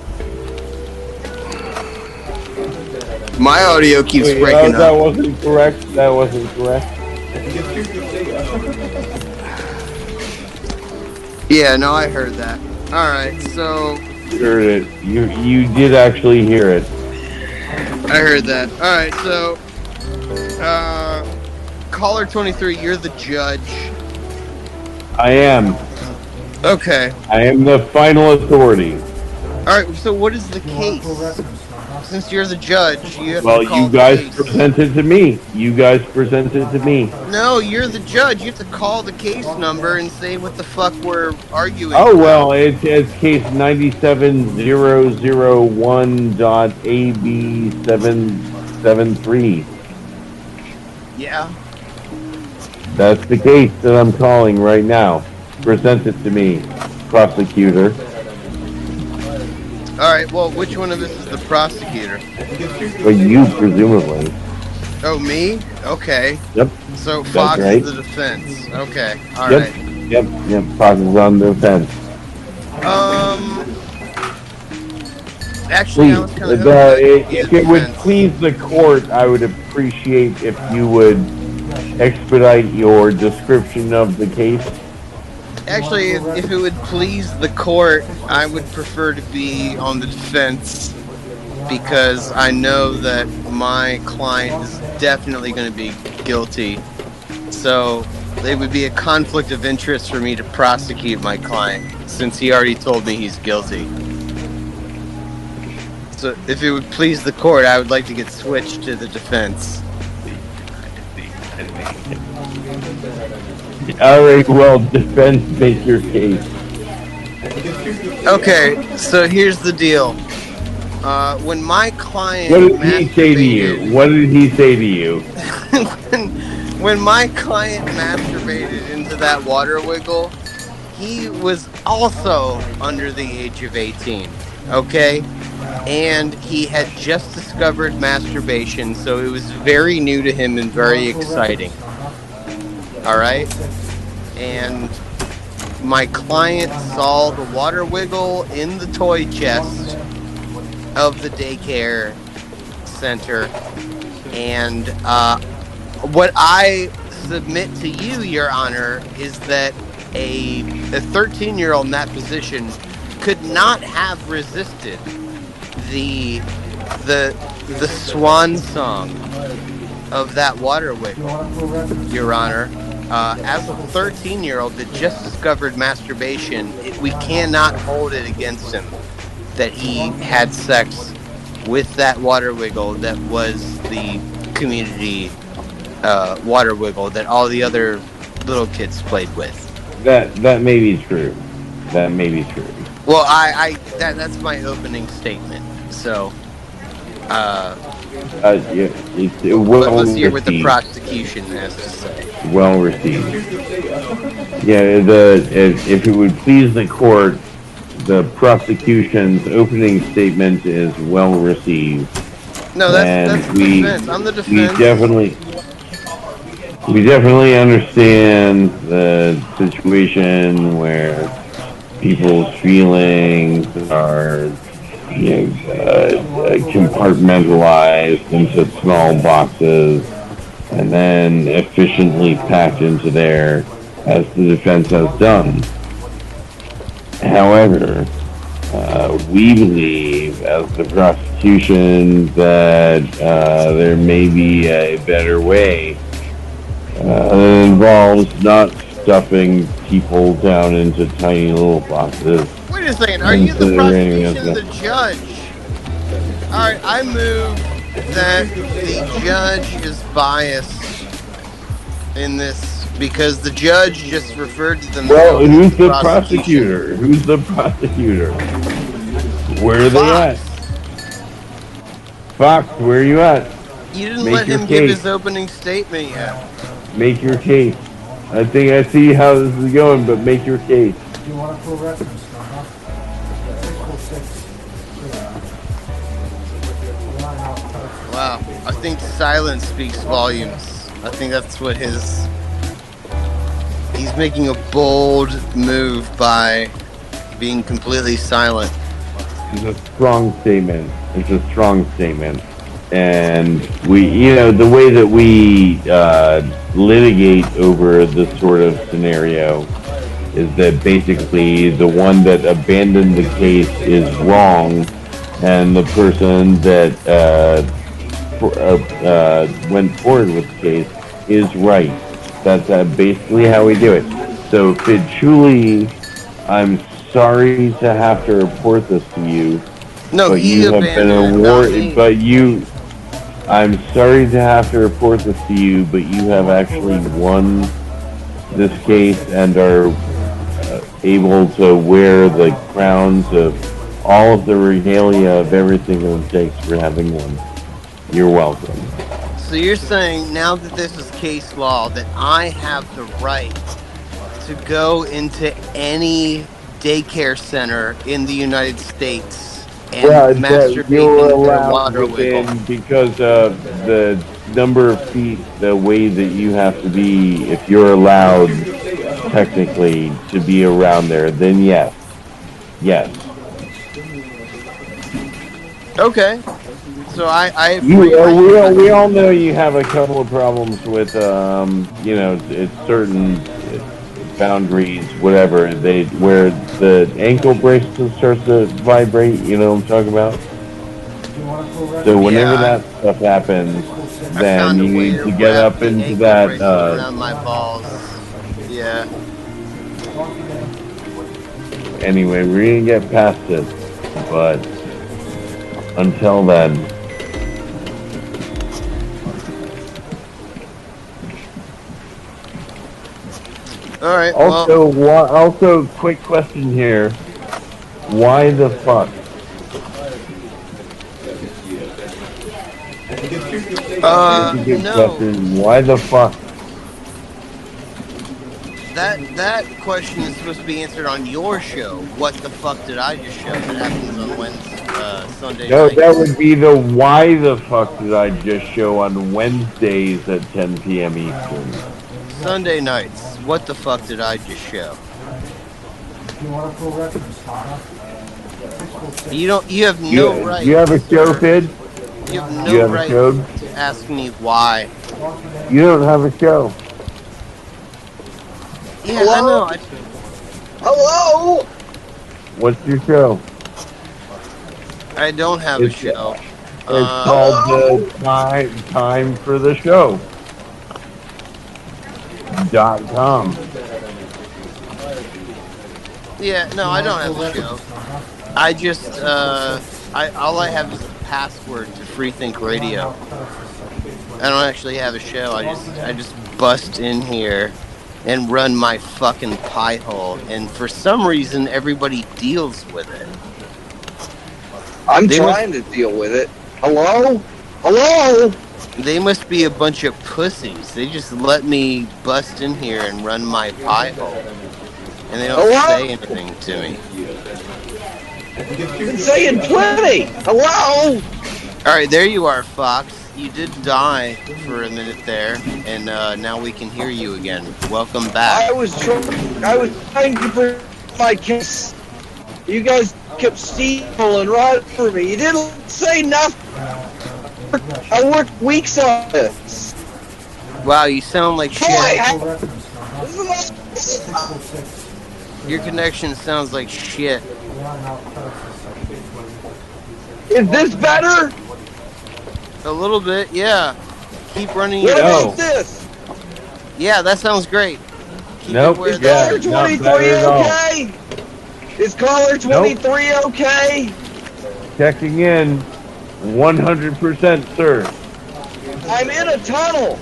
My audio keeps Wait, breaking that up. wasn't correct. That wasn't correct. Yeah, no, I heard that. All right, so You heard it. You did actually hear it. I heard that. All right, so caller 23, you're the judge. I am. Okay. I am the final authority. All right, so what is the case? Since you're the judge, you have Well, to call you the guys case. presented to me. You guys presented to me. No, you're the judge. You have to call the case number and say what the fuck we're arguing Oh about. well, it's case 97001.AB773. Yeah. That's the case that I'm calling right now. Present it to me, prosecutor. All right, well, which one of us is the prosecutor? Well, you presumably. Oh, me? Okay. Yep. So Fox right. is the defense. Okay. All Yep. right. Yep. Fox is on the defense. Actually, I was Please, kind of hoping if it would please the court, I would appreciate if you would expedite your description of the case. Actually, if it would please the court, I would prefer to be on the defense because I know that my client is definitely going to be guilty. So it would be a conflict of interest for me to prosecute my client since he already told me he's guilty. So if it would please the court, I would like to get switched to the defense. All right, well, defense, make your case. Okay, so here's the deal. When my client What did he say to you? What did he say to you? when my client masturbated into that water wiggle, he was also under the age of 18, okay? And he had just discovered masturbation, so it was very new to him and very exciting. All right? And my client saw the water wiggle in the toy chest of the daycare center. And what I submit to you, Your Honor, is that a 13-year-old in that position could not have resisted the swan song of that water wiggle, Your Honor. As a 13-year-old that just discovered masturbation, we cannot hold it against him that he had sex with that water wiggle that was the community water wiggle that all the other little kids played with. That may be true. That may be true. Well, that's my opening statement. So, Let's let's hear what the prosecution has to say. Well received. Yeah, if it would please the court, the prosecution's opening statement is well received. No, that's the defense. I'm the defense. We definitely understand the situation where people's feelings are compartmentalized into small boxes and then efficiently packed into there, as the defense has done. However, we believe, as the prosecution, that there may be a better way that involves not stuffing people down into tiny little boxes. Wait a second, are you the prosecution or the judge? Alright, I move that the judge is biased in this because the judge just referred to them. Well, who's the prosecutor? Who's the prosecutor? Where are they at? Fox, where are you at? You didn't let him give his opening statement yet. Make your case. I think I see how this is going, but make your case. Do you want a full reference number? 646. Wow, I think silence speaks volumes. I think that's what his He's making a bold move by being completely silent. It's a strong statement. It's a strong statement. And the way that we litigate over this sort of scenario is that basically the one that abandoned the case is wrong, and the person that went forward with the case is right. That's basically how we do it. So, Fidd, I'm sorry to have to report this to you. No, but he you have been abandoned, not me. awarded. I'm sorry to have to report this to you, but you have actually won this case and are able to wear the crowns of all of the regalia of everything that it takes for having won. You're welcome. So you're saying now that this is case law that I have the right to go into any daycare center in the United States and masturbate you're in their allowed water wiggle? because of the number of feet, the way that you have to be, if you're allowed technically to be around there, then yes. Okay. So I have We free reign. we all know you have a couple of problems with it's certain boundaries, whatever where the ankle bracelet starts to vibrate. You know what I'm talking about. So whenever that stuff happens, I then found a you way need to to get wrap up the into ankle that. bracelet around my balls. Yeah. Anyway, we're gonna get past it, but until then. All right. Also, quick question here: why the fuck? No. Question. Why the fuck? That question is supposed to be answered on your show. What the fuck did I just show? That happens on Wednesday, Sunday No, nights. that would be the why the fuck did I just show on Wednesdays at 10 p.m. Eastern. Sunday nights. What the fuck did I just show? You have no right. You have a show, sir. Fidd? You have no right to ask me why. You don't have a show. Yeah, hello? I know. Hello? What's your show? I don't have a show. It's called the Time for the Show. .com. Yeah, no, I don't have a show. I just all I have is the password to Freethink Radio. I don't actually have a show. I just bust in here and run my fucking pie hole, and for some reason everybody deals with it. I'm trying to deal with it. Hello? Hello? They must be a bunch of pussies. They just let me bust in here and run my pie hole, and they don't say anything to me. You've been saying plenty. Hello? All right, there you are, Fox. You did die for a minute there, and now we can hear you again. Welcome back. I was trying to bring my kiss. You guys kept stealing right for me. You didn't say nothing. I worked weeks on this. Wow, you sound like shit. Your connection sounds like shit. Is this better? A little bit, yeah. Keep running What your about this? Yeah, that sounds great. Nope. Is caller 23 okay? Is caller 23 okay? Checking in. 100%, sir. I'm in a tunnel.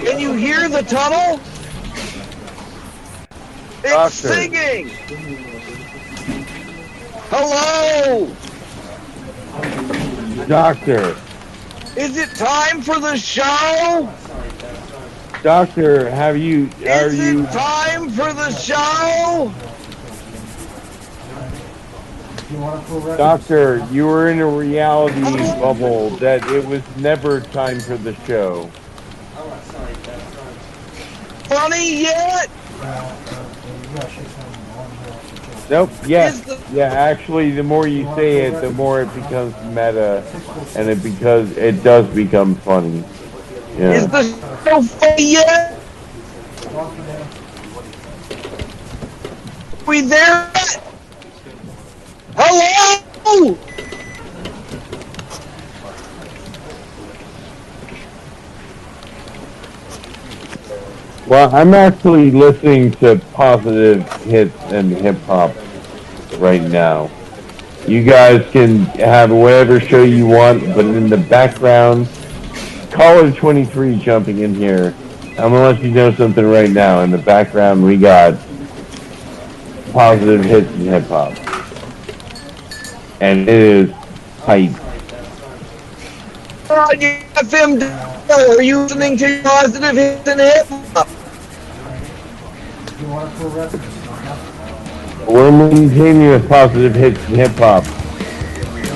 Can you hear the tunnel? It's singing. Hello. Doctor. Is it time for the show? Doctor, Is it time for the show? Doctor, you were in a reality bubble that it was never time for the show. funny yet? Nope. Yes. Is the- Yeah. Actually, the more you say it, the more it becomes meta, and it does become funny. Yeah. Is the show funny yet? We there yet? Hello? Well, I'm actually listening to positive hits and hip hop right now. You guys can have whatever show you want, but in the background, caller 23 jumping in here. I'm gonna let you know something right now. In the background, we got positive hits and hip hop, and it is tight. On your FM dial, are you listening to positive hits and hip hop? You want a full reference number? We're maintaining a positive hits and hip hop.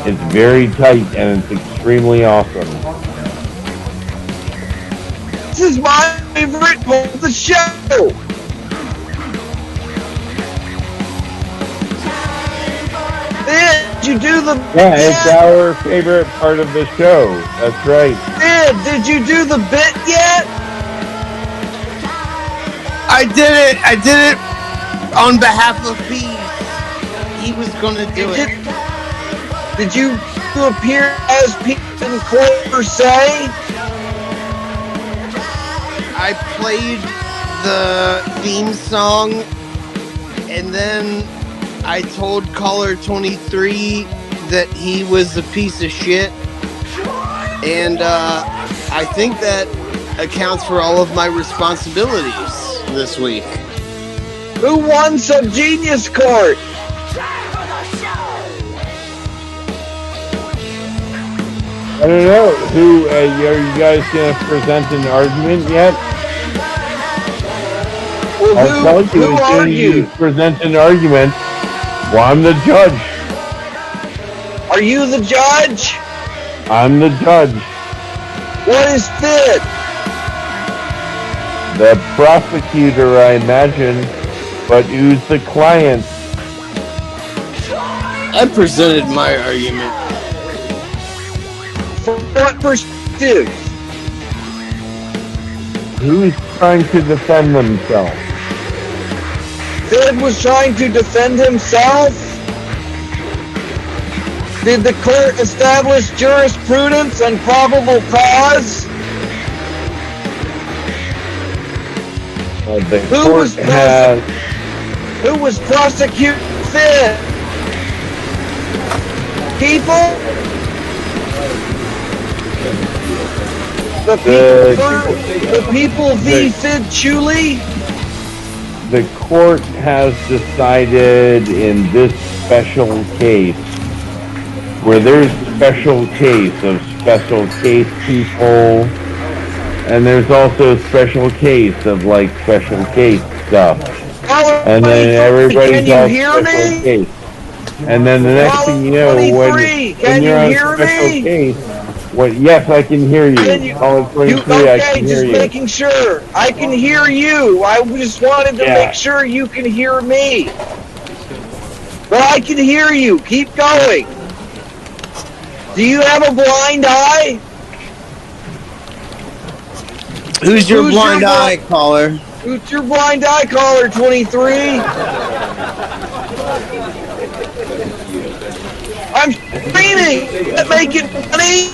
It's very tight and it's extremely awesome. This is my favorite part of the show. Did you do the Yeah, it's bit? our favorite part of the show. That's right. Did you do the bit yet? I did it. I did it on behalf of Peace. He was gonna do it. Did you appear as Pete and Clover say? I played the theme song, and then I told caller 23 that he was a piece of shit, and I think that accounts for all of my responsibilities this week. Who won some Genius Court? I don't know. Who are you guys gonna present an argument yet? Well, I'll tell you who as soon as you argued? present an argument. Well, I'm the judge. Are you the judge? I'm the judge. What is Fidd? The prosecutor, I imagine. But who's the client? I presented my argument. From what perspective? Who's trying to defend themselves? Fidd was trying to defend himself? Did the court establish jurisprudence and probable cause? The Who court was has. Who was prosecuting Fidd? People? The people v. Fidd Chuli? The court has decided in this special case, where there's special case of special case people, and there's also special case of like special case stuff, and then everybody's all special case. And then the next thing you know, when you're on special case, yes, I can hear you. Call it 23, I can hear just you. making sure. I can hear you. I just wanted to make sure you can hear me. But I can hear you. Keep going. Do you have a blind eye? Who's your blind eye, caller? Who's your blind eye, caller 23? I'm screaming at making money.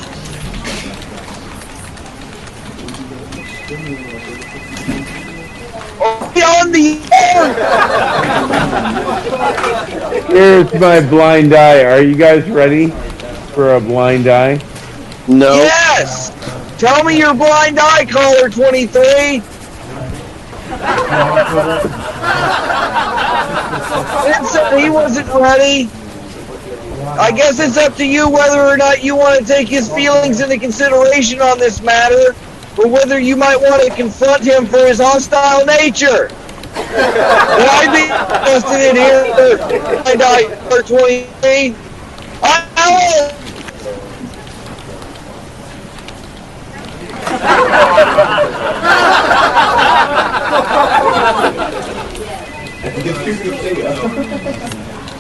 On the air. Here's my blind eye. Are you guys ready for a blind eye? No. Yes. Tell me your blind eye, caller 23. Vincent, he wasn't ready. I guess it's up to you whether or not you want to take his feelings into consideration on this matter, or whether you might want to confront him for his hostile nature. Would I be interested in here? Blind eye, caller 23.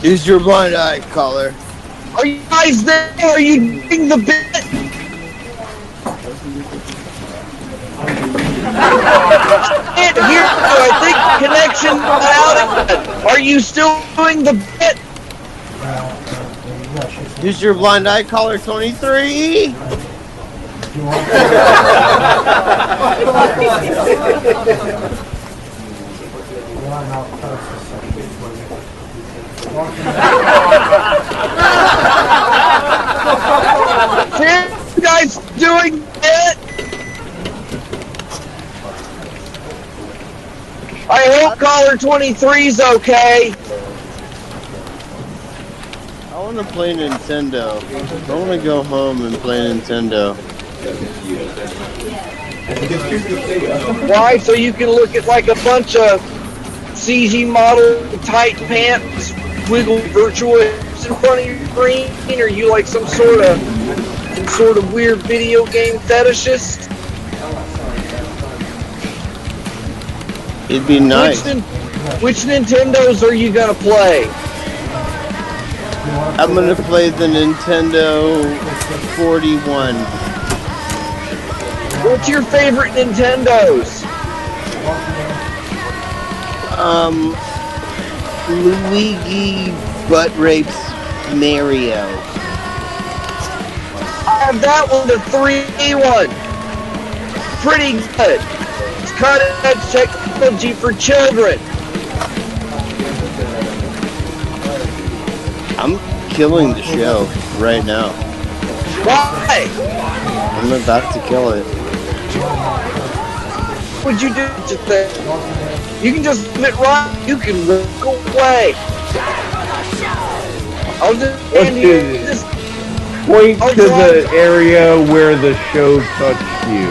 Use your blind eye, caller. Are you guys there? Are you doing the bit? Can't hear you. I think connection got out again. Are you still doing the bit? Use your blind eye, caller 23. You guys doing it? I hope caller 23's okay. I want to play Nintendo. I want to go home and play Nintendo. Why? So you can look at like a bunch of CG model tight pants, wiggle virtual hips in front of your screen? Are you like some sort of weird video game fetishist? It'd be nice. Which Nintendos are you gonna play? I'm gonna play the Nintendo 41. What's your favorite Nintendos? Luigi Butt Rapes Mario. I have that one, the 3D one. Pretty good. It's cutting-edge technology for children. I'm killing the show right now. Why? I'm about to kill it. What would you do to that? You can just let it run. You can walk away. I'll just stand here. Just point to the area where the show touched you.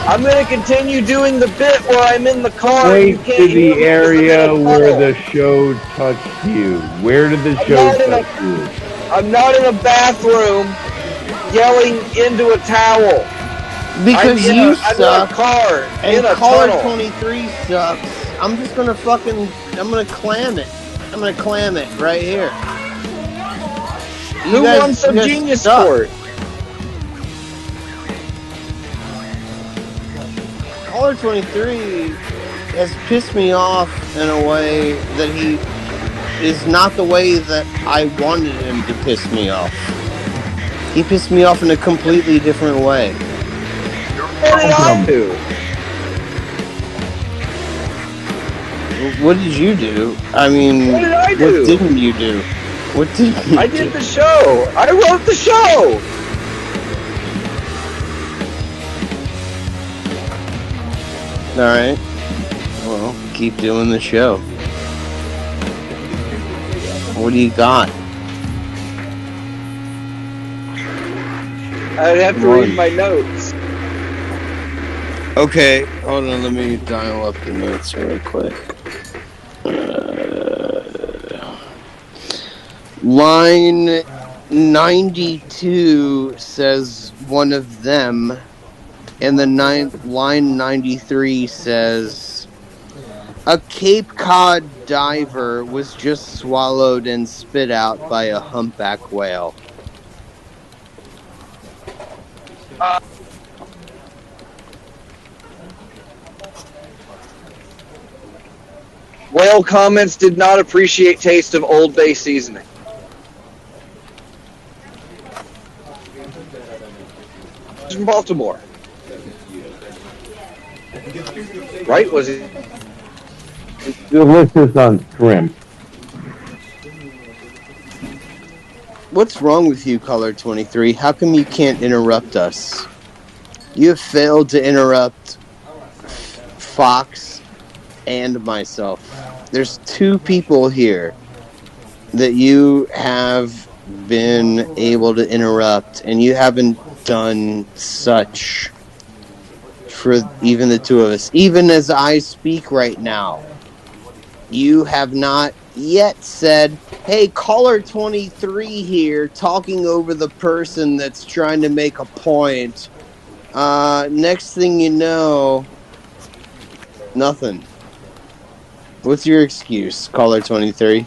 I'm going to continue doing the bit where I'm in the car. Point to the area where the show touched you. Where did the show touch you? I'm not in a bathroom yelling into a towel. Because you suck. I'm in a car. And in a caller tunnel. 23 sucks. I'm just gonna I'm gonna clam it. I'm gonna clam it right here. Who won some genius sport? Caller 23 has pissed me off in a way that he is not the way that I wanted him to piss me off. He pissed me off in a completely different way. What did I do? What did you do? I mean, what did I do? What didn't you do? What didn't you do? I did the show. I wrote the show. Alright. Well, keep doing the show. What do you got? I'd have to read my notes. Okay, hold on, let me dial up the notes real quick. Line 92 says one of them, and the line 93 says a Cape Cod diver was just swallowed and spit out by a humpback whale. Whale comments did not appreciate taste of Old Bay seasoning. He's from Baltimore. Right? Was he? Delicious on shrimp. What's wrong with you, Caller 23? How come you can't interrupt us? You have failed to interrupt Fox and myself. There's two people here that you have been able to interrupt, and you haven't done such for even the two of us. Even as I speak right now, you have not yet said, hey, Caller 23 here, talking over the person that's trying to make a point. Next thing you know, Nothing. What's your excuse, caller 23?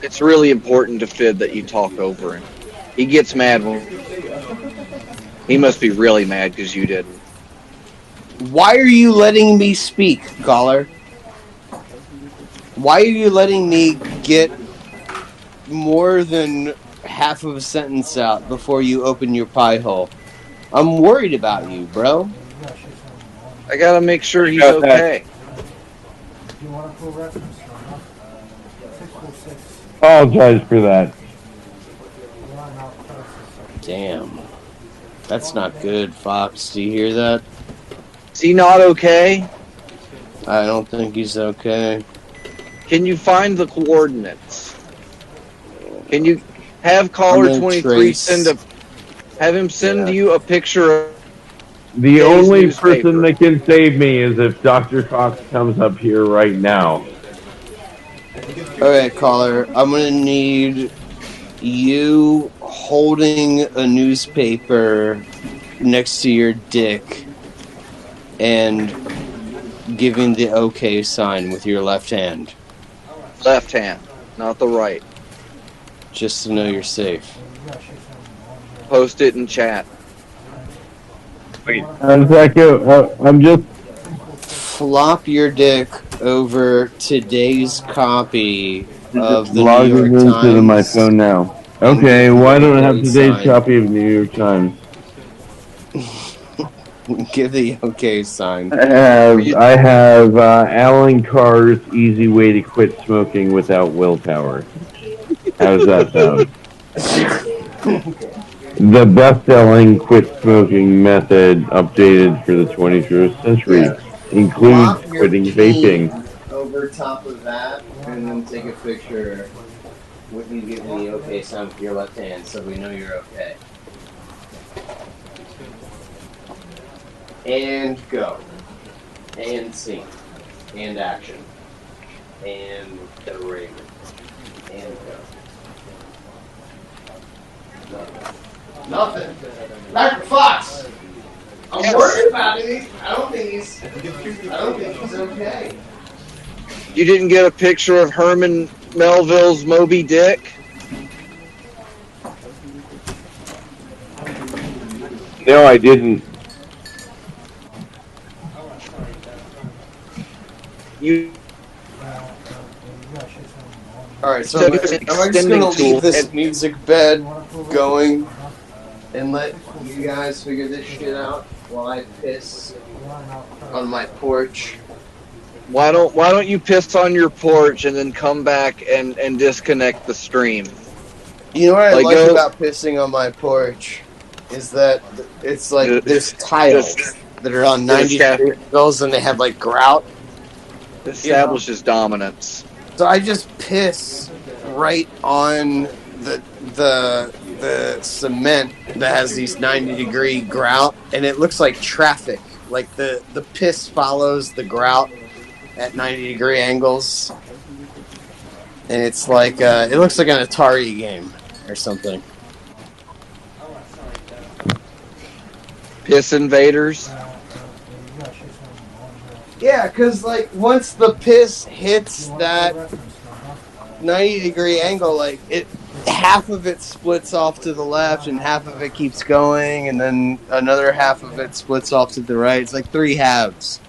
It's really important to Fidd that you talk over him. He gets mad when. He must be really mad because you didn't. Why are you letting me speak, caller? Why are you letting me get more than half of a sentence out before you open your pie hole? I'm worried about you, bro. I gotta make sure he's Got that. okay. Do you want a full reference number? 646 Apologize for that. Damn. That's not good, Fox. Do you hear that? Is he not okay? I don't think he's okay. Can you find the coordinates? Can you have caller I'm gonna 23 trace- have him send you a picture of The Today's only newspaper. person that can save me is if Dr. Fox comes up here right now. Okay, caller. I'm gonna need you holding a newspaper next to your dick and giving the okay sign with your left hand, left hand, not the right. just to know you're safe. Post it in chat. Wait, I'm just. Flop your dick over today's copy of the New logging York into Times. my phone now. Okay, why don't I have today's Sign. copy of New York Times? Give the okay sign. I have Alan Carr's Easy Way to Quit Smoking Without Willpower. How does that sound? The best-selling quit smoking method updated for the 21st century includes Flop your quitting cane vaping. over top of that, and then take a picture with you giving the okay sign with your left hand, so we know you're okay. And go. And scene. And action. And the ring. And go. Nothing. Dr. Fox! I'm worried about it. I don't think he's okay. You didn't get a picture of Herman Melville's Moby Dick? No, I didn't. You Alright, so So am I it's an just going extending to tool. leave this music bed going and let you guys figure this shit out while I piss on my porch? why don't you piss on your porch and then come back and disconnect the stream? You know what I Like, like go- about pissing on my porch is that it's like Just- there's tiles that are on 90 degree angles and they have like grout. Establishes dominance. So I just piss right on the cement that has these 90-degree grout, and it looks like traffic. Like the piss follows the grout at 90-degree angles, and it's like it looks like an Atari game or something. Piss invaders. Yeah, because like once the piss hits that 90-degree angle, like half of it splits off to the left and half of it keeps going, and then another half of it splits off to the right. It's like three halves.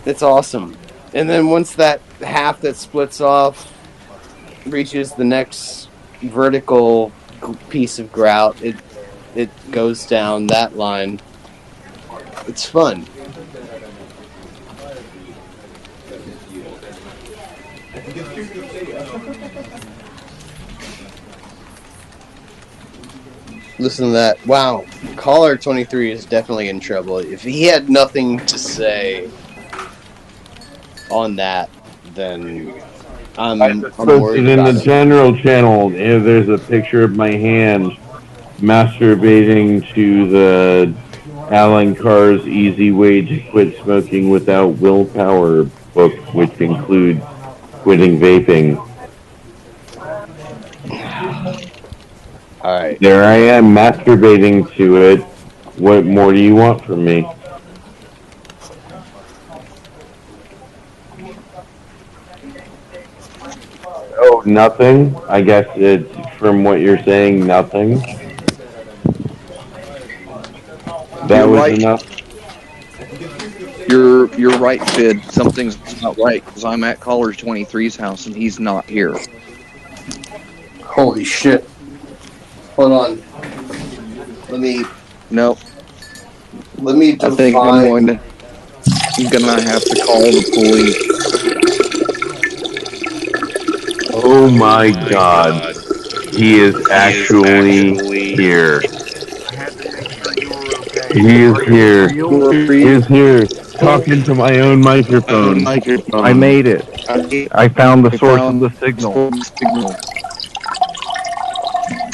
It's awesome. And then once that half that splits off reaches the next vertical piece of grout, it goes down that line. It's fun. Listen to that. Wow. Caller 23 is definitely in trouble. If he had nothing to say on that, then I'm worried Posted in about the it. general channel, there's a picture of my hand masturbating to the Alan Carr's Easy Way to Quit Smoking Without Willpower book, which includes quitting vaping. Alright. There I am masturbating to it. What more do you want from me? Oh, nothing? I guess it's from what you're saying, nothing. That You're was right. enough. You're right, Fidd. Something's not right because I'm at Caller 23's house and he's not here. Holy shit. Hold on. Let me No, I think define. I'm gonna have to call the police. Oh my god. He is actually here. He is here. He is here. Talking to my own microphone. I made it. I found the source of the signal.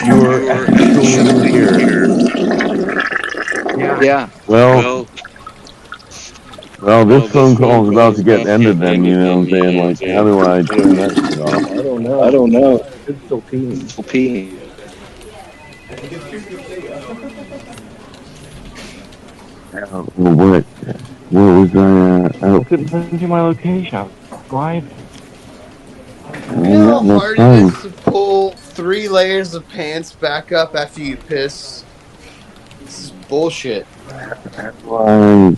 You're actually here. Yeah. Well, this phone call is about to get ended then, you know what I'm saying? Like, how do I turn that shit off? I don't know. It's still peeing. What was I couldn't send you my location. Why? You know how hard it is to pull 3 layers of pants back up after you piss? This is bullshit. Why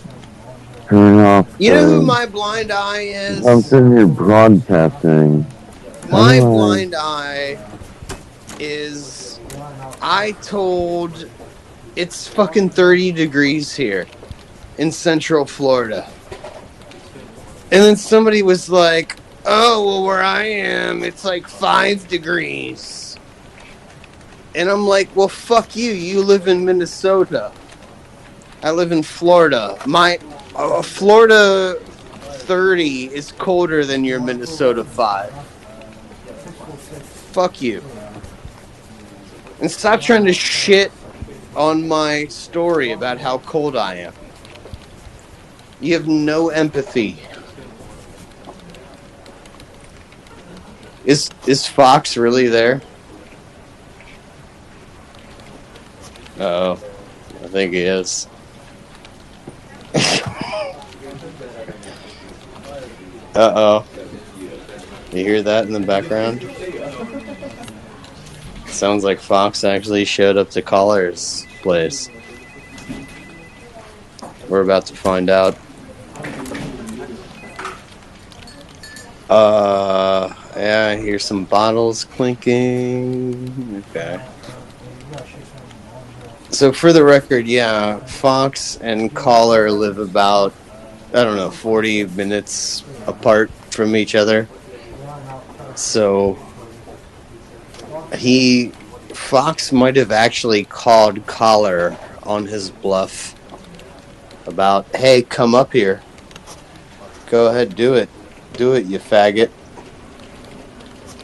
turn off You know who my blind eye is? I'm sitting here broadcasting. My blind eye is it's fucking 30 degrees here in Central Florida. And then somebody was like, oh, well, where I am, it's like 5 degrees. And I'm like, well, fuck you. You live in Minnesota. I live in Florida. My Florida 30 is colder than your Minnesota 5. Fuck you. And stop trying to shit on my story about how cold I am. You have no empathy. Is Fox really there? Uh-oh. I think he is. Uh-oh. You hear that in the background? Sounds like Fox actually showed up to Caller's place. We're about to find out. Yeah, I hear some bottles clinking. Okay. So for the record, yeah, Fox and Caller live about, 40 minutes apart from each other. So Fox might have actually called Caller on his bluff about, hey, come up here. Go ahead, do it. Do it, you faggot.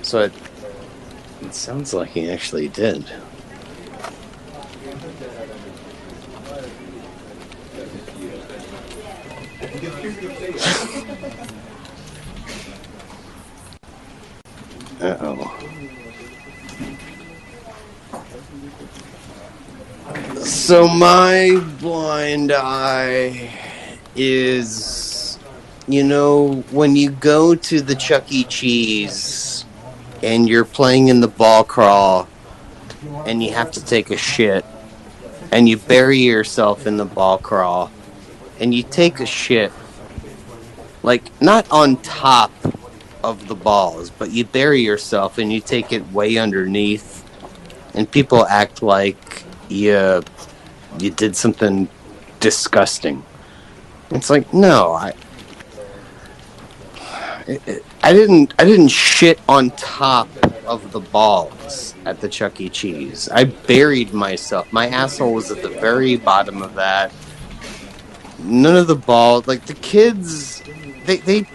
So it sounds like he actually did. Uh-oh. So my blind eye is, when you go to the Chuck E. Cheese and you're playing in the ball crawl and you have to take a shit and you bury yourself in the ball crawl and you take a shit, like not on top of the balls, but you bury yourself and you take it way underneath and people act like you did something disgusting. It's like, no, I didn't shit on top of the balls at the Chuck E. Cheese. I buried myself. My asshole was at the very bottom of that. None of the balls, like the kids, they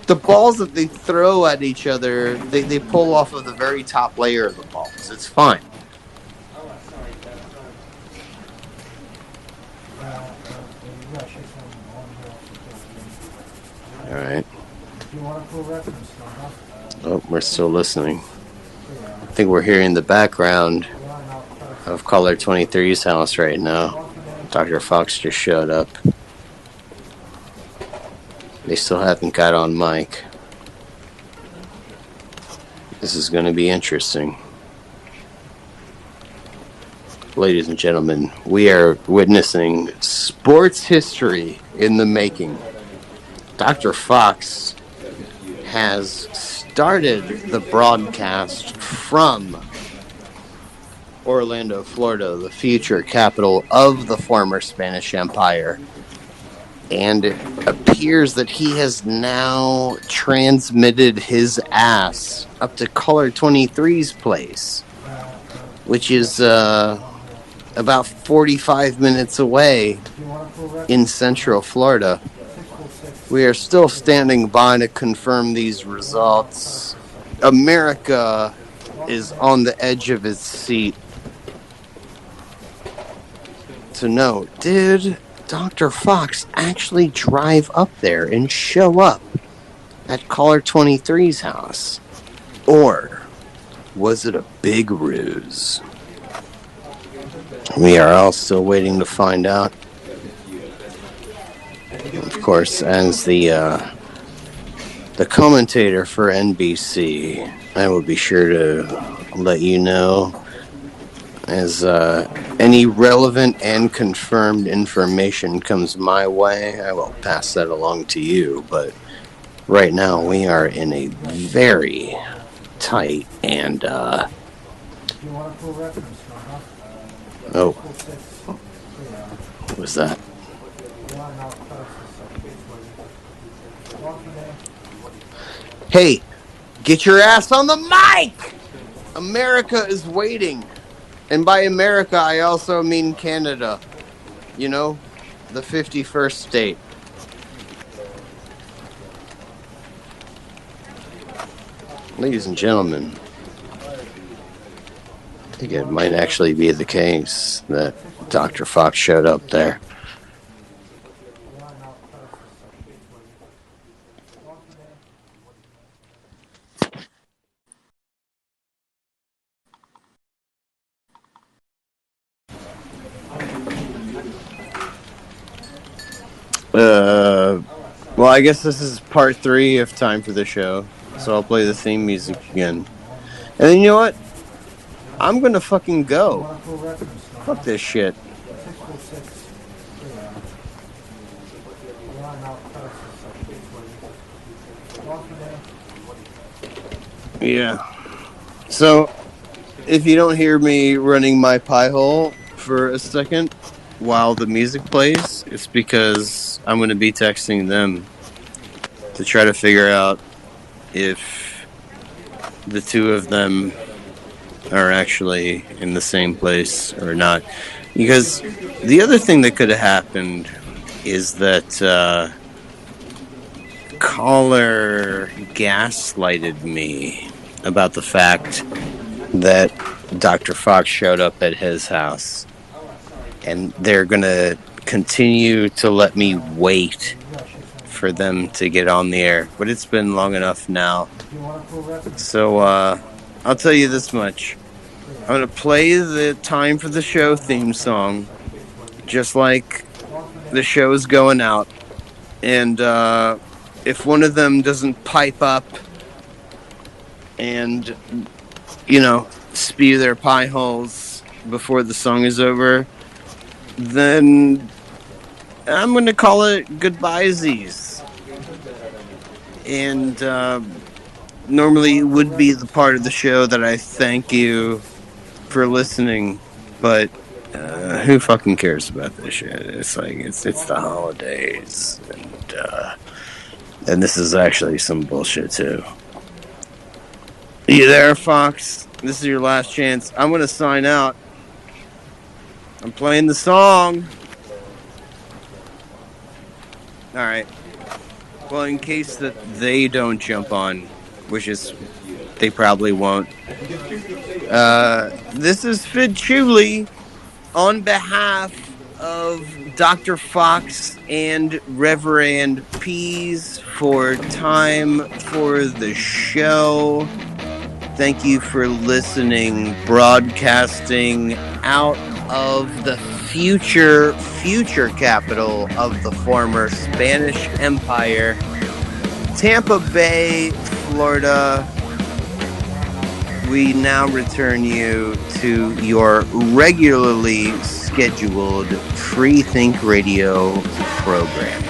the balls that they throw at each other, they pull off of the very top layer of the balls. It's fine. All right. Oh, we're still listening. I think we're hearing the background of Caller 23's house right now. Dr. Fox just showed up. They still haven't got on mic. This is going to be interesting. Ladies and gentlemen, we are witnessing sports history in the making. Dr. Fox has started the broadcast from Orlando, Florida, the future capital of the former Spanish Empire. And it appears that he has now transmitted his ass up to Caller 23's place, which is about 45 minutes away in Central Florida. We are still standing by to confirm these results. America is on the edge of its seat to know, did Dr. Fox actually drive up there and show up at Caller 23's house? Or was it a big ruse? We are all still waiting to find out. Of course, as the commentator for NBC, I will be sure to let you know as any relevant and confirmed information comes my way. I will pass that along to you. But right now, we are in a very tight and oh, what was that? Hey, get your ass on the mic! America is waiting. And by America, I also mean Canada. You know, the 51st state. Ladies and gentlemen, I think it might actually be the case that Dr. Fox showed up there. Well, I guess this is part 3 of Time for the Show, so I'll play the theme music again. And then you know what? I'm gonna fucking go. Fuck this shit. Yeah. So, if you don't hear me running my pie hole for a second while the music plays, it's because I'm going to be texting them to try to figure out if the two of them are actually in the same place or not. Because the other thing that could have happened is that caller gaslighted me about the fact that Dr. Fox showed up at his house. And they're going to continue to let me wait for them to get on the air. But it's been long enough now. So I'll tell you this much. I'm going to play the Time for the Show theme song just like the show is going out. And if one of them doesn't pipe up and, you know, spew their pie holes before the song is over, then I'm going to call it goodbyesies. And normally it would be the part of the show that I thank you for listening, but who fucking cares about this shit? It's like, it's the holidays, and this is actually some bullshit too. You there, Fox? This is your last chance. I'm going to sign out. I'm playing the song. Alright. Well, in case that they don't jump on, which is, they probably won't. This is Fidd Chuli on behalf of Dr. Fox and Reverend Pease for Time for the Show. Thank you for listening, broadcasting out of the future capital of the former Spanish Empire. Tampa Bay, Florida, we now return you to your regularly scheduled Free Think Radio program.